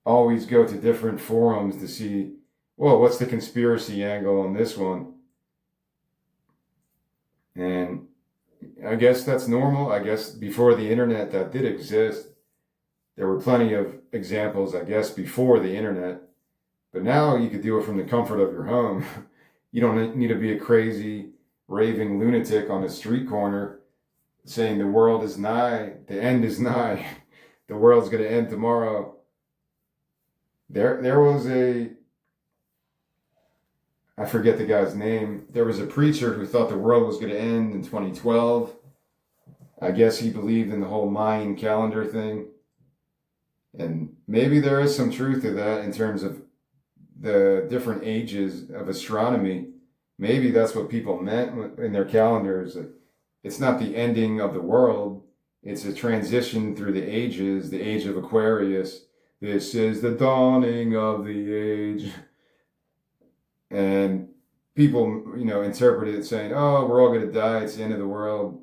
always go to different forums to see, well, what's the conspiracy angle on this one? And I guess that's normal. I guess before the internet that did exist, there were plenty of examples, I guess, before the internet. But now you could do it from the comfort of your home. You don't need to be a crazy, raving lunatic on a street corner saying the world is nigh, the end is nigh, the world's going to end tomorrow. There was I forget the guy's name. There was a preacher who thought the world was going to end in 2012. I guess he believed in the whole Mayan calendar thing. And maybe there is some truth to that in terms of the different ages of astronomy. Maybe that's what people meant in their calendars. It's not the ending of the world. It's a transition through the ages, the age of Aquarius. This is the dawning of the age. And people, interpret it saying, oh, we're all going to die. It's the end of the world.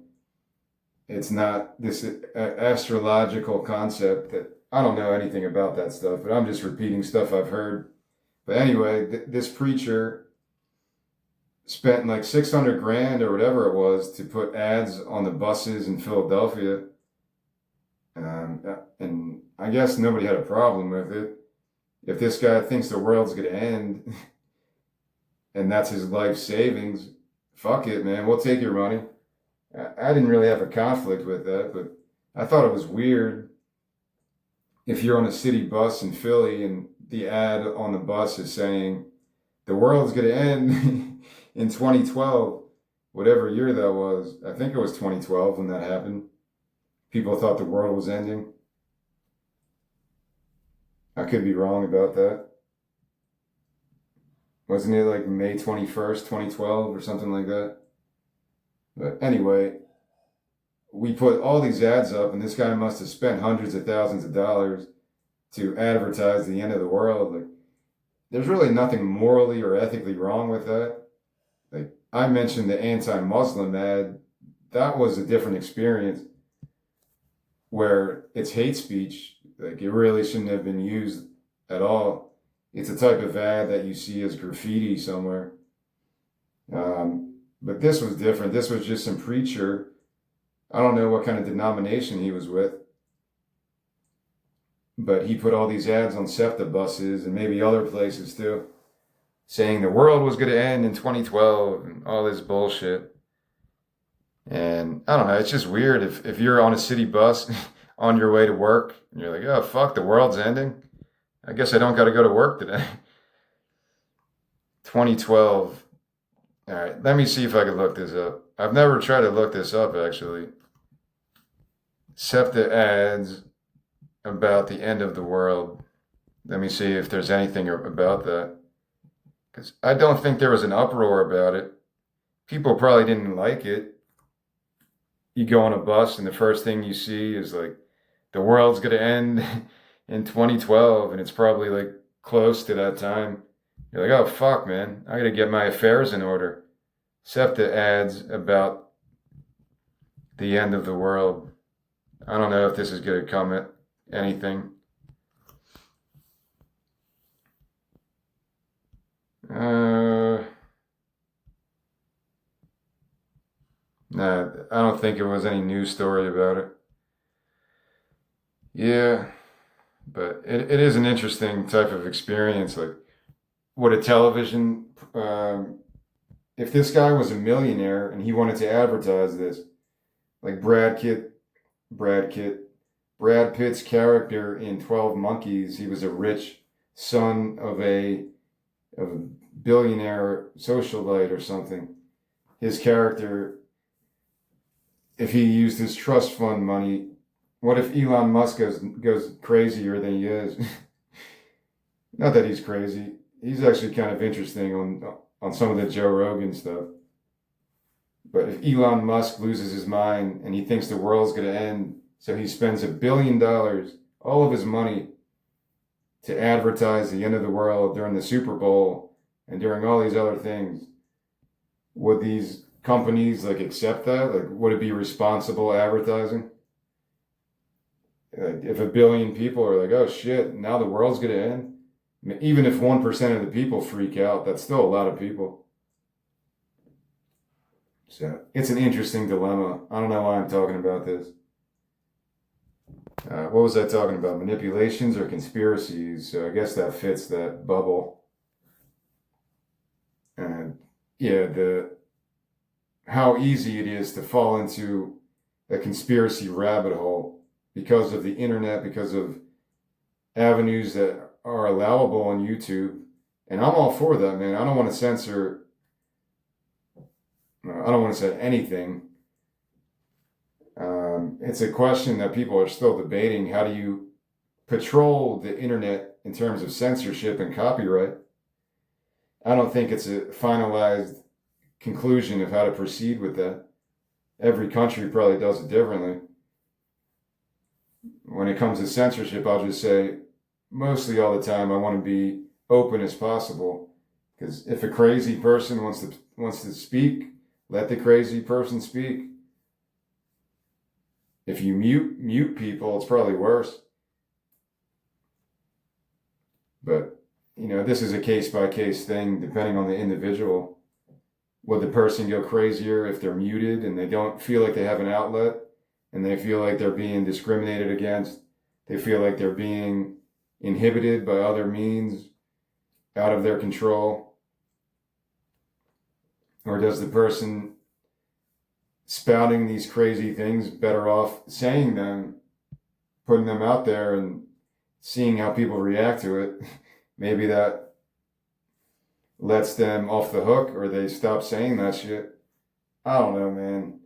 It's not this astrological concept that I don't know anything about that stuff, but I'm just repeating stuff I've heard. But anyway, this preacher spent like 600 grand or whatever it was to put ads on the buses in Philadelphia. And I guess nobody had a problem with it. If this guy thinks the world's going to end and that's his life savings, fuck it, man. We'll take your money. I didn't really have a conflict with that, but I thought it was weird. If you're on a city bus in Philly and the ad on the bus is saying the world's going to end in 2012, whatever year that was. I think it was 2012 when that happened. People thought the world was ending. I could be wrong about that. Wasn't it like May 21st, 2012 or something like that? But anyway, we put all these ads up and this guy must have spent hundreds of thousands of dollars to advertise the end of the world. Like, there's really nothing morally or ethically wrong with that. Like, I mentioned the anti-Muslim ad that was a different experience where it's hate speech. Like it really shouldn't have been used at all. It's a type of ad that you see as graffiti somewhere. But this was different. This was just some preacher. I don't know what kind of denomination he was with, but he put all these ads on SEPTA buses and maybe other places too, saying the world was going to end in 2012 and all this bullshit. And I don't know, it's just weird if you're on a city bus on your way to work and you're like, oh, fuck, the world's ending. I guess I don't got to go to work today. 2012. All right, let me see if I can look this up. I've never tried to look this up, actually. SEPTA ads about the end of the world. Let me see if there's anything about that. Because I don't think there was an uproar about it. People probably didn't like it. You go on a bus and the first thing you see is like, the world's going to end in 2012. And it's probably like close to that time. You're like, oh, fuck, man. I got to get my affairs in order. SEPTA ads about the end of the world. I don't know if this is going to come at anything. Nah, I don't think there was any news story about it. Yeah, but it is an interesting type of experience. Like, what a television, if this guy was a millionaire and he wanted to advertise this, like Brad Pitt's character in 12 Monkeys, he was a rich son of a billionaire socialite or something. His character, if he used his trust fund money, what if Elon Musk goes crazier than he is? Not that he's crazy. He's actually kind of interesting on some of the Joe Rogan stuff. But if Elon Musk loses his mind and he thinks the world's going to end, so he spends $1 billion, all of his money, to advertise the end of the world during the Super Bowl and during all these other things, would these companies like accept that? Like, would it be responsible advertising? If 1 billion people are like, oh shit, now the world's going to end, even if 1% of the people freak out, that's still a lot of people. So it's an interesting dilemma. I don't know why I'm talking about this. What was I talking about? Manipulations or conspiracies? So I guess that fits that bubble. And yeah, how easy it is to fall into a conspiracy rabbit hole because of the internet, because of avenues that are allowable on YouTube. And I'm all for that, man. I don't want to censor. I don't want to say anything. It's a question that people are still debating. How do you patrol the internet in terms of censorship and copyright? I don't think it's a finalized conclusion of how to proceed with that. Every country probably does it differently. When it comes to censorship, I'll just say, mostly all the time, I want to be open as possible. Because if a crazy person wants to speak, let the crazy person speak. If you mute people, it's probably worse. But, this is a case-by-case thing, depending on the individual. Would the person go crazier if they're muted and they don't feel like they have an outlet and they feel like they're being discriminated against? They feel like they're being inhibited by other means out of their control? Or does the person spouting these crazy things better off saying them, putting them out there and seeing how people react to it? Maybe that lets them off the hook, or they stop saying that shit. I don't know, man.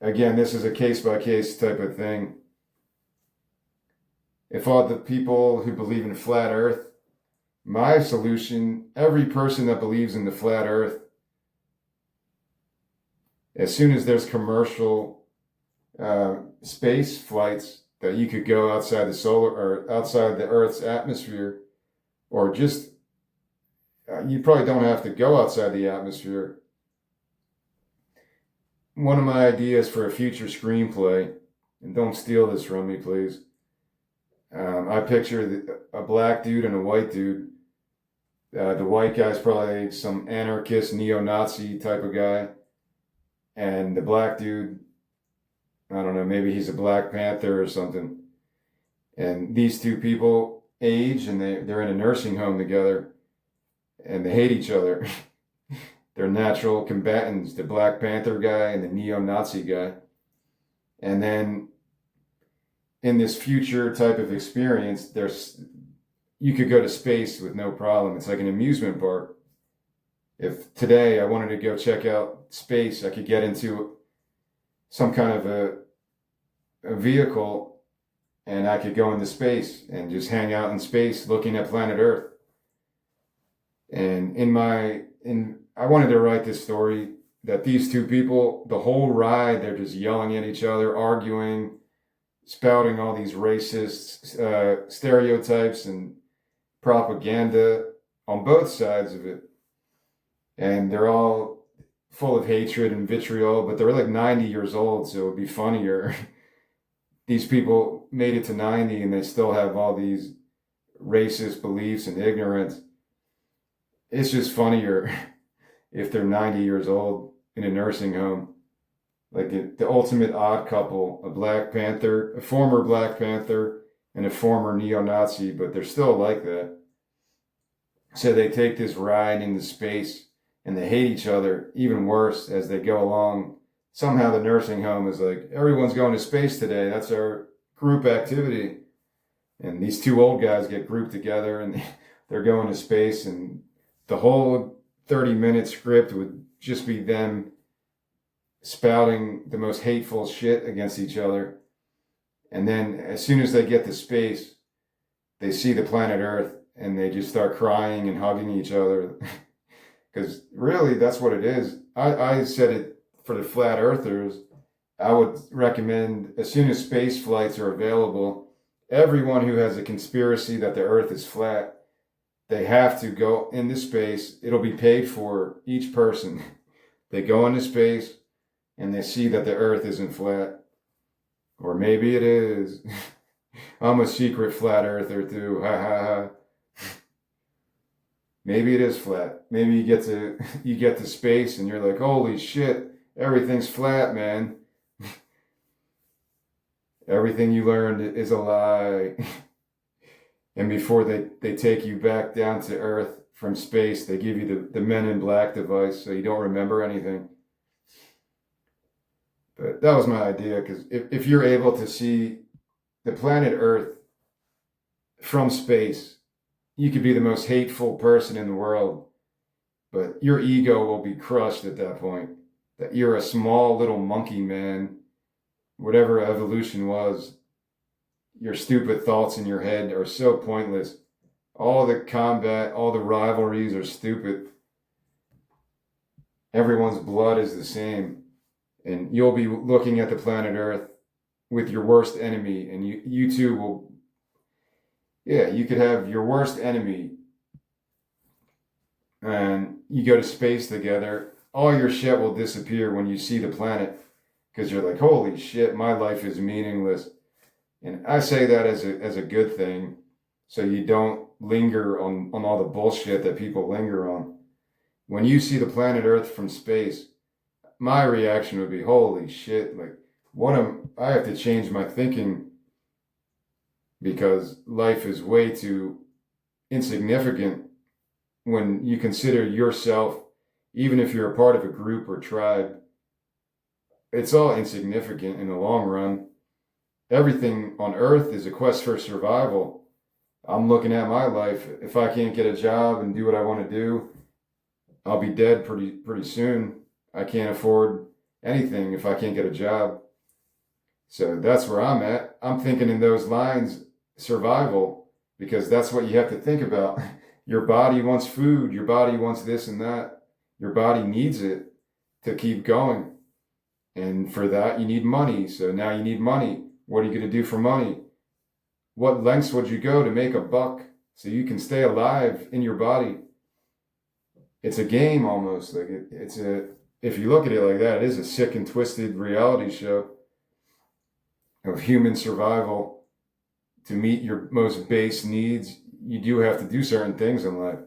Again, this is a case-by-case type of thing. If all the people who believe in flat earth, my solution, every person that believes in the flat earth, as soon as there's commercial space flights that you could go outside the solar or outside the Earth's atmosphere, or just you probably don't have to go outside the atmosphere. one of my ideas for a future screenplay, and don't steal this from me, please. I picture a black dude and a white dude. The white guy's probably some anarchist, neo-Nazi type of guy, and the black dude, I don't know, maybe he's a Black Panther or something. And these two people age, and they're in a nursing home together, and they hate each other. They're natural combatants, the Black Panther guy and the neo-Nazi guy. And then in this future type of experience, you could go to space with no problem. It's like an amusement park. If today I wanted to go check out space, I could get into some kind of a vehicle, and I could go into space and just hang out in space looking at planet Earth. And I wanted to write this story that these two people, the whole ride, they're just yelling at each other, arguing, spouting all these racist stereotypes and propaganda on both sides of it. And they're all full of hatred and vitriol, but they're like 90 years old, so it would be funnier. These people made it to 90 and they still have all these racist beliefs and ignorance. It's just funnier if they're 90 years old in a nursing home. Like the ultimate odd couple, a former Black Panther, and a former neo-Nazi, but they're still like that. So they take this ride into space, and they hate each other even worse as they go along. Somehow the nursing home is like, everyone's going to space today. That's our group activity. And these two old guys get grouped together, and they're going to space, and the whole 30-minute script would just be them spouting the most hateful shit against each other. And then as soon as they get to space, they see the planet Earth and they just start crying and hugging each other. Because really, that's what it is. I said it for the flat earthers. I would recommend, as soon as space flights are available, everyone who has a conspiracy that the Earth is flat, they have to go into space. It'll be paid for each person. They go into space and they see that the Earth isn't flat. Or maybe it is. I'm a secret flat earther too. Ha ha ha. Maybe it is flat. Maybe you get to space and you're like, holy shit, everything's flat, man. Everything you learned is a lie. And before they take you back down to Earth from space, they give you the Men in Black device so you don't remember anything. But that was my idea, because if you're able to see the planet Earth from space, you could be the most hateful person in the world, but your ego will be crushed at that point. That you're a small little monkey man, whatever evolution was. Your stupid thoughts in your head are so pointless. All the combat, all the rivalries are stupid. Everyone's blood is the same. And you'll be looking at the planet Earth with your worst enemy, and you two will, you could have your worst enemy, and you go to space together. All your shit will disappear when you see the planet, because you're like, holy shit, my life is meaningless. And I say that as a good thing, so you don't linger on all the bullshit that people linger on. When you see the planet Earth from space, my reaction would be, holy shit, like, I have to change my thinking, because life is way too insignificant when you consider yourself, even if you're a part of a group or tribe. It's all insignificant in the long run. Everything on Earth is a quest for survival. I'm looking at my life. If I can't get a job and do what I want to do, I'll be dead pretty soon. I can't afford anything if I can't get a job. So that's where I'm at. I'm thinking in those lines, survival, because that's what you have to think about. Your body wants food. Your body wants this and that. Your body needs it to keep going. And for that, you need money. So now you need money. What are you going to do for money? What lengths would you go to make a buck so you can stay alive in your body? It's a game almost. Like if you look at it like that, it is a sick and twisted reality show of human survival. To meet your most base needs, you do have to do certain things in life.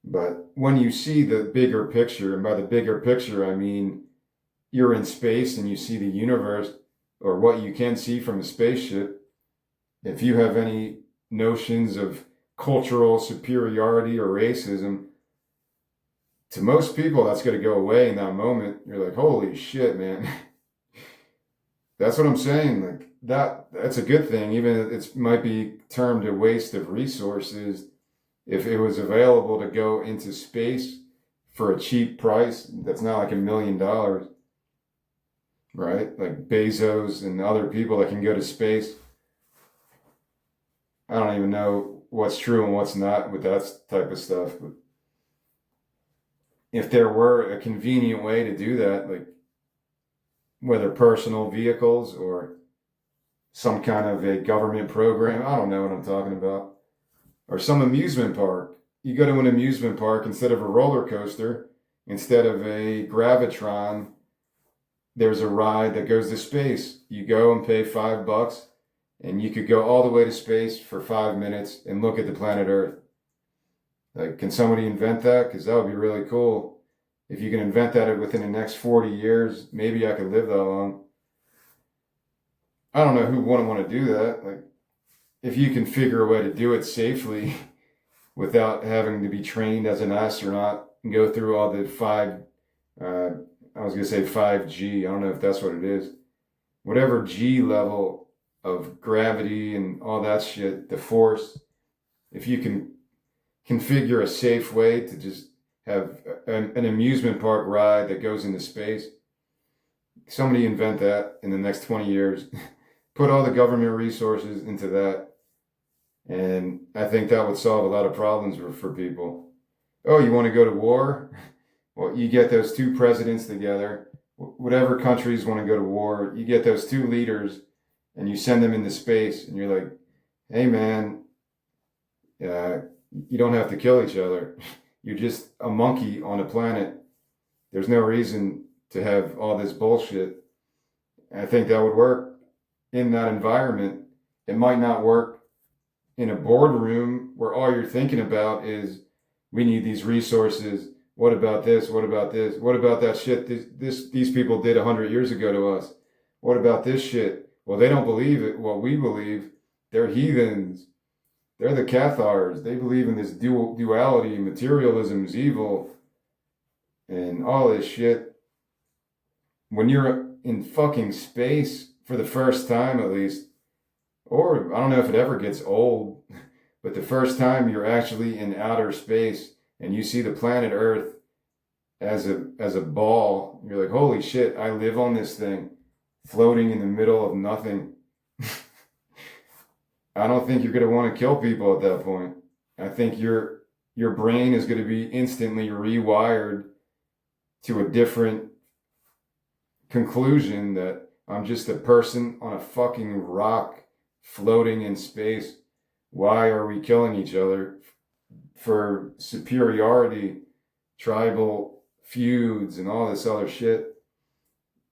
But when you see the bigger picture, and by the bigger picture, I mean you're in space and you see the universe, or what you can see from a spaceship. If you have any notions of cultural superiority or racism, to most people, that's going to go away in that moment. You're like, holy shit, man. That's what I'm saying. Like that's a good thing. Even it might be termed a waste of resources if it was available to go into space for a cheap price. That's not like $1 million, right? Like Bezos and other people that can go to space. I don't even know what's true and what's not with that type of stuff. But if there were a convenient way to do that, like whether personal vehicles or some kind of a government program, I don't know what I'm talking about, or some amusement park. You go to an amusement park, instead of a roller coaster, instead of a gravitron, there's a ride that goes to space. You go and pay $5 and you could go all the way to space for 5 minutes and look at the planet Earth. Like, can somebody invent that? Because that would be really cool. If you can invent that within the next 40 years, maybe I could live that long. I don't know who wouldn't want to do that. Like, if you can figure a way to do it safely without having to be trained as an astronaut and go through all the I was going to say 5G. I don't know if that's what it is. Whatever G level of gravity and all that shit, the force, if you can configure a safe way to just have an amusement park ride that goes into space, somebody invent that in the next 20 years. Put all the government resources into that. And I think that would solve a lot of problems for people. Oh, you want to go to war? Well, you get those two presidents together, whatever countries want to go to war, you get those two leaders and you send them into space and you're like, hey man, you don't have to kill each other. You're just a monkey on a planet. There's no reason to have all this bullshit. I think that would work in that environment. It might not work in a boardroom where all you're thinking about is, we need these resources. What about this? What about this? What about that shit these people did 100 years ago to us? What about this shit? Well, they don't believe it. What we believe. They're heathens. They're the Cathars. They believe in this duality. Materialism is evil. And all this shit. When you're in fucking space for the first time, at least, or I don't know if it ever gets old, but the first time you're actually in outer space and you see the planet Earth as a ball, you're like, holy shit, I live on this thing, floating in the middle of nothing. I don't think you're going to want to kill people at that point. I think your brain is going to be instantly rewired to a different conclusion that I'm just a person on a fucking rock floating in space. Why are we killing each other? For superiority, tribal feuds, and all this other shit.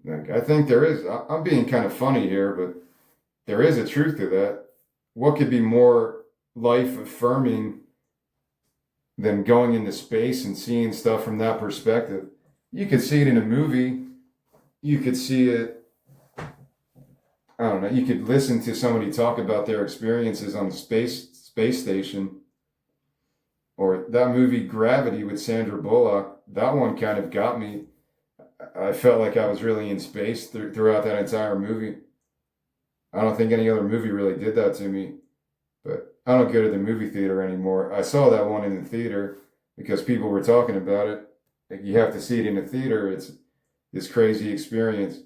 Like, I think there is, I'm being kind of funny here, but there is a truth to that. What could be more life affirming than going into space and seeing stuff from that perspective? You could see it in a movie. You could see it, I don't know, you could listen to somebody talk about their experiences on the space station. Or that movie Gravity with Sandra Bullock, that one kind of got me. I felt like I was really in space throughout that entire movie. I don't think any other movie really did that to me. But I don't go to the movie theater anymore. I saw that one in the theater because people were talking about it. Like, you have to see it in the theater. It's this crazy experience.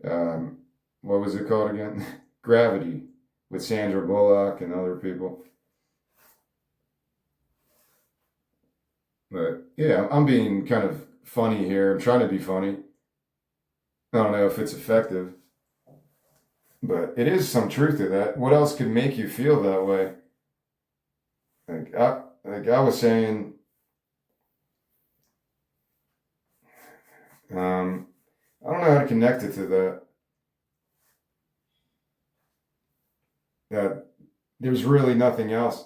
What was it called again? Gravity with Sandra Bullock and other people. But yeah, I'm being kind of funny here. I'm trying to be funny. I don't know if it's effective, but it is some truth to that. What else could make you feel that way? Like I was saying, I don't know how to connect it to that. That there's really nothing else.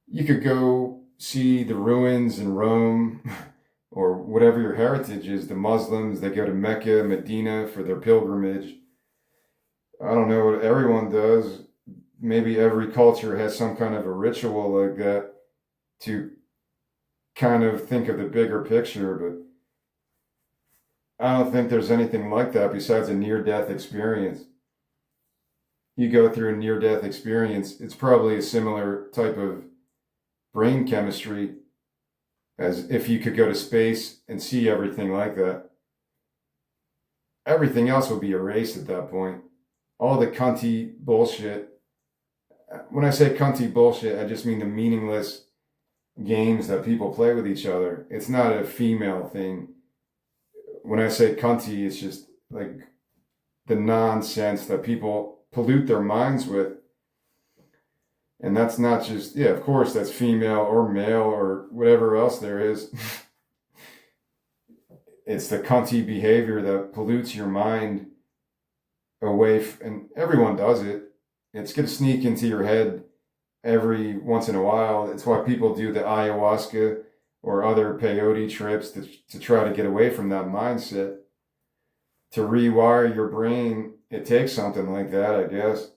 You could go see the ruins in Rome or whatever your heritage is. The Muslims, they go to Mecca, Medina for their pilgrimage. I don't know what everyone does. Maybe every culture has some kind of a ritual like that to kind of think of the bigger picture, but I don't think there's anything like that besides a near death experience. You go through a near death experience, it's probably a similar type of brain chemistry as if you could go to space and see everything like that. Everything else would be erased at that point. All the cunty bullshit. When I say cunty bullshit, I just mean the meaningless games that people play with each other. It's not a female thing. When I say cunty, it's just like the nonsense that people pollute their minds with. And that's not just, yeah, of course, that's female or male or whatever else there is. It's the cunty behavior that pollutes your mind away, and everyone does it. It's going to sneak into your head every once in a while. It's why people do the ayahuasca or other peyote trips to try to get away from that mindset. To rewire your brain, it takes something like that, I guess.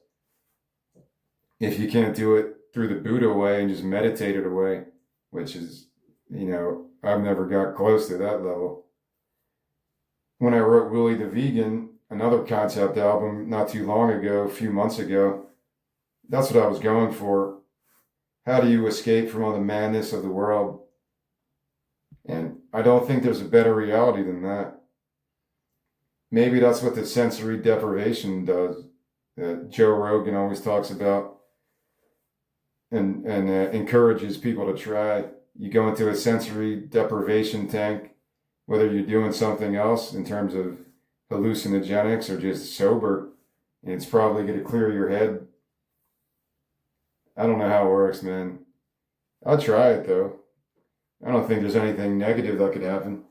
If you can't do it through the Buddha way and just meditate it away, which is, I've never got close to that level. When I wrote Willie the Vegan, another concept album not too long ago, a few months ago, that's what I was going for. How do you escape from all the madness of the world? And I don't think there's a better reality than that. Maybe that's what the sensory deprivation does, that Joe Rogan always talks about and encourages people to try. You go into a sensory deprivation tank, whether you're doing something else in terms of hallucinogenics or just sober, and it's probably going to clear your head. I don't know how it works, man. I'll try it, though. I don't think there's anything negative that could happen.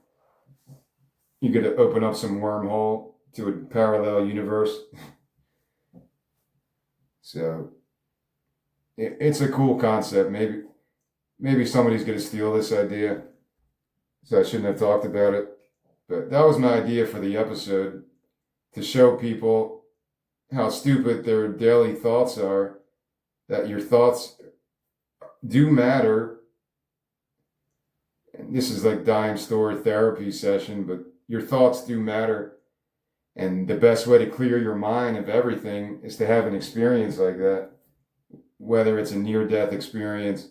You could open up some wormhole to a parallel universe. So it's a cool concept. Maybe somebody's going to steal this idea, so I shouldn't have talked about it. But that was my idea for the episode, to show people how stupid their daily thoughts are, that your thoughts do matter. And this is like dime store therapy session, but your thoughts do matter. And the best way to clear your mind of everything is to have an experience like that, whether it's a near-death experience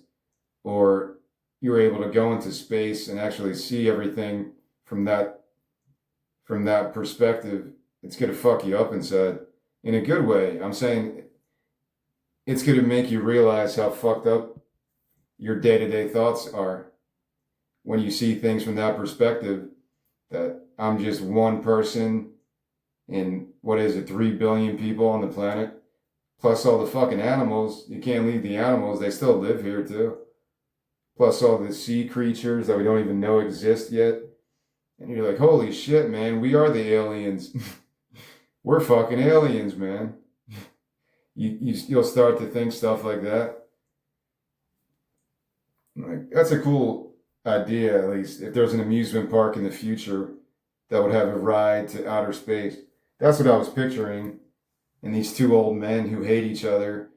or you're able to go into space and actually see everything from that perspective. It's going to fuck you up inside in a good way. I'm saying it's going to make you realize how fucked up your day-to-day thoughts are when you see things from that perspective, that I'm just one person in, 3 billion people on the planet, plus all the fucking animals. You can't leave the animals, they still live here too. Plus all the sea creatures that we don't even know exist yet. And you're like, holy shit, man, we are the aliens. We're fucking aliens, man. You'll start to think stuff like that. Like, that's a cool idea, at least. If there's an amusement park in the future that would have a ride to outer space. That's what I was picturing. And these two old men who hate each other.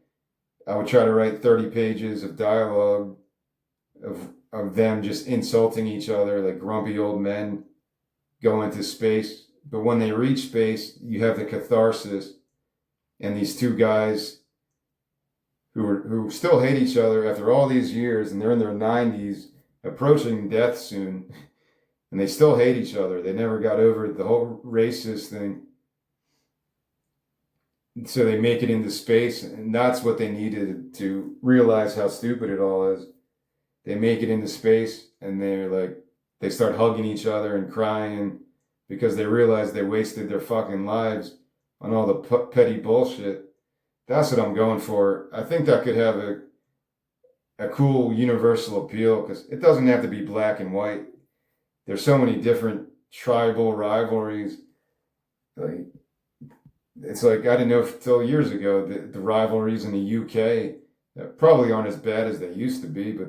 I would try to write 30 pages of dialogue of them just insulting each other like grumpy old men going to space. But when they reach space, you have the catharsis. And these two guys who still hate each other after all these years, and they're in their 90s, approaching death soon, and they still hate each other. They never got over the whole racist thing. So they make it into space, and that's what they needed to realize how stupid it all is. They make it into space, and they start hugging each other and crying because they realize they wasted their fucking lives on all the petty bullshit. That's what I'm going for. I think that could have a cool universal appeal, because it doesn't have to be black and white. There's so many different tribal rivalries. Like, it's like, I didn't know till years ago the rivalries in the UK probably aren't as bad as they used to be, but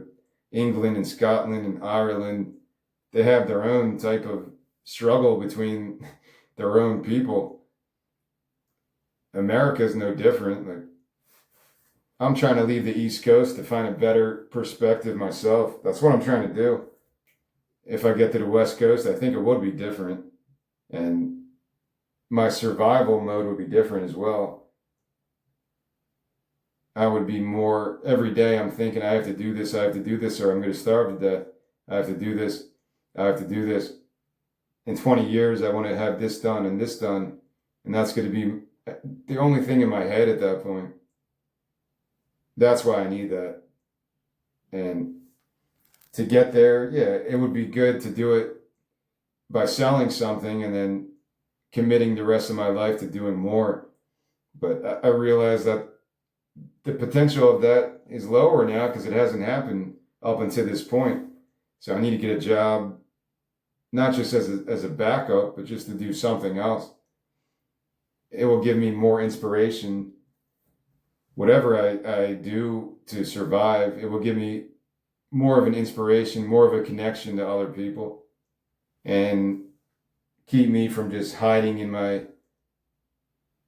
England and Scotland and Ireland, they have their own type of struggle between their own people. America's no different. Like, I'm trying to leave the East Coast to find a better perspective myself. That's what I'm trying to do. If I get to the West Coast, I think it would be different. And my survival mode would be different as well. I would be more, every day I'm thinking, I have to do this, I have to do this, or I'm going to starve to death. I have to do this, I have to do this. In 20 years, I want to have this done and this done. And that's going to be the only thing in my head at that point. That's why I need that. And to get there, yeah, it would be good to do it by selling something and then committing the rest of my life to doing more. But I realize that the potential of that is lower now because it hasn't happened up until this point. So I need to get a job, not just as a backup, but just to do something else. It will give me more inspiration. Whatever I do to survive, it will give me more of an inspiration, more of a connection to other people, and keep me from just hiding in my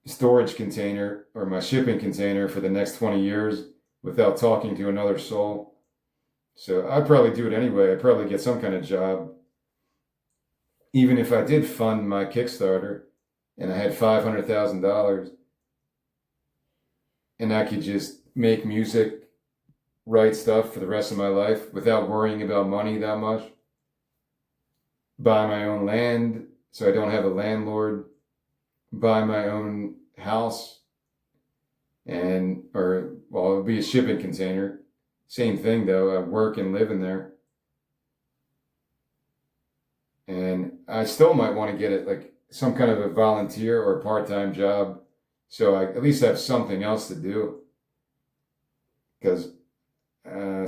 storage container or my shipping container for the next 20 years without talking to another soul. So I'd probably do it anyway. I'd probably get some kind of job. Even if I did fund my Kickstarter and I had $500,000 and I could just make music, write stuff for the rest of my life without worrying about money that much, buy my own land so I don't have a landlord, buy my own house, and, or, well, it would be a shipping container. Same thing though, I work and live in there. And I still might want to get it like some kind of a volunteer or part-time job so I at least have something else to do. Because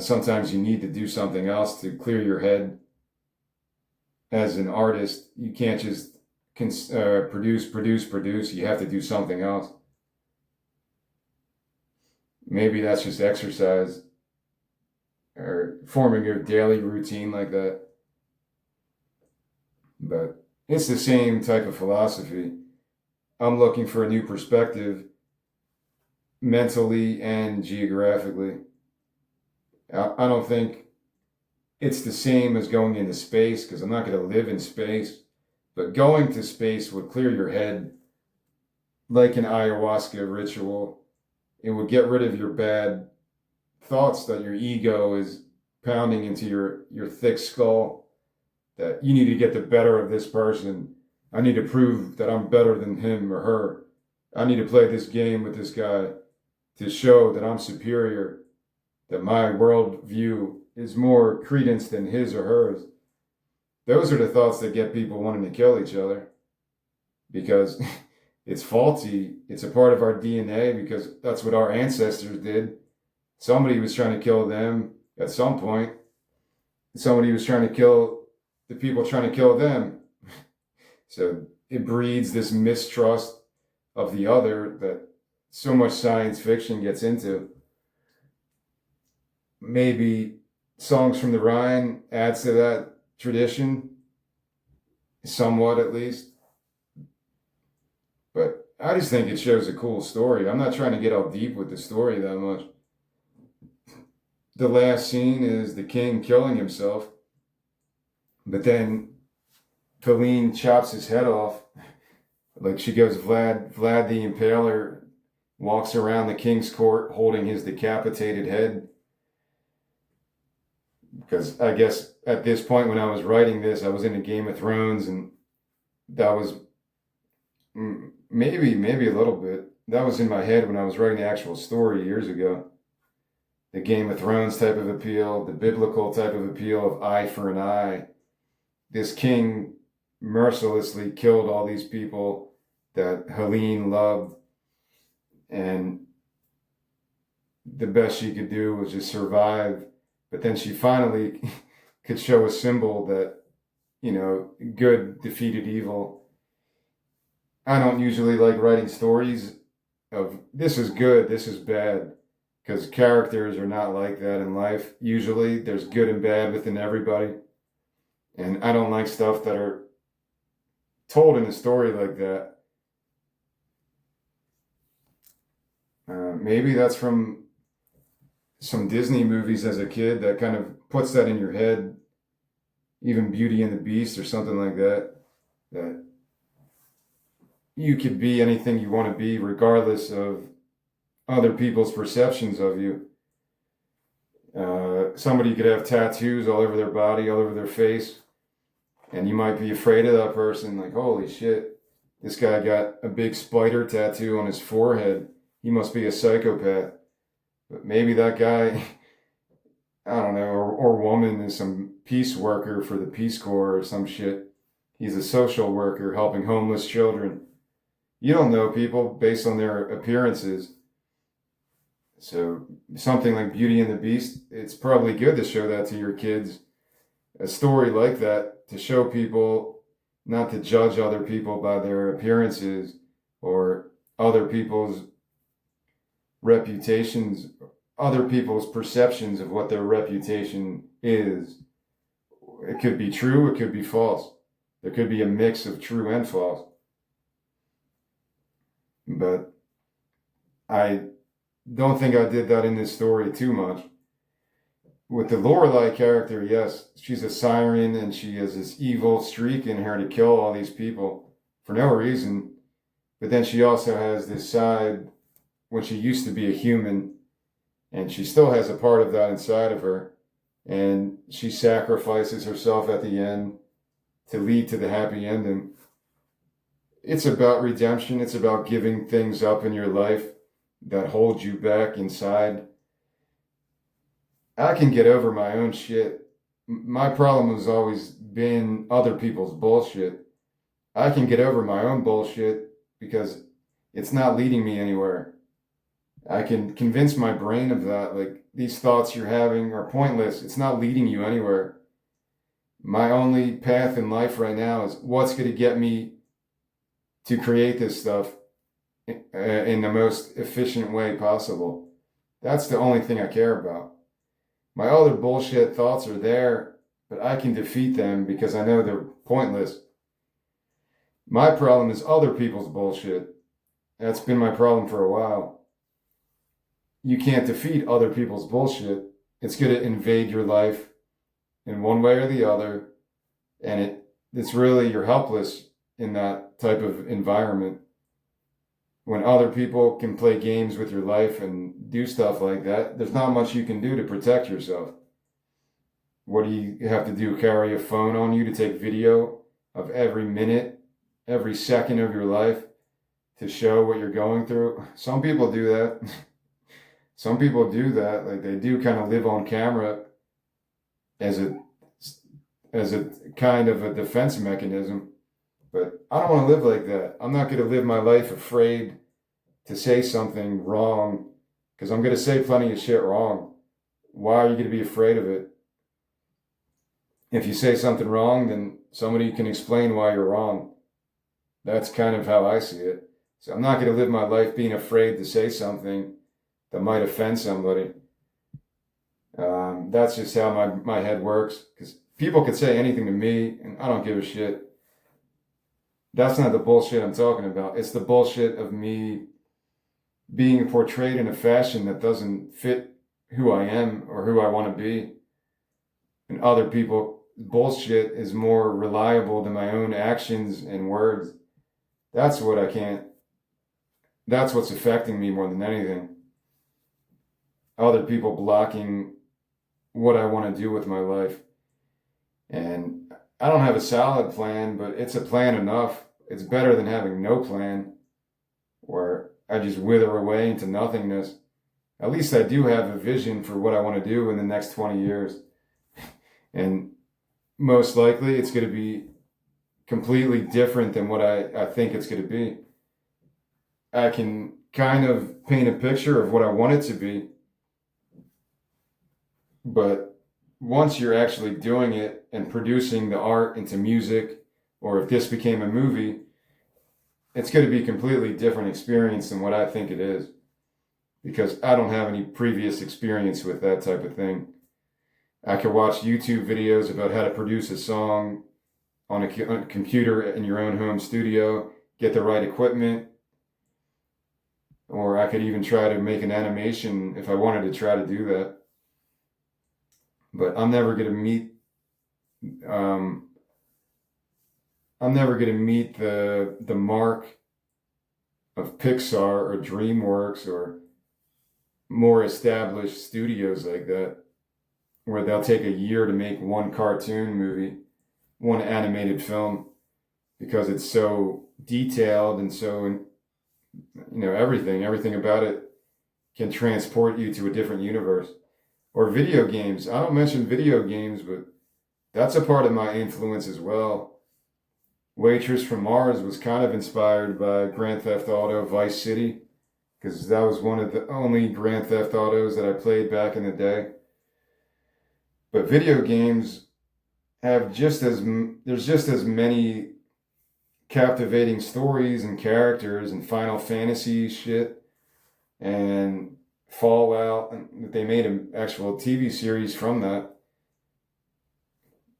sometimes you need to do something else to clear your head. As an artist, you can't just produce. You have to do something else. Maybe that's just exercise or forming your daily routine like that. But it's the same type of philosophy. I'm looking for a new perspective mentally and geographically. I don't think it's the same as going into space because I'm not going to live in space. But going to space would clear your head like an ayahuasca ritual. It would get rid of your bad thoughts that your ego is pounding into your thick skull, that you need to get the better of this person. I need to prove that I'm better than him or her. I need to play this game with this guy to show that I'm superior, that my worldview is more credence than his or hers. Those are the thoughts that get people wanting to kill each other because it's faulty. It's a part of our DNA because that's what our ancestors did. Somebody was trying to kill them at some point. Somebody was trying to kill the people trying to kill them. So it breeds this mistrust of the other that so much science fiction gets into. Maybe Songs from the Rhine adds to that tradition, somewhat at least. But I just think it shows a cool story. I'm not trying to get all deep with the story that much. The last scene is the king killing himself, but then Helene chops his head off. Like she goes, Vlad the Impaler walks around the king's court holding his decapitated head. Because I guess at this point when I was writing this, I was into Game of Thrones, and that was maybe a little bit. That was in my head when I was writing the actual story years ago. The Game of Thrones type of appeal, the biblical type of appeal of eye for an eye. This king mercilessly killed all these people that Helene loved, and the best she could do was just survive. But then she finally could show a symbol that good defeated evil. I don't usually like writing stories of this is good, this is bad, because characters are not like that in life. Usually there's good and bad within everybody. And I don't like stuff that are told in a story like that. Maybe that's from some Disney movies as a kid that kind of puts that in your head, even Beauty and the Beast or something like that, that you could be anything you want to be regardless of other people's perceptions of you. Somebody could have tattoos all over their body, all over their face, and you might be afraid of that person. Like, holy shit, this guy got a big spider tattoo on his forehead. He must be a psychopath. But maybe that guy, I don't know, or woman is some peace worker for the Peace Corps or some shit. He's a social worker helping homeless children. You don't know people based on their appearances. So something like Beauty and the Beast, it's probably good to show that to your kids. A story like that to show people not to judge other people by their appearances or other people's reputations, other people's perceptions of what their reputation is. It could be true, it could be false. There could be a mix of true and false. But I don't think I did that in this story too much. With the Lorelai character, yes, she's a siren and she has this evil streak in her to kill all these people for no reason. But then she also has this side when she used to be a human, and she still has a part of that inside of her. And she sacrifices herself at the end to lead to the happy ending. It's about redemption. It's about giving things up in your life that hold you back inside. I can get over my own shit. My problem has always been other people's bullshit. I can get over my own bullshit because it's not leading me anywhere. I can convince my brain of that. Like, these thoughts you're having are pointless. It's not leading you anywhere. My only path in life right now is what's going to get me to create this stuff in the most efficient way possible. That's the only thing I care about. My other bullshit thoughts are there, but I can defeat them because I know they're pointless. My problem is other people's bullshit. That's been my problem for a while. You can't defeat other people's bullshit. It's going to invade your life in one way or the other, and it's really, you're helpless in that type of environment. When other people can play games with your life and do stuff like that, there's not much you can do to protect yourself. What do you have to do? Carry a phone on you to take video of every minute, every second of your life to show what you're going through? Some people do that. Some people do that. Like, they do kind of live on camera as a kind of a defense mechanism. But I don't want to live like that. I'm not going to live my life afraid to say something wrong, because I'm going to say plenty of shit wrong. Why are you going to be afraid of it? If you say something wrong, then somebody can explain why you're wrong. That's kind of how I see it. So I'm not going to live my life being afraid to say something that might offend somebody. That's just how my head works, because people could say anything to me and I don't give a shit. That's not the bullshit I'm talking about. It's the bullshit of me being portrayed in a fashion that doesn't fit who I am or who I want to be. And other people, bullshit is more reliable than my own actions and words. That's what I can't. That's what's affecting me more than anything. Other people blocking what I want to do with my life. And I don't have a solid plan, but it's a plan enough. It's better than having no plan where I just wither away into nothingness. At least I do have a vision for what I want to do in the next 20 years. And most likely it's going to be completely different than what I think it's going to be. I can kind of paint a picture of what I want it to be, but once you're actually doing it and producing the art into music, or if this became a movie, it's going to be a completely different experience than what I think it is, because I don't have any previous experience with that type of thing. I could watch YouTube videos about how to produce a song on a computer in your own home studio, get the right equipment, or I could even try to make an animation if I wanted to try to do that. But um, I'm never going to meet the mark of Pixar or DreamWorks or more established studios like that, where they'll take a year to make one cartoon movie, one animated film, because it's so detailed and so, everything about it can transport you to a different universe. Or video games. I don't mention video games, but that's a part of my influence as well. Waitress from Mars was kind of inspired by Grand Theft Auto Vice City, because that was one of the only Grand Theft Autos that I played back in the day. But video games have there's just as many captivating stories and characters and Final Fantasy shit and Fallout, and they made an actual TV series from that,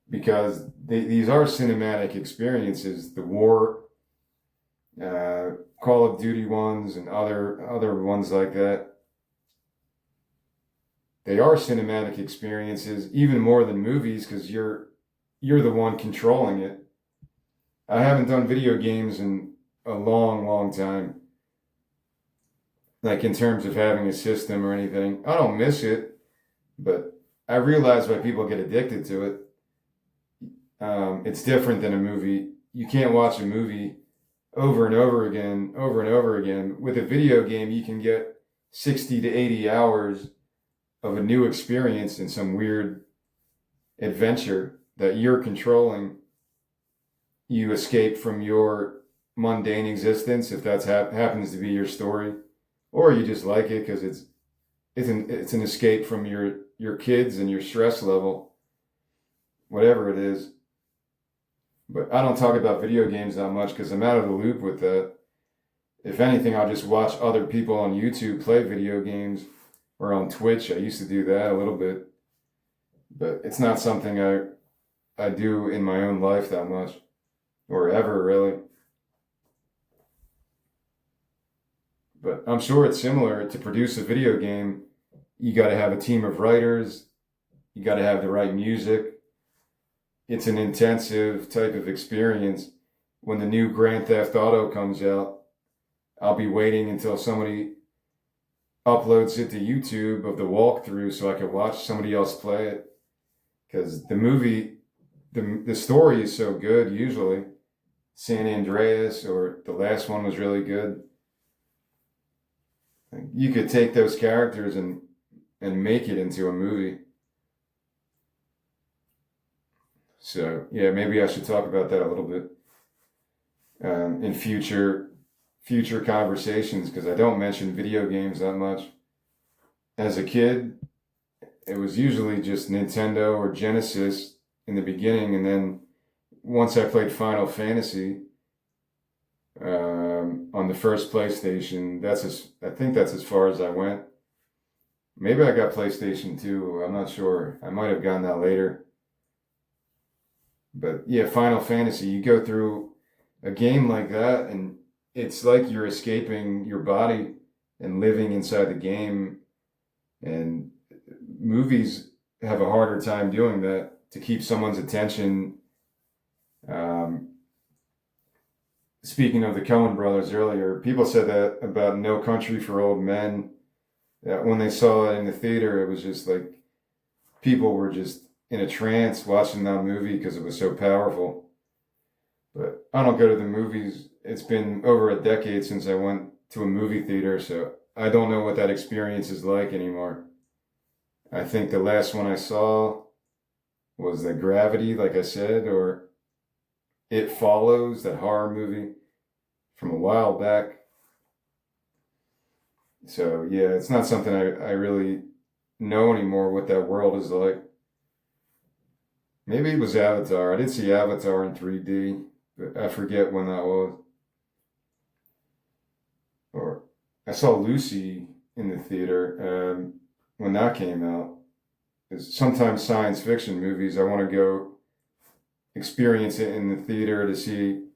because these are cinematic experiences. The war, Call of Duty ones, and other ones like that. They are cinematic experiences, even more than movies, because you're the one controlling it. I haven't done video games in a long, long time, like in terms of having a system or anything. I don't miss it, but I realize why people get addicted to it. It's different than a movie. You can't watch a movie over and over again, over and over again. With a video game, you can get 60 to 80 hours of a new experience and some weird adventure that you're controlling. You escape from your mundane existence, if that happens to be your story, or you just like it because it's an escape from your kids and your stress level, whatever it is. But I don't talk about video games that much because I'm out of the loop with that. If anything, I'll just watch other people on YouTube play video games, or on Twitch. I used to do that a little bit, but it's not something I do in my own life that much, or ever really. But I'm sure it's similar. To produce a video game, you got to have a team of writers, you got to have the right music. It's an intensive type of experience. When the new Grand Theft Auto comes out, I'll be waiting until somebody uploads it to YouTube of the walkthrough so I can watch somebody else play it. Because the movie, the story is so good usually. San Andreas, or the last one, was really good. You could take those characters and make it into a movie. So yeah, maybe I should talk about that a little bit in future conversations, because I don't mention video games that much. As a kid, it was usually just Nintendo or Genesis in the beginning, and then once I played Final Fantasy on the first PlayStation, I think that's as far as I went. Maybe I got PlayStation 2, I'm not sure. I might have gotten that later. But yeah, Final Fantasy, you go through a game like that, and it's like you're escaping your body and living inside the game. And movies have a harder time doing that, to keep someone's attention. Speaking of the Coen brothers earlier, people said that about No Country for Old Men, that when they saw it in the theater, it was just like people were just in a trance watching that movie because it was so powerful. But I don't go to the movies. It's been over a decade since I went to a movie theater, so I don't know what that experience is like anymore. I think the last one I saw was the Gravity, like I said, or It Follows, that horror movie from a while back. So yeah, it's not something I really know anymore, what that world is like. Maybe it was Avatar. I did see Avatar in 3D, but I forget when that was. Or I saw Lucy in the theater when that came out. 'Cause sometimes science fiction movies, I want to go experience it in the theater to see.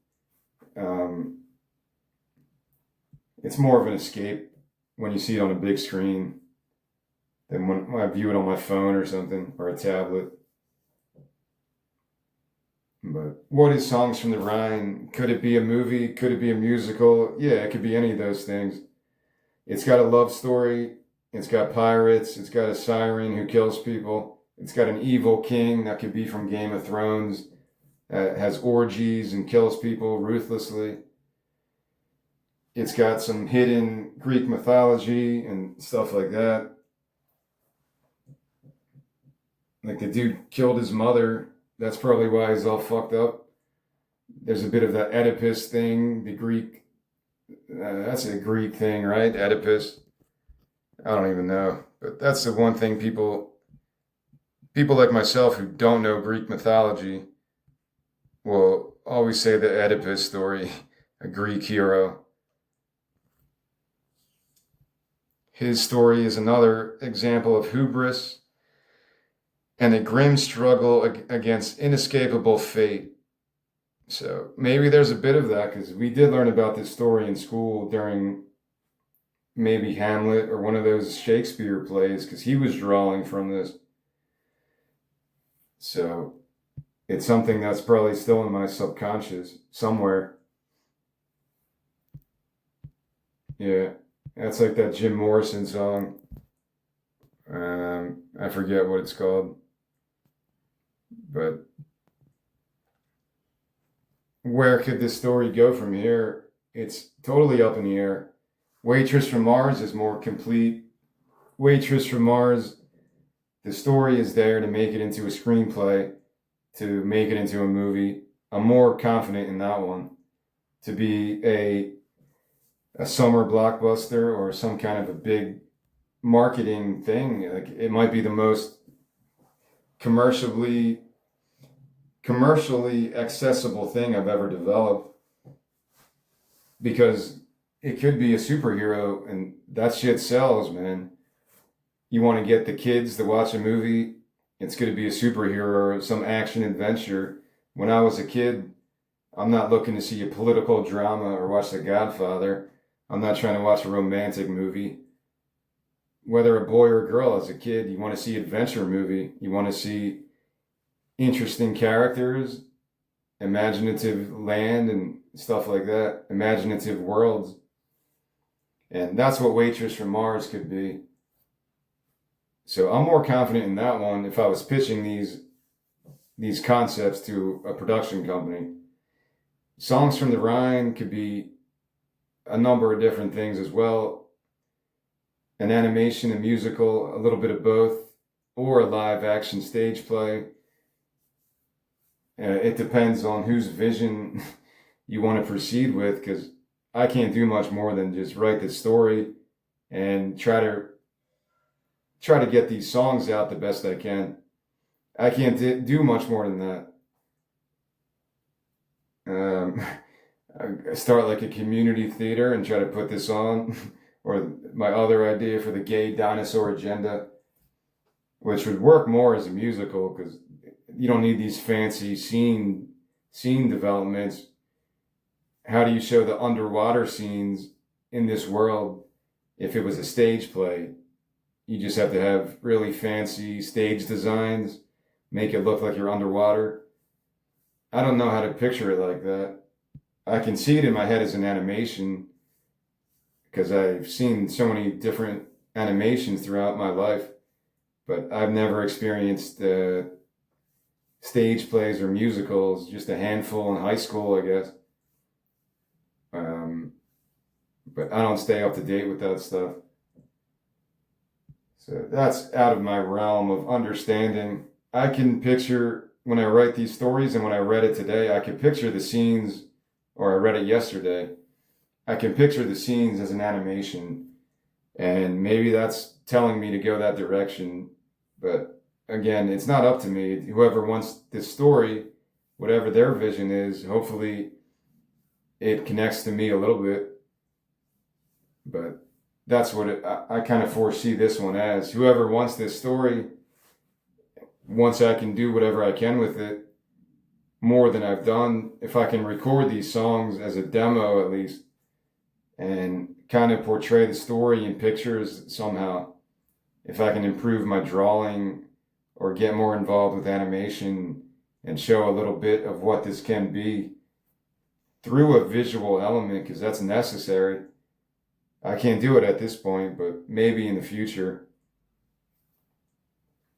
Um, it's more of an escape when you see it on a big screen than when I view it on my phone or something or a tablet. But what is Songs from the Rhine? Could it be a movie? Could it be a musical? Yeah, it could be any of those things. It's got a love story. It's got pirates. It's got a siren who kills people. It's got an evil king that could be from Game of Thrones, has orgies and kills people ruthlessly. It's got some hidden Greek mythology and stuff like that. Like the dude killed his mother. That's probably why he's all fucked up. There's a bit of that Oedipus thing, the Greek. That's a Greek thing, right? Oedipus. I don't even know, but that's the one thing people like myself who don't know Greek mythology will always say the Oedipus story, a Greek hero. His story is another example of hubris and a grim struggle against inescapable fate. So maybe there's a bit of that because we did learn about this story in school during maybe Hamlet or one of those Shakespeare plays because he was drawing from this. So it's something that's probably still in my subconscious somewhere. Yeah, that's like that Jim Morrison song. I forget what it's called. But where could this story go from here? It's totally up in the air. Waitress from Mars is more complete. Waitress from Mars, the story is there to make it into a screenplay, to make it into a movie. I'm more confident in that one to be a summer blockbuster or some kind of a big marketing thing. Like it might be the most commercially accessible thing I've ever developed because it could be a superhero and that shit sells, man. You want to get the kids to watch a movie, it's going to be a superhero or some action adventure. When I was a kid, I'm not looking to see a political drama or watch The Godfather. I'm not trying to watch a romantic movie. Whether a boy or a girl, as a kid, you want to see adventure movie. You want to see interesting characters, imaginative land and stuff like that, imaginative worlds. And that's what Waitress from Mars could be. So I'm more confident in that one if I was pitching these concepts to a production company. Songs from the Rhine could be a number of different things as well. An animation, a musical, a little bit of both, or a live action stage play. It depends on whose vision you want to proceed with, because I can't do much more than just write the story and try to get these songs out the best I can. I can't do much more than that. I start like a community theater and try to put this on, or my other idea for the gay dinosaur agenda, which would work more as a musical because you don't need these fancy scene developments. How do you show the underwater scenes in this world if it was a stage play? You just have to have really fancy stage designs, make it look like you're underwater. I don't know how to picture it like that. I can see it in my head as an animation because I've seen so many different animations throughout my life, but I've never experienced stage plays or musicals, just a handful in high school, I guess. But I don't stay up to date with that stuff. So that's out of my realm of understanding. I can picture when I write these stories and when I read it today, I can picture the scenes, or I read it yesterday. I can picture the scenes as an animation, and maybe that's telling me to go that direction, but again, it's not up to me. Whoever wants this story, whatever their vision is, hopefully it connects to me a little bit. But that's what I kind of foresee this one as. Whoever wants this story, once I can do whatever I can with it, more than I've done, if I can record these songs as a demo at least, and kind of portray the story in pictures somehow, if I can improve my drawing or get more involved with animation and show a little bit of what this can be through a visual element, because that's necessary. I can't do it at this point, but maybe in the future.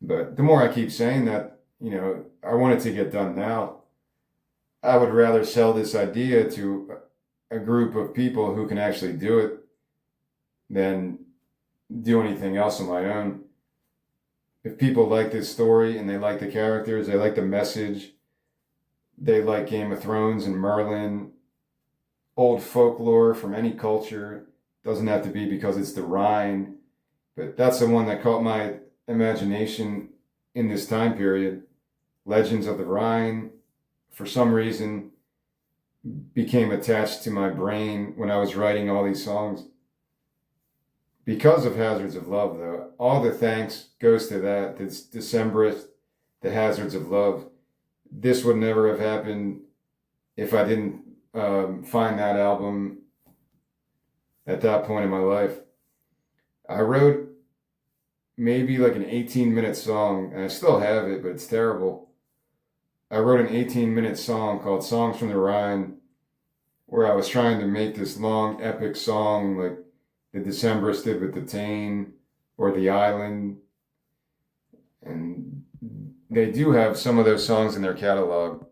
But the more I keep saying that, I want it to get done now. I would rather sell this idea to a group of people who can actually do it than do anything else on my own. If people like this story and they like the characters, they like the message, they like Game of Thrones and Merlin, old folklore from any culture, doesn't have to be because it's the Rhine, but that's the one that caught my imagination in this time period. Legends of the Rhine, for some reason, became attached to my brain when I was writing all these songs. Because of Hazards of Love, though, all the thanks goes to that. This Decemberist, the Hazards of Love. This would never have happened if I didn't find that album at that point in my life. I wrote maybe like an 18-minute song, and I still have it, but it's terrible. I wrote an 18-minute song called Songs from the Rhine, where I was trying to make this long, epic song like the Decemberists did with the Tane or the Island. And they do have some of those songs in their catalog.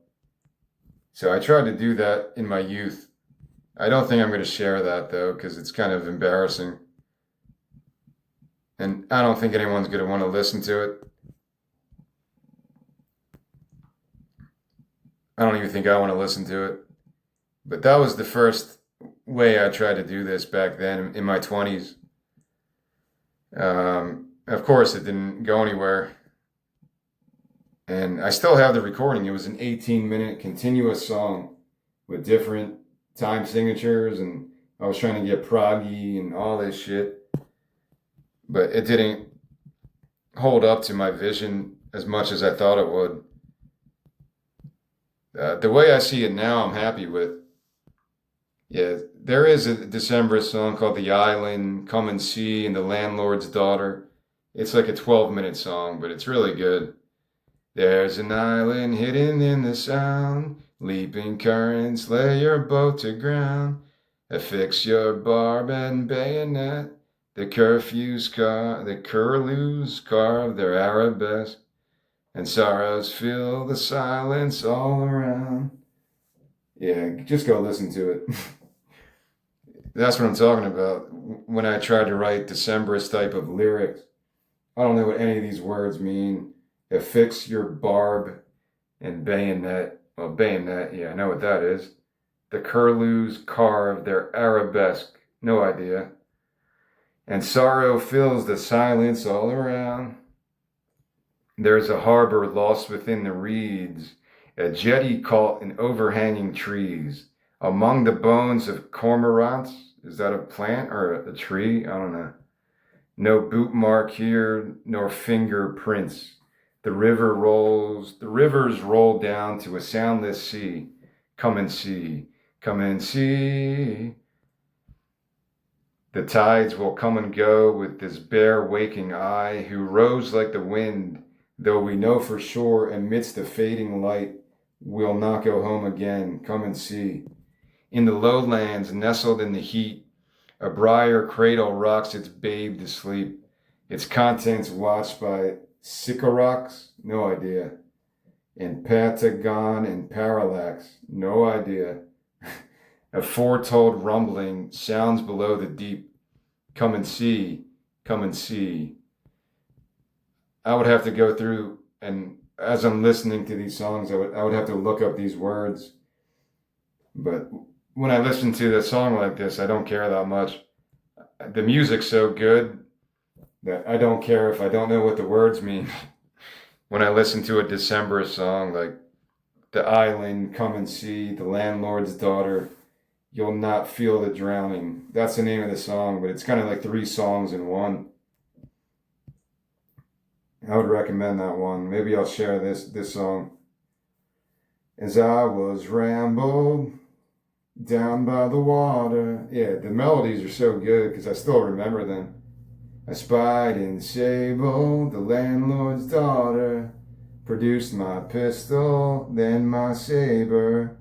So I tried to do that in my youth. I don't think I'm going to share that, though, because it's kind of embarrassing. And I don't think anyone's going to want to listen to it. I don't even think I want to listen to it. But that was the first way I tried to do this back then in my 20s. Of course, it didn't go anywhere. And I still have the recording. It was an 18-minute continuous song with different time signatures, and I was trying to get proggy and all this shit. But it didn't hold up to my vision as much as I thought it would. The way I see it now, I'm happy with. Yeah, there is a Decemberist song called The Island, Come and See, and The Landlord's Daughter. It's like a 12-minute song, but it's really good. There's an island hidden in the sound, leaping currents lay your boat to ground. Affix your barb and bayonet, the curlews carve their arabesque, and sorrows fill the silence all around. Yeah, just go listen to it. That's what I'm talking about when I tried to write Decemberist type of lyrics. I don't know what any of these words mean. Affix your barb and bayonet. Well, bayonet, yeah, I know what that is. The curlews carve their arabesque. No idea. And sorrow fills the silence all around. There's a harbor lost within the reeds, a jetty caught in overhanging trees. Among the bones of cormorants, is that a plant or a tree? I don't know. No boot mark here, nor fingerprints. The rivers roll down to a soundless sea. Come and see, come and see. The tides will come and go with this bare waking eye who rose like the wind, though we know for sure amidst the fading light we'll not go home again. Come and see. In the lowlands, nestled in the heat, a briar cradle rocks its babe to sleep. Its contents watched by sycorax, no idea. And Patagon and parallax, no idea. A foretold rumbling sounds below the deep. Come and see, come and see. I would have to go through, and as I'm listening to these songs, I would have to look up these words. But when I listen to a song like this, I don't care that much. The music's so good that I don't care if I don't know what the words mean. when I listen to a December song like The Island, Come and See, The Landlord's Daughter, You'll Not Feel the Drowning. That's the name of the song, but it's kind of like three songs in one. I would recommend that one. Maybe I'll share this song. As I was rambled down by the water. Yeah, the melodies are so good because I still remember them. I spied in Sable, the landlord's daughter, produced my pistol, then my saber,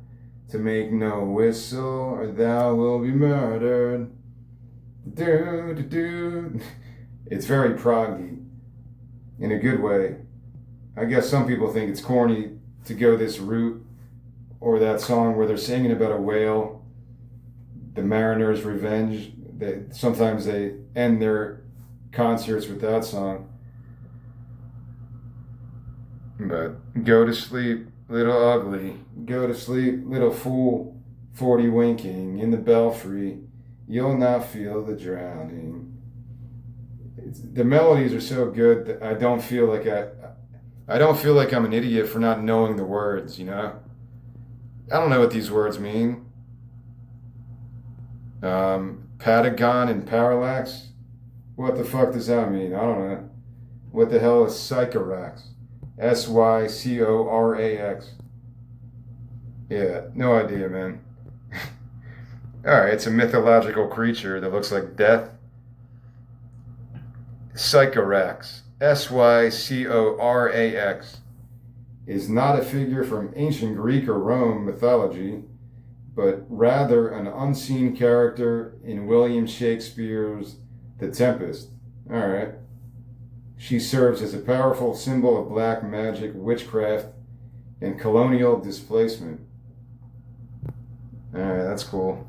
to make no whistle or thou will be murdered. Do, do, do. It's very proggy, in a good way. I guess some people think it's corny to go this route, or that song where they're singing about a whale, the Mariner's Revenge. Sometimes they end their concerts with that song. But go to sleep, little ugly. Go to sleep, little fool. 40 winking in the belfry. You'll not feel the drowning. The melodies are so good that I don't feel like I'm an idiot for not knowing the words, you know? I don't know what these words mean. Patagon and parallax? What the fuck does that mean? I don't know. What the hell is Sycorax? Sycorax. Yeah, no idea, man. Alright, it's a mythological creature that looks like death. Sycorax. Sycorax. Is not a figure from ancient Greek or Rome mythology, but rather an unseen character in William Shakespeare's The Tempest. All right. She serves as a powerful symbol of black magic, witchcraft, and colonial displacement. All right, that's cool.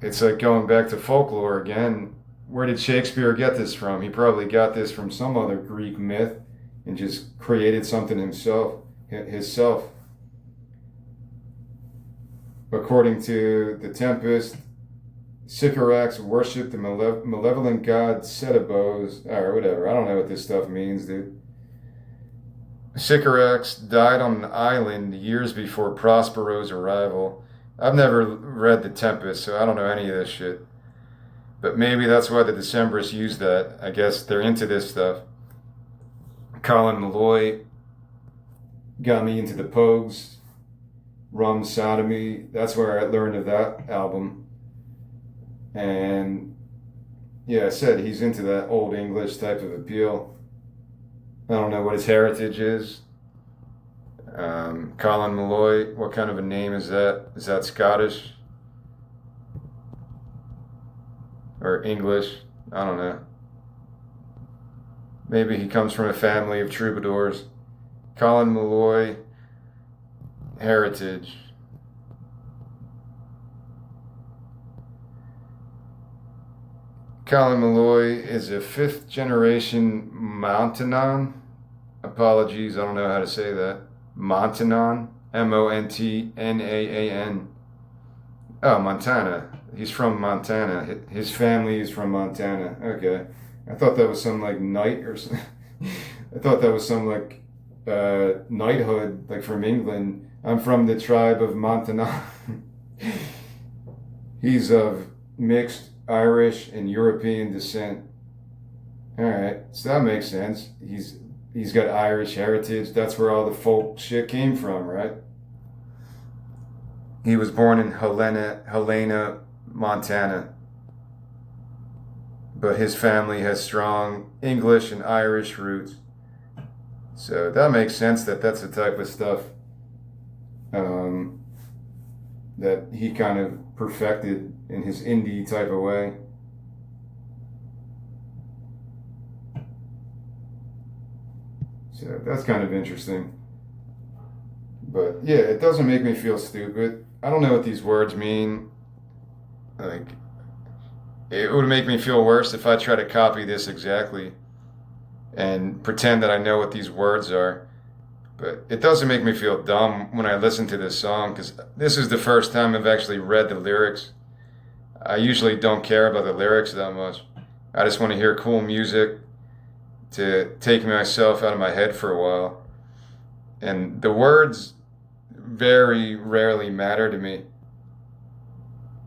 It's like going back to folklore again. Where did Shakespeare get this from? He probably got this from some other Greek myth and just created something himself. According to The Tempest, Sycorax worshipped the malevolent god Setebos, or whatever. I don't know what this stuff means, dude. Sycorax died on an island years before Prospero's arrival. I've never read The Tempest, so I don't know any of this shit. But maybe that's why the Decemberists use that. I guess they're into this stuff. Colin Malloy got me into the Pogues, Rum Sodomy. That's where I learned of that album. And yeah, I said he's into that old English type of appeal. I don't know what his heritage is. Colin Malloy, what kind of a name is that? Is that Scottish? Or English? I don't know. Maybe he comes from a family of troubadours. Colin Malloy, heritage. Colin Malloy is a fifth generation Montanan. Apologies, I don't know how to say that. Montanan. Montnaan. Oh, Montana. He's from Montana. His family is from Montana. Okay. I thought that was some like knight or something. I thought that was some like knighthood, like from England. I'm from the tribe of Montana. He's of mixed Irish and European descent. All right, so that makes sense. He's got Irish heritage. That's where all the folk shit came from, right? He was born in Helena, Montana. But his family has strong English and Irish roots. So that makes sense that that's the type of stuff that he kind of perfected in his indie type of way. So that's kind of interesting. But yeah, it doesn't make me feel stupid. I don't know what these words mean. Like, it would make me feel worse if I try to copy this exactly and pretend that I know what these words are. But it doesn't make me feel dumb when I listen to this song, because this is the first time I've actually read the lyrics. I usually don't care about the lyrics that much. I just want to hear cool music to take myself out of my head for a while. And the words very rarely matter to me,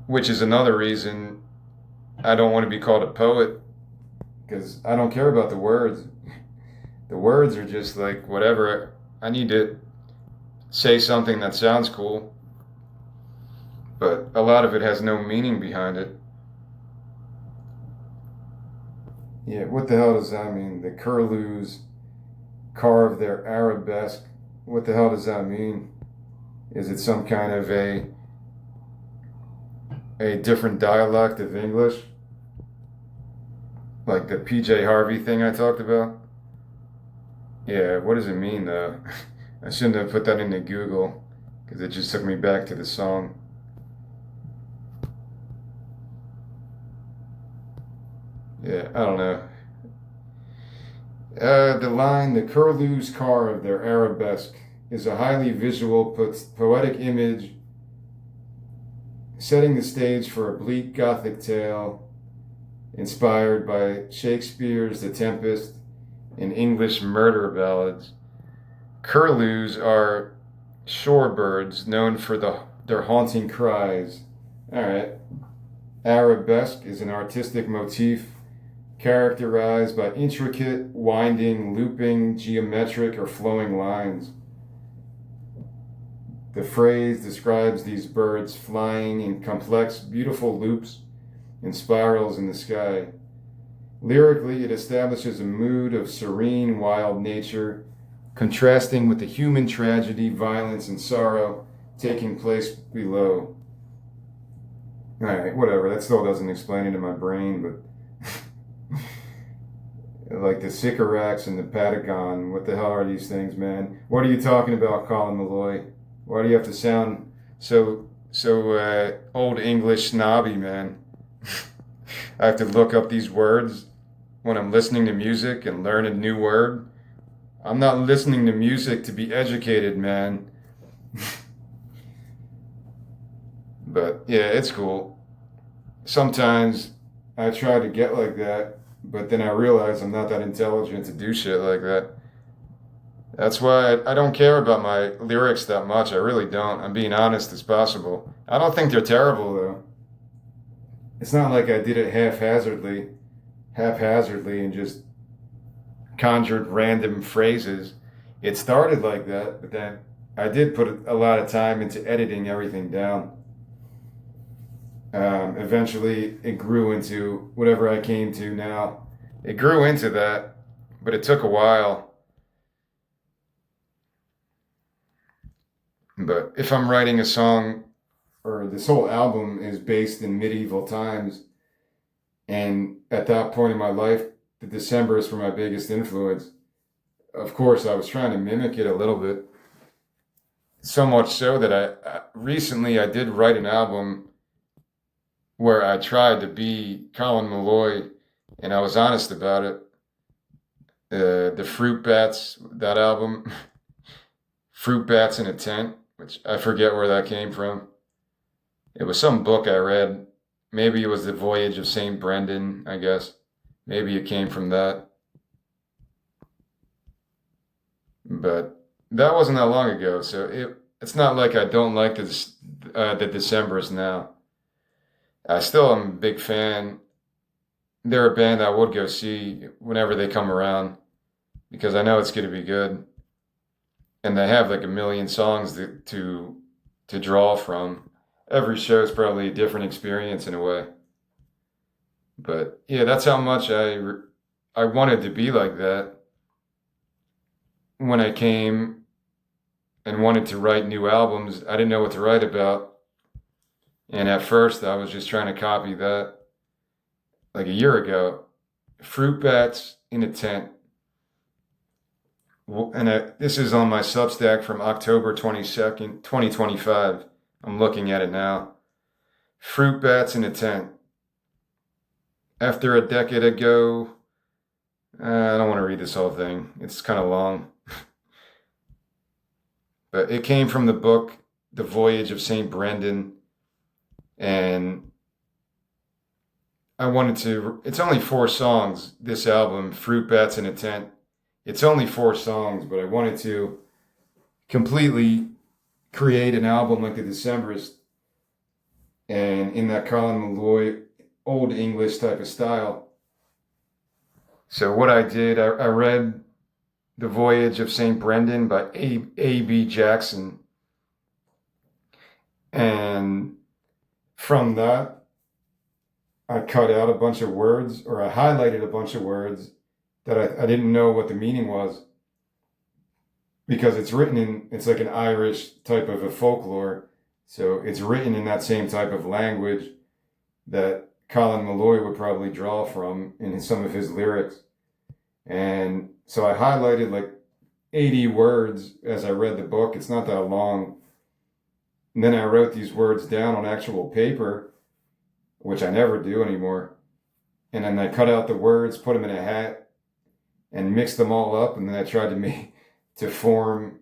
which is another reason I don't want to be called a poet, because I don't care about the words. The words are just like whatever. I need to say something that sounds cool, but a lot of it has no meaning behind it. Yeah, what the hell does that mean? The curlews carve their arabesque. What the hell does that mean? Is it some kind of a different dialect of English? Like the PJ Harvey thing I talked about? Yeah, what does it mean though? I shouldn't have put that into Google because it just took me back to the song. Yeah, I don't know. The line, the curlew's car of their arabesque, is a highly visual, poetic image setting the stage for a bleak Gothic tale inspired by Shakespeare's The Tempest and English murder ballads. Curlews are shorebirds known for their haunting cries. All right. Arabesque is an artistic motif characterized by intricate, winding, looping, geometric, or flowing lines. The phrase describes these birds flying in complex, beautiful loops and spirals in the sky. Lyrically, it establishes a mood of serene, wild nature, contrasting with the human tragedy, violence, and sorrow taking place below. All right, whatever. That still doesn't explain it in my brain, but like the Sycorax and the Patagon, what the hell are these things, man? What are you talking about, Colin Malloy? Why do you have to sound so old English snobby, man? I have to look up these words when I'm listening to music and learn a new word. I'm not listening to music to be educated, man. But yeah, it's cool. Sometimes I try to get like that, but then I realize I'm not that intelligent to do shit like that. That's why I don't care about my lyrics that much. I really don't. I'm being honest as possible. I don't think they're terrible though. It's not like I did it haphazardly and just conjured random phrases. It started like that, but then I did put a lot of time into editing everything down. Eventually, it grew into whatever I came to now. It grew into that, but it took a while. But if I'm writing a song, or this whole album is based in medieval times, and at that point in my life, the Decemberists were my biggest influence. Of course, I was trying to mimic it a little bit. So much so that recently I did write an album where I tried to be Colin Malloy, and I was honest about it. The Fruit Bats, that album, Fruit Bats in a Tent, which I forget where that came from. It was some book I read. Maybe it was The Voyage of St. Brendan, I guess. Maybe it came from that. But that wasn't that long ago, so it's not like I don't like the Decemberists now. I still am a big fan. They're a band I would go see whenever they come around because I know it's going to be good. And they have like a million songs to draw from. Every show is probably a different experience in a way. But yeah, that's how much I wanted to be like that when I came and wanted to write new albums. I didn't know what to write about. And at first, I was just trying to copy that. Like a year ago, Fruit Bats in a Tent. And this is on my Substack from October 22nd, 2025. I'm looking at it now. Fruit Bats in a Tent. After a decade ago, I don't want to read this whole thing. It's kind of long. But it came from the book, The Voyage of St. Brendan. And I wanted to, it's only 4 songs, this album, Fruit Bats in a Tent. It's only 4 songs, but I wanted to completely create an album like the Decemberists and in that Colin Malloy old English type of style. So what I did, I read The Voyage of St. Brendan by A.B. Jackson. And from that, I cut out a bunch of words, or I highlighted a bunch of words that I didn't know what the meaning was, because it's like an Irish type of a folklore. So it's written in that same type of language that Colin Malloy would probably draw from in some of his lyrics. And so I highlighted like 80 words as I read the book. It's not that long. And then I wrote these words down on actual paper, which I never do anymore. And then I cut out the words, put them in a hat, and mixed them all up. And then I tried to form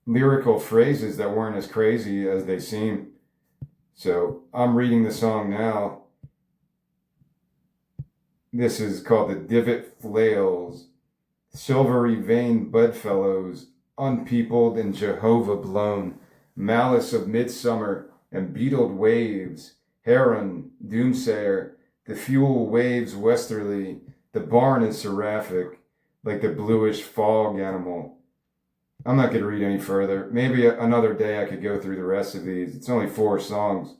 lyrical phrases that weren't as crazy as they seem. So I'm reading the song now. This is called The Divot Flails, Silvery veined budfellows, unpeopled and Jehovah blown, malice of midsummer and beetled waves, heron, doomsayer, the fuel waves westerly, the barn is seraphic, like the bluish fog animal. I'm not going to read any further. Maybe another day I could go through the rest of these. It's only 4 songs.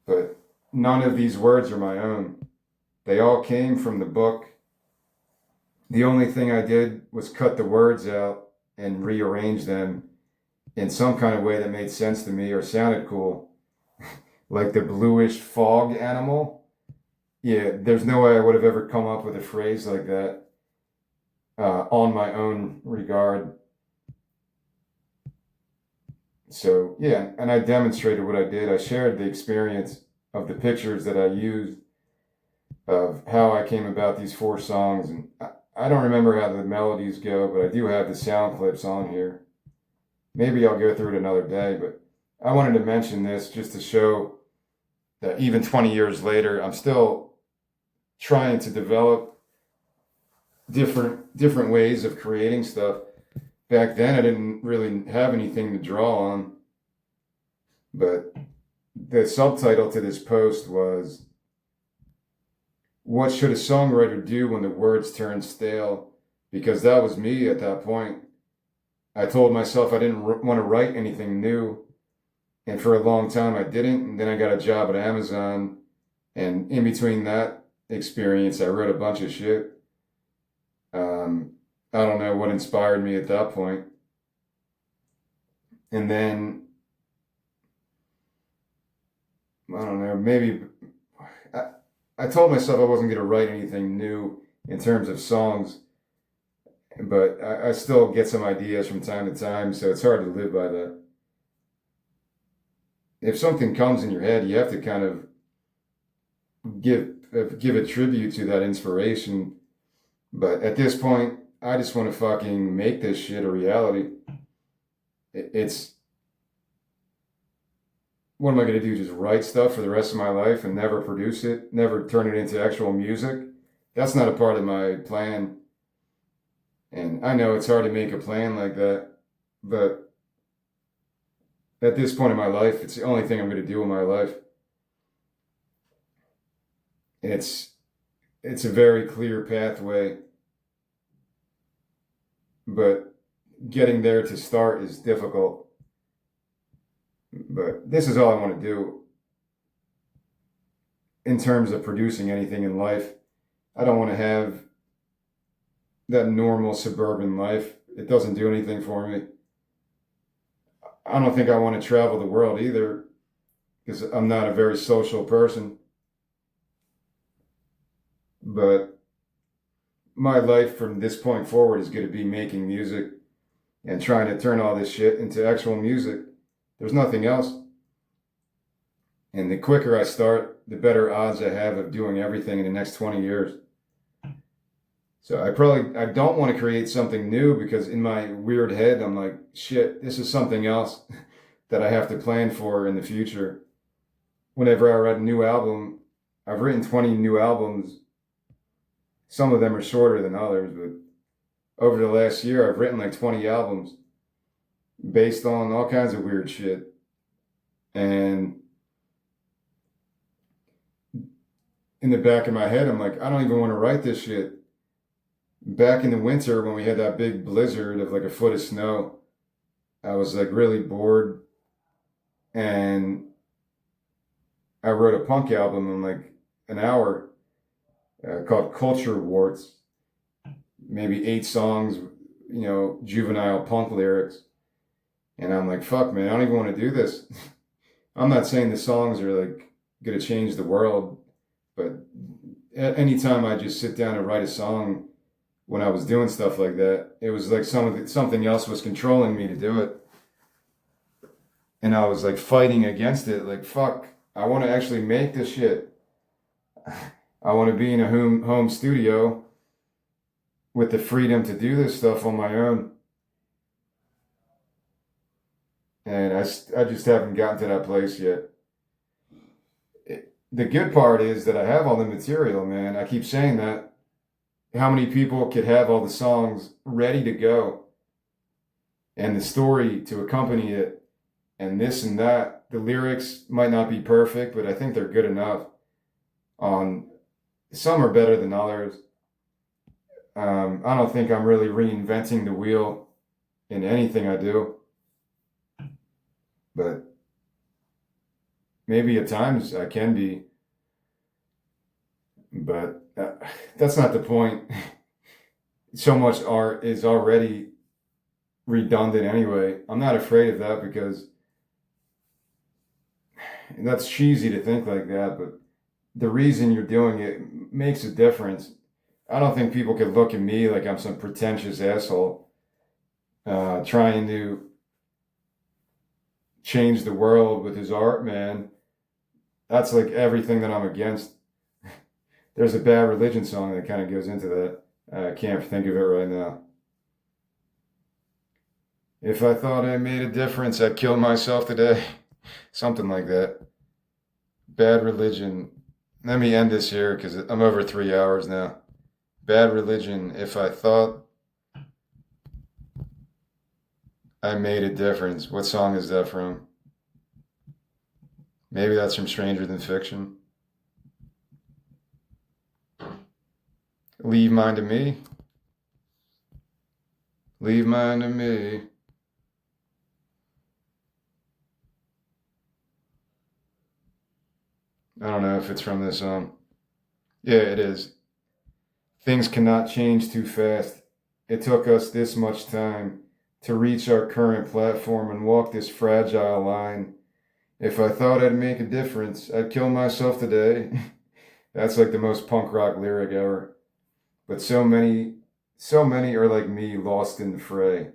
But none of these words are my own. They all came from the book. The only thing I did was cut the words out and rearrange them in some kind of way that made sense to me or sounded cool. Like the bluish fog animal. Yeah, there's no way I would have ever come up with a phrase like that on my own regard. So, yeah, and I demonstrated what I did. I shared the experience of the pictures that I used, of how I came about these 4 songs. And I don't remember how the melodies go, but I do have the sound clips on here. Maybe I'll go through it another day, but I wanted to mention this just to show that even 20 years later, I'm still trying to develop different ways of creating stuff. Back then, I didn't really have anything to draw on, but the subtitle to this post was, "What should a songwriter do when the words turn stale?" Because that was me at that point. I told myself I didn't want to write anything new, and for a long time I didn't, and then I got a job at Amazon, and in between that experience, I wrote a bunch of shit. I don't know what inspired me at that point. And then, I don't know, maybe I told myself I wasn't going to write anything new in terms of songs, but I still get some ideas from time to time, so it's hard to live by that. If something comes in your head, you have to kind of give a tribute to that inspiration. But at this point, I just want to fucking make this shit a reality. It's, what am I going to do? Just write stuff for the rest of my life and never produce it, never turn it into actual music? That's not a part of my plan. And I know it's hard to make a plan like that, but at this point in my life, it's the only thing I'm going to do in my life. It's a very clear pathway, but getting there to start is difficult. But this is all I want to do in terms of producing anything in life. I don't want to have that normal suburban life. It doesn't do anything for me. I don't think I want to travel the world either, because I'm not a very social person. But my life from this point forward is going to be making music and trying to turn all this shit into actual music. There's nothing else. And the quicker I start, the better odds I have of doing everything in the next 20 years. So I don't want to create something new, because in my weird head, I'm like, shit, this is something else that I have to plan for in the future. whenever I write a new album, I've written 20 new albums. Some of them are shorter than others, but over the last year, I've written like 20 albums based on all kinds of weird shit. And in the back of my head, I'm like, I don't even want to write this shit. Back in the winter, when we had that big blizzard of like a foot of snow, I was like really bored, and I wrote a punk album in like an hour, called Culture Warts. Maybe 8 songs, juvenile punk lyrics. And I'm like, fuck, man, I don't even want to do this. I'm not saying the songs are like going to change the world, but at any time I just sit down and write a song, when I was doing stuff like that, it was like something else was controlling me to do it. And I was like fighting against it. Like, fuck, I want to actually make this shit. I want to be in a home studio with the freedom to do this stuff on my own. And I just haven't gotten to that place yet. The good part is that I have all the material, man. I keep saying that. How many people could have all the songs ready to go and the story to accompany it and this and that? The lyrics might not be perfect, but I think they're good enough. Some are better than others. I don't think I'm really reinventing the wheel in anything I do, but maybe at times I can be, but that's not the point. So much art is already redundant anyway. I'm not afraid of that because that's cheesy to think like that, but the reason you're doing it makes a difference. I don't think people could look at me like I'm some pretentious asshole trying to change the world with his art, man. That's like everything that I'm against. There's a Bad Religion song that kind of goes into that. I can't think of it right now. If I thought I made a difference, I'd kill myself today. Something like that. Bad Religion. Let me end this here because I'm over 3 hours now. Bad Religion. If I thought I made a difference. What song is that from? Maybe that's from Stranger Than Fiction. Leave mine to me. Leave mine to me. I don't know if it's from this song. Yeah, it is. Things cannot change too fast. It took us this much time to reach our current platform and walk this fragile line. If I thought I'd make a difference, I'd kill myself today. That's like the most punk rock lyric ever. But so many are like me, lost in the fray.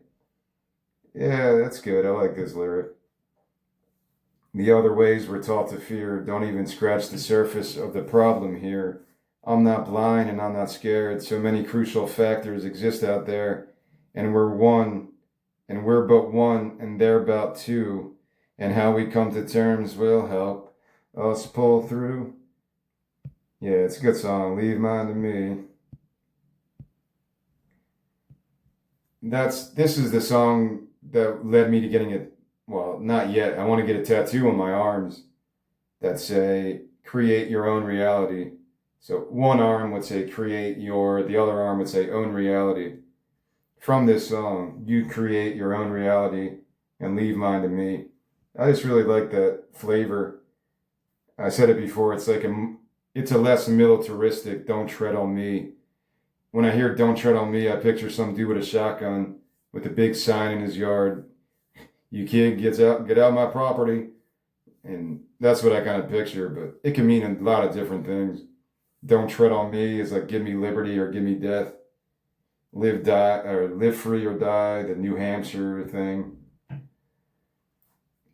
Yeah, that's good. I like this lyric. The other ways we're taught to fear don't even scratch the surface of the problem here. I'm not blind and I'm not scared. So many crucial factors exist out there, and we're one, and we're but one, and they're about two. And how we come to terms will help us pull through. Yeah, it's a good song. Leave mine to me. This is the song that led me to getting it. Well, not yet. I want to get a tattoo on my arms that say create your own reality. So one arm would say create your, the other arm would say own reality. From this song, you create your own reality and leave mine to me. I just really like that flavor. I said it before, it's a less militaristic don't tread on me. When I hear don't tread on me, I picture some dude with a shotgun with a big sign in his yard. You kid, get out my property. And that's what I kind of picture, but it can mean a lot of different things. Don't tread on me is like give me liberty or give me death. Live free or die, the New Hampshire thing.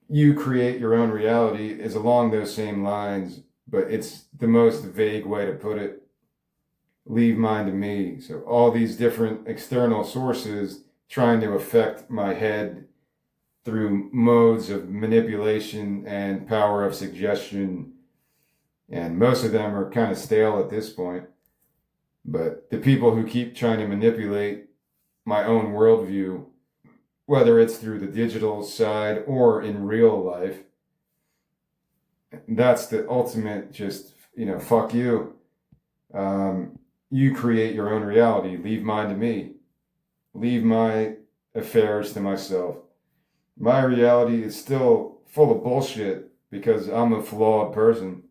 You create your own reality is along those same lines, but it's the most vague way to put it. Leave mine to me. So all these different external sources trying to affect my head through modes of manipulation and power of suggestion And most of them are kind of stale at this point. But the people who keep trying to manipulate my own worldview, whether it's through the digital side or in real life, that's the ultimate just, fuck you. You create your own reality. Leave mine to me. Leave my affairs to myself. My reality is still full of bullshit because I'm a flawed person.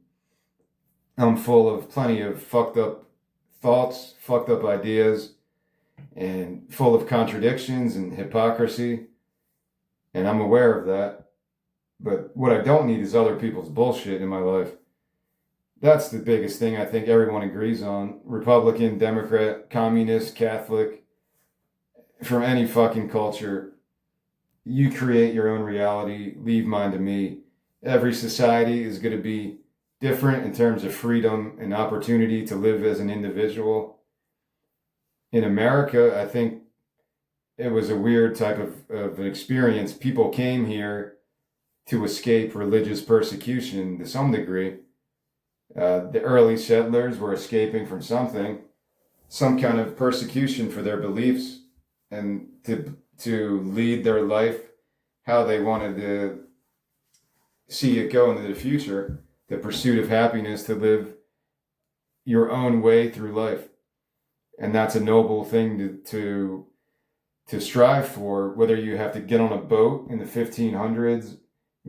I'm full of plenty of fucked up thoughts, fucked up ideas, and full of contradictions and hypocrisy. And I'm aware of that. But what I don't need is other people's bullshit in my life. That's the biggest thing I think everyone agrees on. Republican, Democrat, Communist, Catholic, from any fucking culture. You create your own reality. Leave mine to me. Every society is going to be different in terms of freedom and opportunity to live as an individual. In America, I think it was a weird type of an experience. People came here to escape religious persecution to some degree. The early settlers were escaping from something, some kind of persecution for their beliefs, and to lead their life how they wanted to see it go into the future, the pursuit of happiness, to live your own way through life. And that's a noble thing to strive for, whether you have to get on a boat in the 1500s,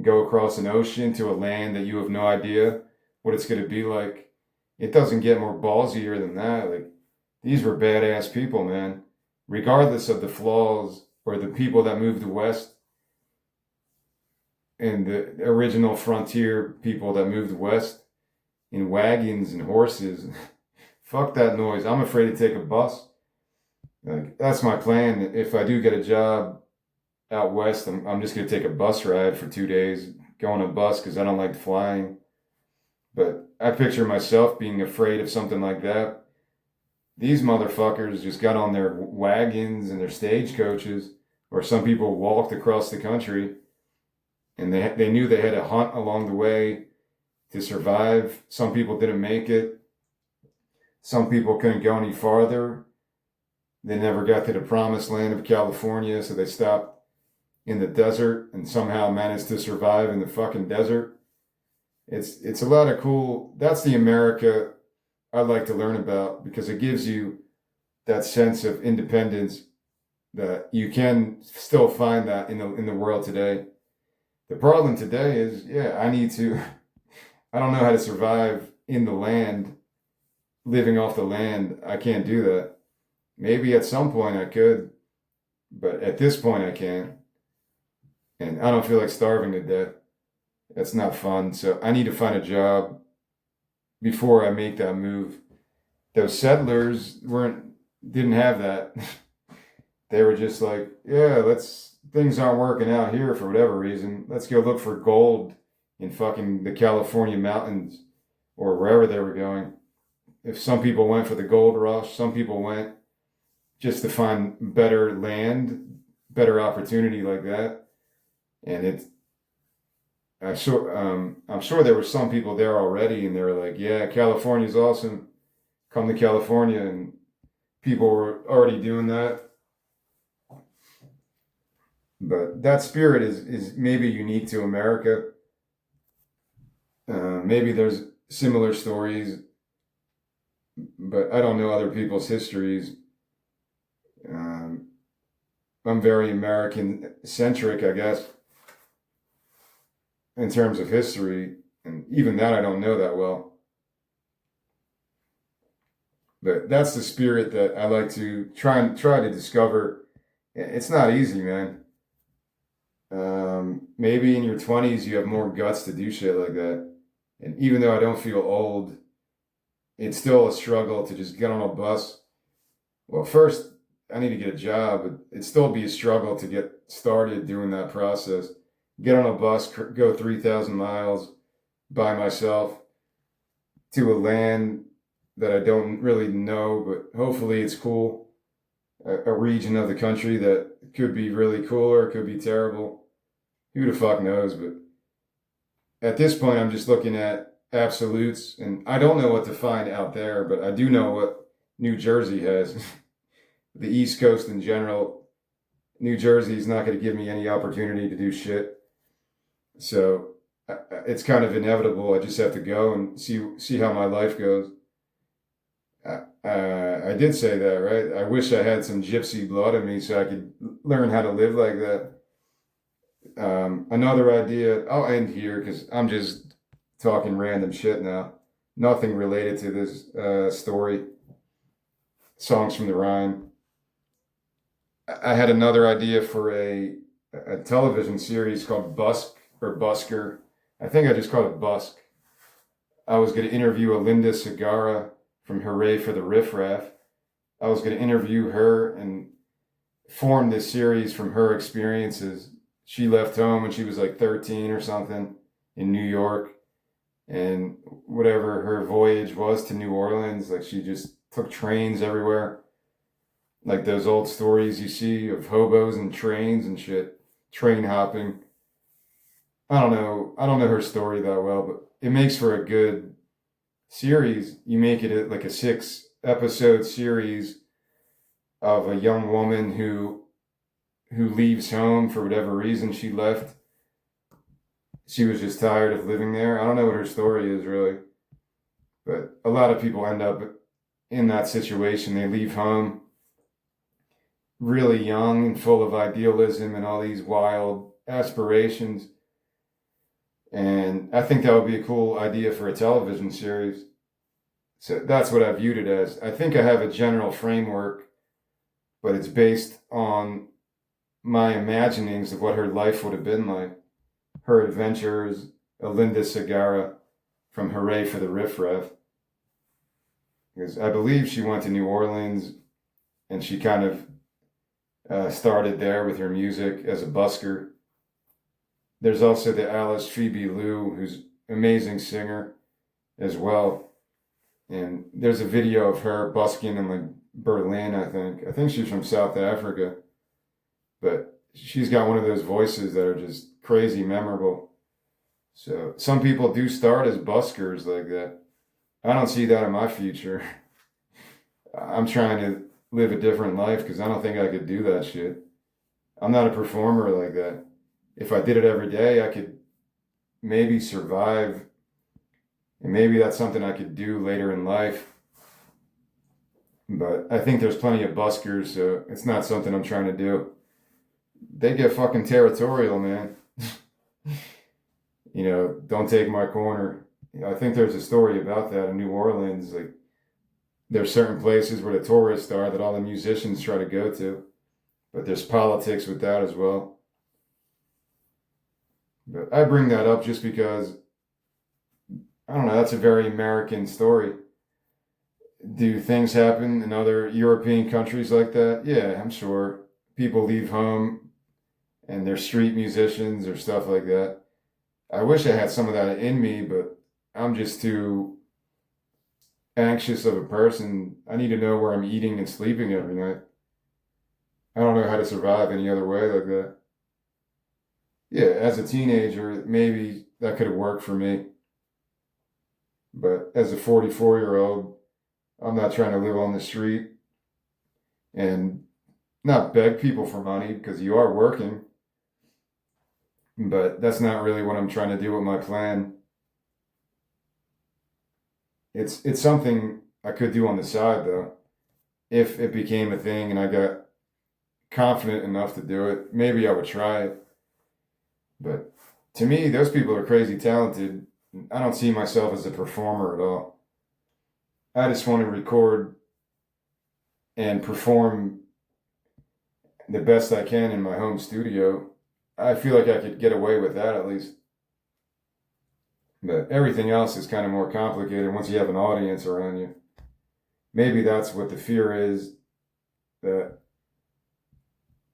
go across an ocean to a land that you have no idea what it's going to be like. It doesn't get more ballsier than that. Like, these were badass people, man. Regardless of the flaws or the people that moved west and the original frontier people that moved west in wagons and horses. Fuck that noise. I'm afraid to take a bus. Like, that's my plan. If I do get a job out west, I'm just going to take a bus ride for 2 days, go on a bus because I don't like flying. But I picture myself being afraid of something like that. These motherfuckers just got on their wagons and their stagecoaches, or some people walked across the country, and they knew they had to hunt along the way to survive. Some people didn't make it. Some people couldn't go any farther. They never got to the promised land of California, so they stopped in the desert and somehow managed to survive in the fucking desert. It's a lot of cool. That's the America I'd like to learn about, because it gives you that sense of independence that you can still find that in the world today. The problem today is, I don't know how to survive in the land, living off the land. I can't do that. Maybe at some point I could, but at this point I can't. And I don't feel like starving to death. That's not fun. So I need to find a job before I make that move. Those settlers didn't have that. They were just like, things aren't working out here for whatever reason. Let's go look for gold in fucking the California mountains or wherever they were going. If some people went for the gold rush, some people went just to find better land, better opportunity like that. And I'm sure there were some people there already, and they were like, yeah, California's awesome. Come to California. And people were already doing that. But that spirit is maybe unique to America. Maybe there's similar stories, but I don't know other people's histories. I'm very American-centric, I guess, in terms of history, and even that I don't know that well. But that's the spirit that I like to try to discover. It's not easy, man. Maybe in your 20s you have more guts to do shit like that. And even though I don't feel old, it's still a struggle to just get on a bus. Well, first, I need to get a job, but it'd still be a struggle to get started doing that process. Get on a bus, go 3,000 miles by myself to a land that I don't really know, but hopefully it's cool. A region of the country that could be really cool or it could be terrible. Who the fuck knows? But at this point, I'm just looking at absolutes, and I don't know what to find out there, but I do know what New Jersey has. The East Coast in general, New Jersey is not going to give me any opportunity to do shit. So it's kind of inevitable. I just have to go and see how my life goes. I did say that, right? I wish I had some gypsy blood in me so I could learn how to live like that. Another idea, I'll end here because I'm just talking random shit now. Nothing related to this story. Songs from the Rhine. I had another idea for a television series called Busk or Busker. I think I just called it Busk. I was going to interview Alinda Segarra from Hooray for the Riff Raff. I was going to interview her and form this series from her experiences. She left home when she was like 13 or something in New York. And whatever her voyage was to New Orleans, like she just took trains everywhere. Like those old stories you see of hobos and trains and shit, train hopping. I don't know. I don't know her story that well, but it makes for a good series. You make it like a 6 episode series of a young woman who leaves home for whatever reason she left. She was just tired of living there. I don't know what her story is really, but a lot of people end up in that situation. They leave home really young and full of idealism and all these wild aspirations. And I think that would be a cool idea for a television series. So that's what I viewed it as. I think I have a general framework, but it's based on my imaginings of what her life would have been like. Her adventures, Alinda Segarra from Hooray for the Riff Raff. Because I believe she went to New Orleans and she kind of started there with her music as a busker. There's also the Alice Phoebe Lou, who's an amazing singer as well. And there's a video of her busking in like Berlin, I think. I think she's from South Africa. But she's got one of those voices that are just crazy memorable. So some people do start as buskers like that. I don't see that in my future. I'm trying to live a different life because I don't think I could do that shit. I'm not a performer like that. If I did it every day, I could maybe survive. And maybe that's something I could do later in life. But I think there's plenty of buskers, so it's not something I'm trying to do. They get fucking territorial, man. Don't take my corner. I think there's a story about that in New Orleans. Like, there's certain places where the tourists are that all the musicians try to go to. But there's politics with that as well. But I bring that up just because, I don't know, that's a very American story. Do things happen in other European countries like that? Yeah, I'm sure. People leave home and they're street musicians or stuff like that. I wish I had some of that in me, but I'm just too anxious of a person. I need to know where I'm eating and sleeping every night. I don't know how to survive any other way like that. Yeah, as a teenager, maybe that could have worked for me. But as a 44-year-old, I'm not trying to live on the street and not beg people for money because you are working. But that's not really what I'm trying to do with my plan. It's something I could do on the side though. If it became a thing and I got confident enough to do it, maybe I would try it. But to me, those people are crazy talented. I don't see myself as a performer at all. I just want to record and perform the best I can in my home studio. I feel like I could get away with that at least. But everything else is kind of more complicated once you have an audience around you. Maybe that's what the fear is, that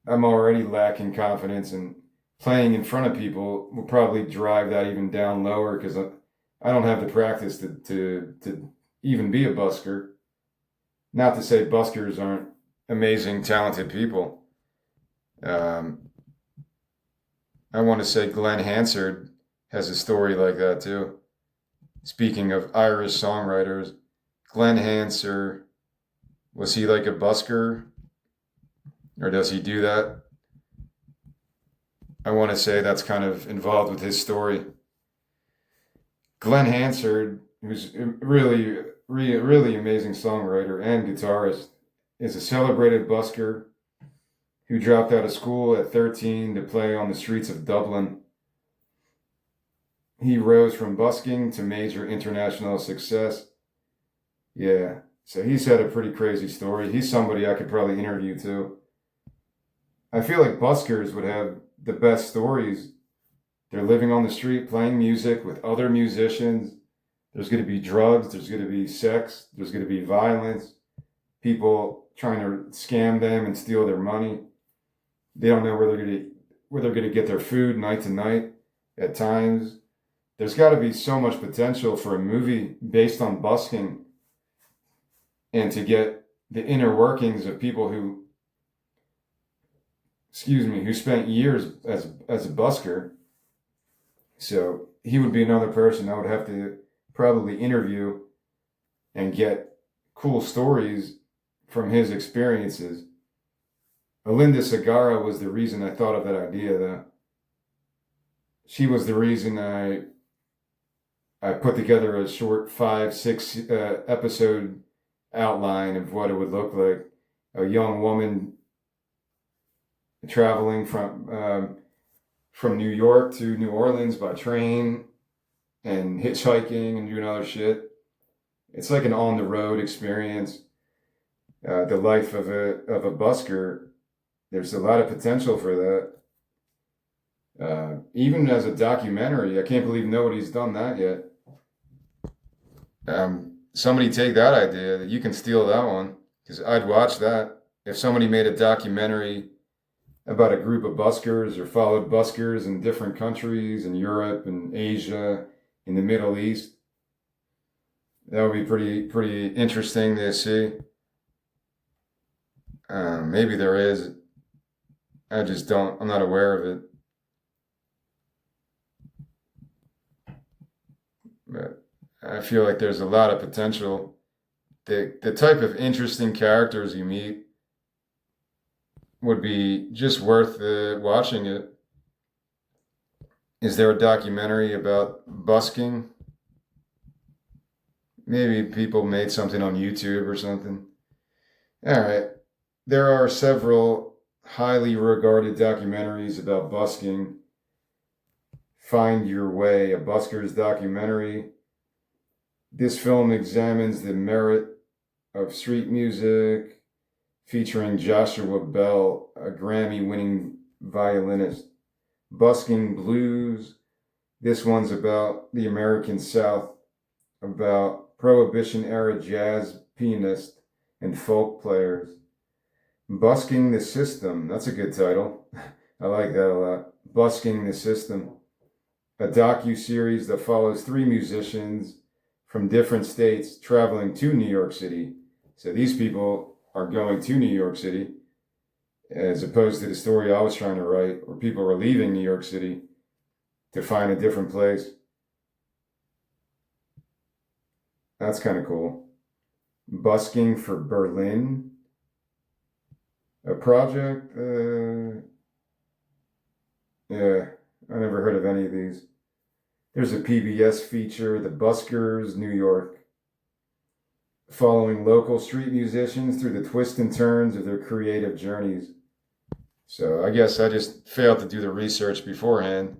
I'm already lacking confidence, and playing in front of people will probably drive that even down lower because I don't have the practice to even be a busker. Not to say buskers aren't amazing, talented people. I want to say Glenn Hansard has a story like that too. Speaking of Irish songwriters, Glenn Hanser, was he like a busker or does he do that? I want to say that's kind of involved with his story. Glenn Hansard, who's really amazing songwriter and guitarist, is a celebrated busker who dropped out of school at 13 to play on the streets of Dublin. He rose from busking to major international success. Yeah, so he's had a pretty crazy story. He's somebody I could probably interview too. I feel like buskers would have the best stories. They're living on the street playing music with other musicians. There's going to be drugs, there's going to be sex, there's going to be violence, people trying to scam them and steal their money. They don't know where they're going to get their food night to night at times. There's got to be so much potential for a movie based on busking and to get the inner workings of people who spent years as a busker. So he would be another person I would have to probably interview and get cool stories from his experiences. Alinda Segarra was the reason I thought of that idea, though. She was the reason I put together a short 5, 6 episode outline of what it would look like. A young woman traveling from New York to New Orleans by train and hitchhiking and doing other shit. It's like an on the road experience. The life of a busker. There's a lot of potential for that. Even as a documentary, I can't believe nobody's done that yet. Somebody take that idea. You can steal that one because I'd watch that. If somebody made a documentary about a group of buskers or followed buskers in different countries in Europe and Asia, in the Middle East, that would be pretty interesting to see. Maybe there is. I just don't. I'm not aware of it. But I feel like there's a lot of potential. The type of interesting characters you meet would be just worth watching it. Is there a documentary about busking? Maybe people made something on YouTube or something. All right. There are several highly regarded documentaries about busking. Find Your Way, a busker's documentary. This film examines the merit of street music, featuring Joshua Bell, a Grammy-winning violinist. Busking Blues. This one's about the American South, about Prohibition-era jazz pianists and folk players. Busking the System. That's a good title. I like that a lot. Busking the System. A docu-series that follows 3 musicians from different states traveling to New York City. So these people are going to New York City, as opposed to the story I was trying to write, where people were leaving New York City to find a different place. That's kind of cool. Busking for Berlin. A project? Yeah, I never heard of any of these. There's a PBS feature, The Buskers, New York, following local street musicians through the twists and turns of their creative journeys. So I guess I just failed to do the research beforehand.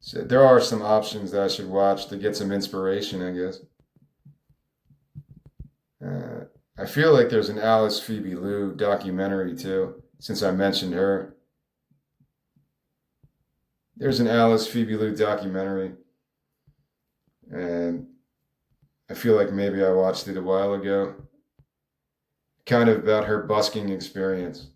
So there are some options that I should watch to get some inspiration, I guess. I feel like there's an Alice Phoebe Lou documentary too, since I mentioned her. There's an Alice Phoebe Lou documentary, and I feel like maybe I watched it a while ago, kind of about her busking experience.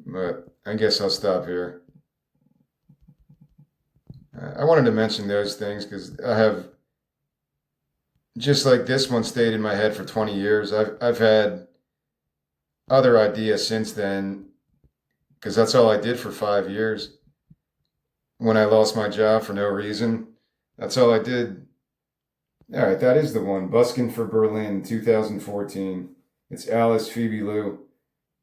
But I guess I'll stop here. I wanted to mention those things because I have, just like this one stayed in my head for 20 years, I've had other ideas since then, because that's all I did for 5 years. When I lost my job for no reason, that's all I did. All right, that is the one. Buskin' for Berlin, 2014. It's Alice Phoebe Lou,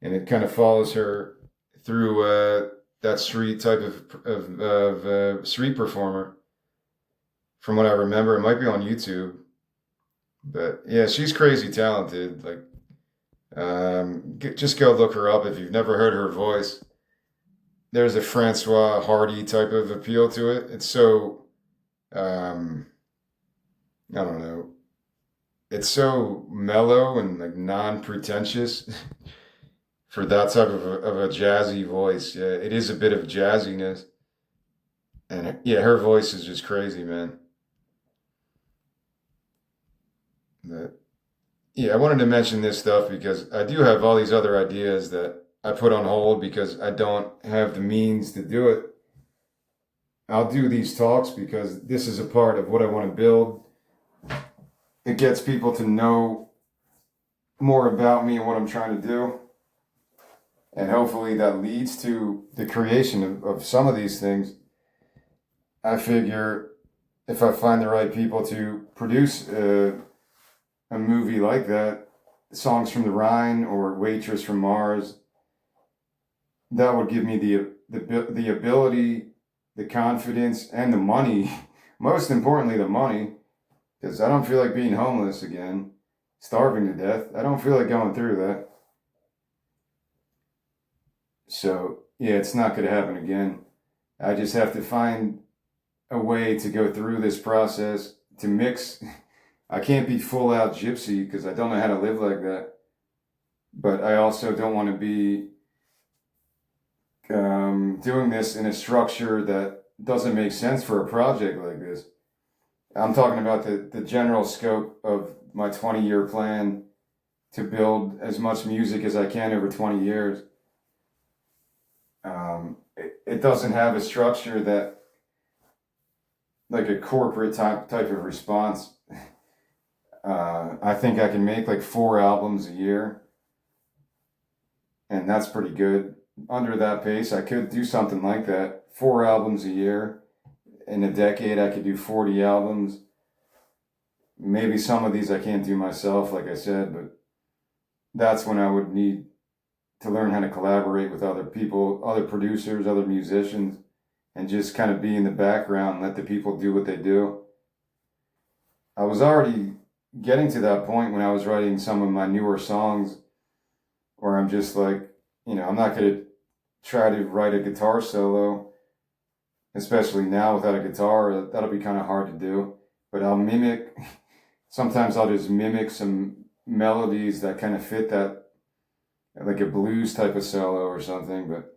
and it kind of follows her through that street type of street performer. From what I remember, it might be on YouTube, but yeah, she's crazy talented. Like, just go look her up if you've never heard her voice. There's a Francois Hardy type of appeal to it. It's so um, I don't know. It's so mellow and like non-pretentious for that type of a jazzy voice. Yeah, it is a bit of jazziness, and yeah, her voice is just crazy, man. But, yeah, I wanted to mention this stuff because I do have all these other ideas that I put on hold because I don't have the means to do it. I'll do these talks because this is a part of what I want to build. It gets people to know more about me and what I'm trying to do. And hopefully that leads to the creation of some of these things. I figure if I find the right people to produce a movie like that, Songs from the Rhine or Waitress from Mars, that would give me the ability, the confidence, and the money. Most importantly, the money, because I don't feel like being homeless again, starving to death. I don't feel like going through that. So yeah, it's not going to happen again. I just have to find a way to go through this process to mix. I can't be full out gypsy because I don't know how to live like that. But I also don't want to be doing this in a structure that doesn't make sense for a project like this. I'm talking about the general scope of my 20-year plan to build as much music as I can over 20 years. It doesn't have a structure that, like a corporate type of response. I think I can make like 4 albums a year, and that's pretty good. Under that pace, I could do something like that. 4 albums a year. In a decade, I could do 40 albums. Maybe some of these I can't do myself, like I said, but that's when I would need to learn how to collaborate with other people, other producers, other musicians, and just kind of be in the background and let the people do what they do. I was already getting to that point when I was writing some of my newer songs where I'm just like, I'm not going to try to write a guitar solo, especially now without a guitar. That'll be kind of hard to do. But sometimes I'll just mimic some melodies that kind of fit that, like a blues type of solo or something. But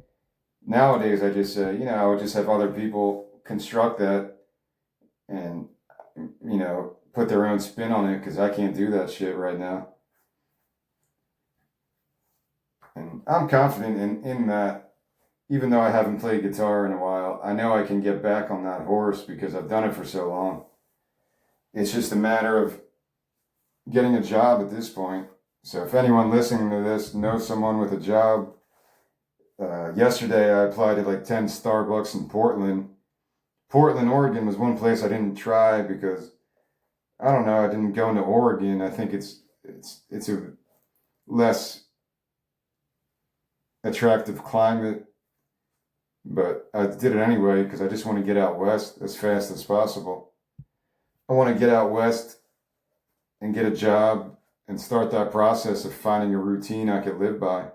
nowadays I just say, I would just have other people construct that and, put their own spin on it because I can't do that shit right now. And I'm confident in that, even though I haven't played guitar in a while, I know I can get back on that horse because I've done it for so long. It's just a matter of getting a job at this point. So if anyone listening to this knows someone with a job, yesterday I applied to like 10 Starbucks in Portland. Portland, Oregon was one place I didn't try because I don't know. I didn't go into Oregon. I think it's a less attractive climate, but I did it anyway because I just want to get out west as fast as possible. I want to get out west and get a job and start that process of finding a routine I could live by.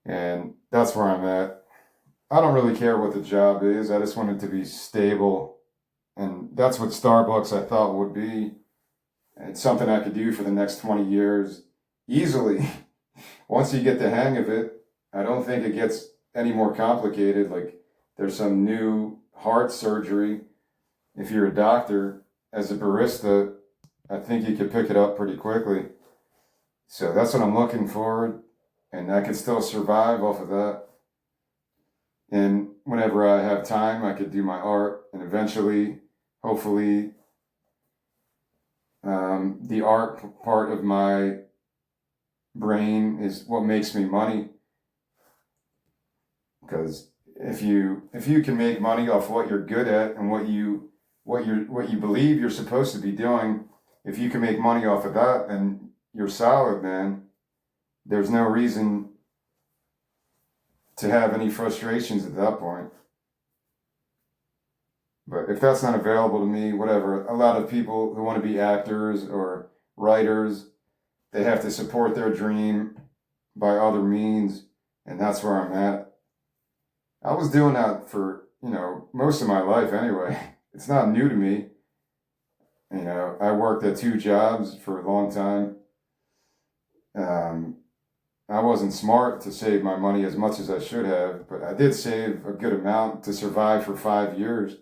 And that's where I'm at. I don't really care what the job is. I just want it to be stable. And that's what Starbucks I thought would be. It's something I could do for the next 20 years easily. Once you get the hang of it, I don't think it gets any more complicated. Like there's some new heart surgery. If you're a doctor, as a barista, I think you could pick it up pretty quickly. So that's what I'm looking for. And I can still survive off of that. And whenever I have time, I could do my art. And eventually, hopefully, the art part of my brain is what makes me money. Because if you can make money off what you're good at and what you believe you're supposed to be doing, if you can make money off of that, then you're solid, man. There's no reason to have any frustrations at that point. But if that's not available to me, whatever. A lot of people who want to be actors or writers, they have to support their dream by other means, and that's where I'm at. I was doing that for, most of my life anyway. It's not new to me. I worked at 2 jobs for a long time. I wasn't smart to save my money as much as I should have, but I did save a good amount to survive for 5 years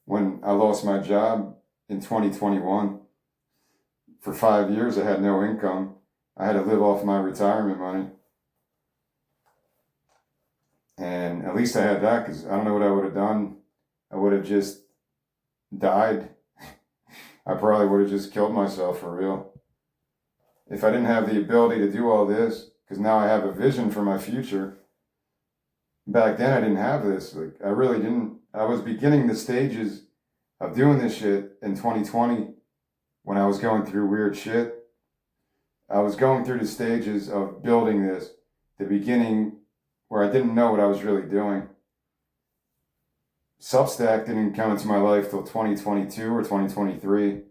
when I lost my job in 2021. For 5 years, I had no income. I had to live off my retirement money. And at least I had that, because I don't know what I would have done. I would have just died. I probably would have just killed myself for real. If I didn't have the ability to do all this, because now I have a vision for my future. Back then I didn't have this. I really didn't. I was beginning the stages of doing this shit in 2020 when I was going through weird shit. I was going through the stages of building this, the beginning where I didn't know what I was really doing. Substack didn't come into my life till 2022 or 2023.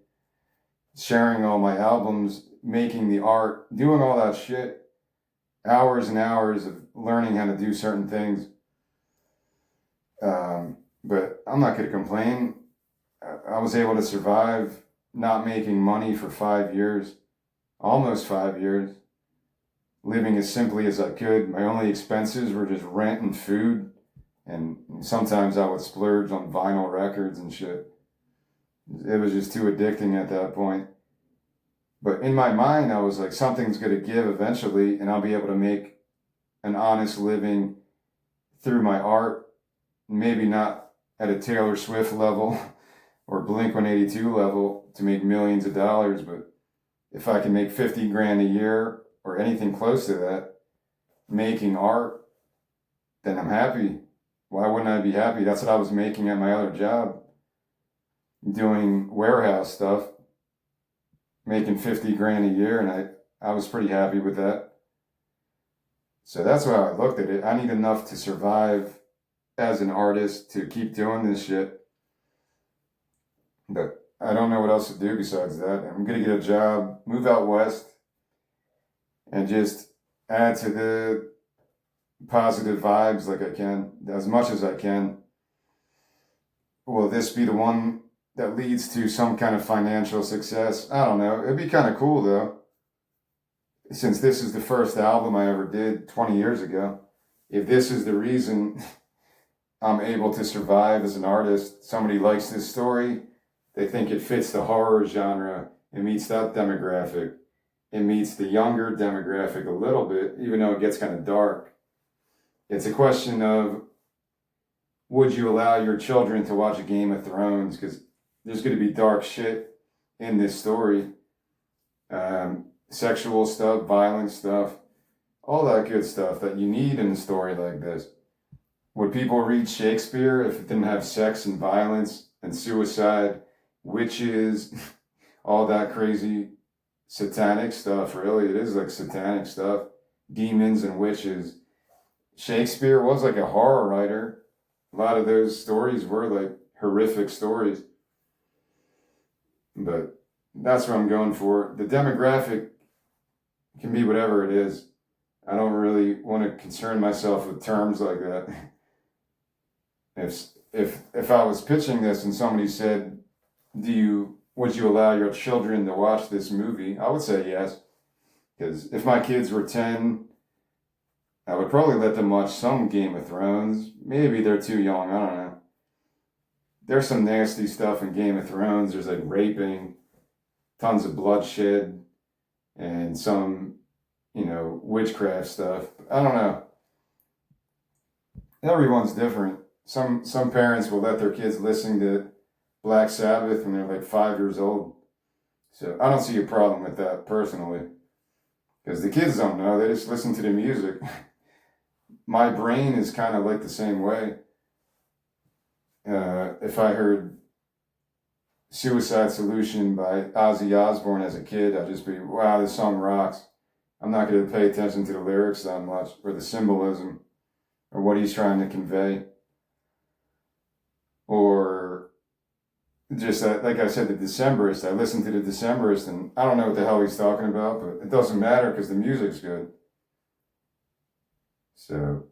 Sharing all my albums, making the art, doing all that shit. Hours and hours of learning how to do certain things. But I'm not going to complain. I was able to survive not making money for 5 years, almost 5 years, living as simply as I could. My only expenses were just rent and food, and sometimes I would splurge on vinyl records and shit. It was just too addicting at that point. But in my mind, I was like, something's going to give eventually, and I'll be able to make an honest living through my art. Maybe not at a Taylor Swift level or Blink-182 level to make millions of dollars, but if I can make 50 grand a year or anything close to that, making art, then I'm happy. Why wouldn't I be happy? That's what I was making at my other job, doing warehouse stuff, making 50 grand a year, and I was pretty happy with that. So that's why I looked at it. I need enough to survive as an artist to keep doing this shit. But I don't know what else to do besides that. I'm going to get a job, move out west, and just add to the positive vibes like I can, as much as I can. Will this be the one that leads to some kind of financial success? I don't know. It'd be kind of cool though, since this is the first album I ever did 20 years ago. If this is the reason I'm able to survive as an artist, somebody likes this story, they think it fits the horror genre, it meets that demographic, it meets the younger demographic a little bit, even though it gets kind of dark. It's a question of, would you allow your children to watch a Game of Thrones? Because there's going to be dark shit in this story. Sexual stuff, violent stuff, all that good stuff that you need in a story like this. Would people read Shakespeare if it didn't have sex and violence and suicide, witches, all that crazy satanic stuff? Really, it is like satanic stuff. Demons and witches. Shakespeare was like a horror writer. A lot of those stories were like horrific stories. But that's what I'm going for. The demographic can be whatever it is. I don't really want to concern myself with terms like that. If I was pitching this and somebody said, would you allow your children to watch this movie? I would say yes. Because if my kids were 10, I would probably let them watch some Game of Thrones. Maybe they're too young, I don't know. There's some nasty stuff in Game of Thrones. There's like raping, tons of bloodshed, and some, witchcraft stuff. I don't know. Everyone's different. Some parents will let their kids listen to Black Sabbath when they're like 5 years old. So I don't see a problem with that personally. Because the kids don't know, they just listen to the music. My brain is kind of like the same way. If I heard Suicide Solution by Ozzy Osbourne as a kid, I'd just be, wow, this song rocks. I'm not going to pay attention to the lyrics that much, or the symbolism, or what he's trying to convey. Or just like I said, the Decemberist. I listened to the Decemberist, and I don't know what the hell he's talking about, but it doesn't matter because the music's good. So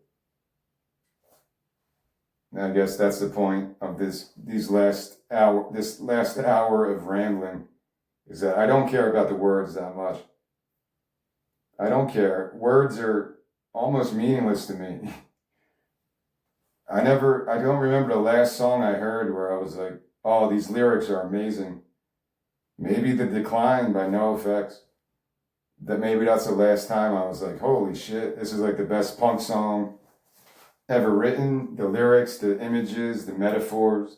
I guess that's the point of this last hour of rambling, is that I don't care about the words that much. I don't care. Words are almost meaningless to me. I don't remember the last song I heard where I was like, oh, these lyrics are amazing. Maybe The Decline by NoFX. Maybe that's the last time I was like, holy shit, this is like the best punk song ever written. The lyrics, the images, the metaphors,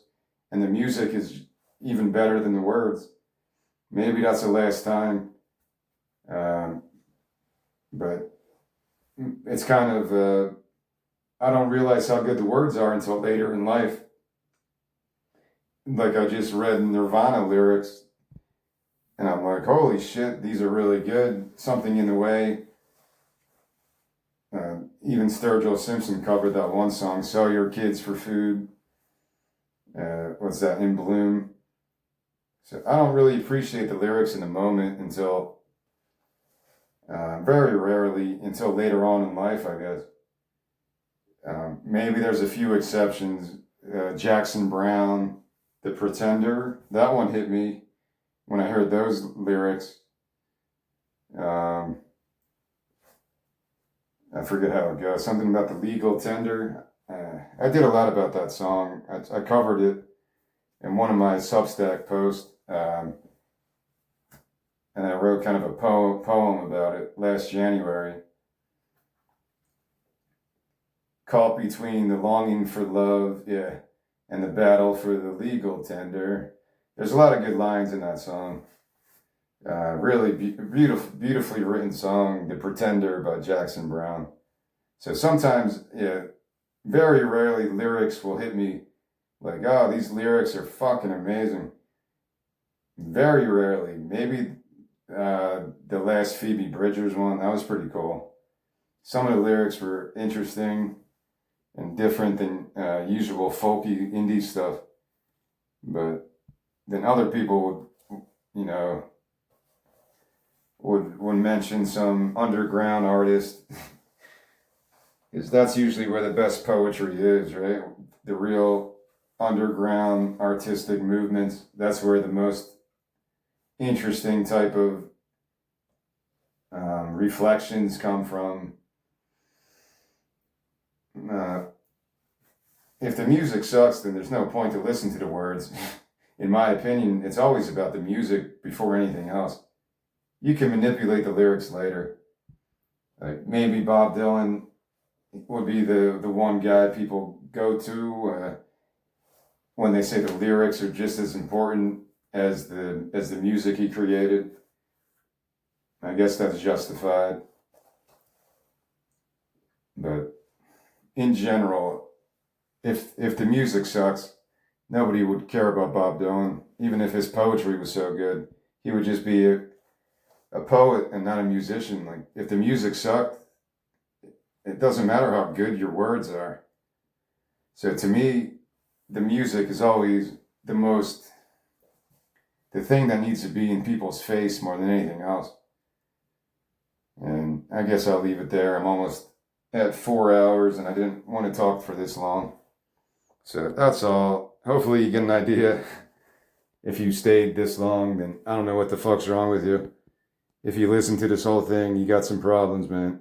and the music is even better than the words. Maybe that's the last time. But it's kind of, I don't realize how good the words are until later in life. Like I just read Nirvana lyrics, and I'm like, holy shit, these are really good. Something in the Way. Even Sturgill Simpson covered that one song, Sell Your Kids for Food. What's that, In Bloom? So I don't really appreciate the lyrics in the moment until, very rarely, until later on in life, I guess. Maybe there's a few exceptions. Jackson Browne, The Pretender, that one hit me when I heard those lyrics. I forget how it goes. Something about the legal tender. I did a lot about that song. I covered it in one of my Substack posts. And I wrote kind of a poem about it last January. Caught between the longing for love, and the battle for the legal tender. There's a lot of good lines in that song. Really beautifully written song, The Pretender by Jackson Browne. So sometimes, very rarely lyrics will hit me like, oh, these lyrics are fucking amazing. Very rarely. Maybe the last Phoebe Bridgers one, that was pretty cool. Some of the lyrics were interesting and different than usual folky indie stuff. But then other people would mention some underground artist, because that's usually where the best poetry is, right? The real underground artistic movements, that's where the most interesting type of reflections come from. If the music sucks, then there's no point to listen to the words. In my opinion, it's always about the music before anything else. You can manipulate the lyrics later. Like maybe Bob Dylan would be the one guy people go to when they say the lyrics are just as important as the music he created. I guess that's justified. But in general, if the music sucks, nobody would care about Bob Dylan. Even if his poetry was so good, he would just be a poet and not a musician. Like, if the music sucked, it doesn't matter how good your words are. So to me, the music is always the thing that needs to be in people's face more than anything else. And I guess I'll leave it there. I'm almost at 4 hours, and I didn't want to talk for this long. So that's all. Hopefully you get an idea. If you stayed this long, then I don't know what the fuck's wrong with you. If you listen to this whole thing, you got some problems, man.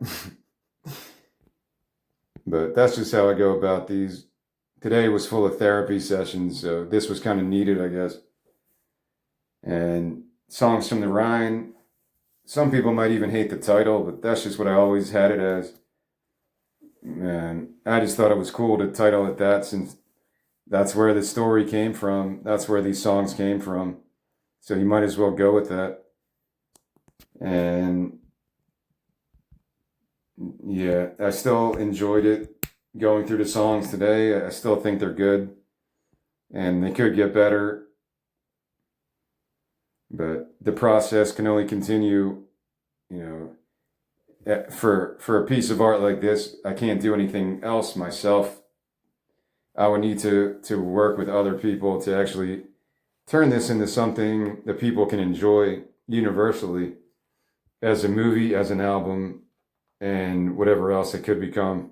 But that's just how I go about these. Today was full of therapy sessions, so this was kind of needed, I guess. And songs from the Rhine. Some people might even hate the title, but that's just what I always had it as. And I just thought it was cool to title it that, since that's where the story came from. That's where these songs came from. So you might as well go with that. And Yeah, I still enjoyed it going through the songs today. I still think they're good and they could get better, but the process can only continue, you know, for a piece of art like this, I can't do anything else myself. I would need to work with other people to actually turn this into something that people can enjoy universally as a movie, as an album, and whatever else it could become.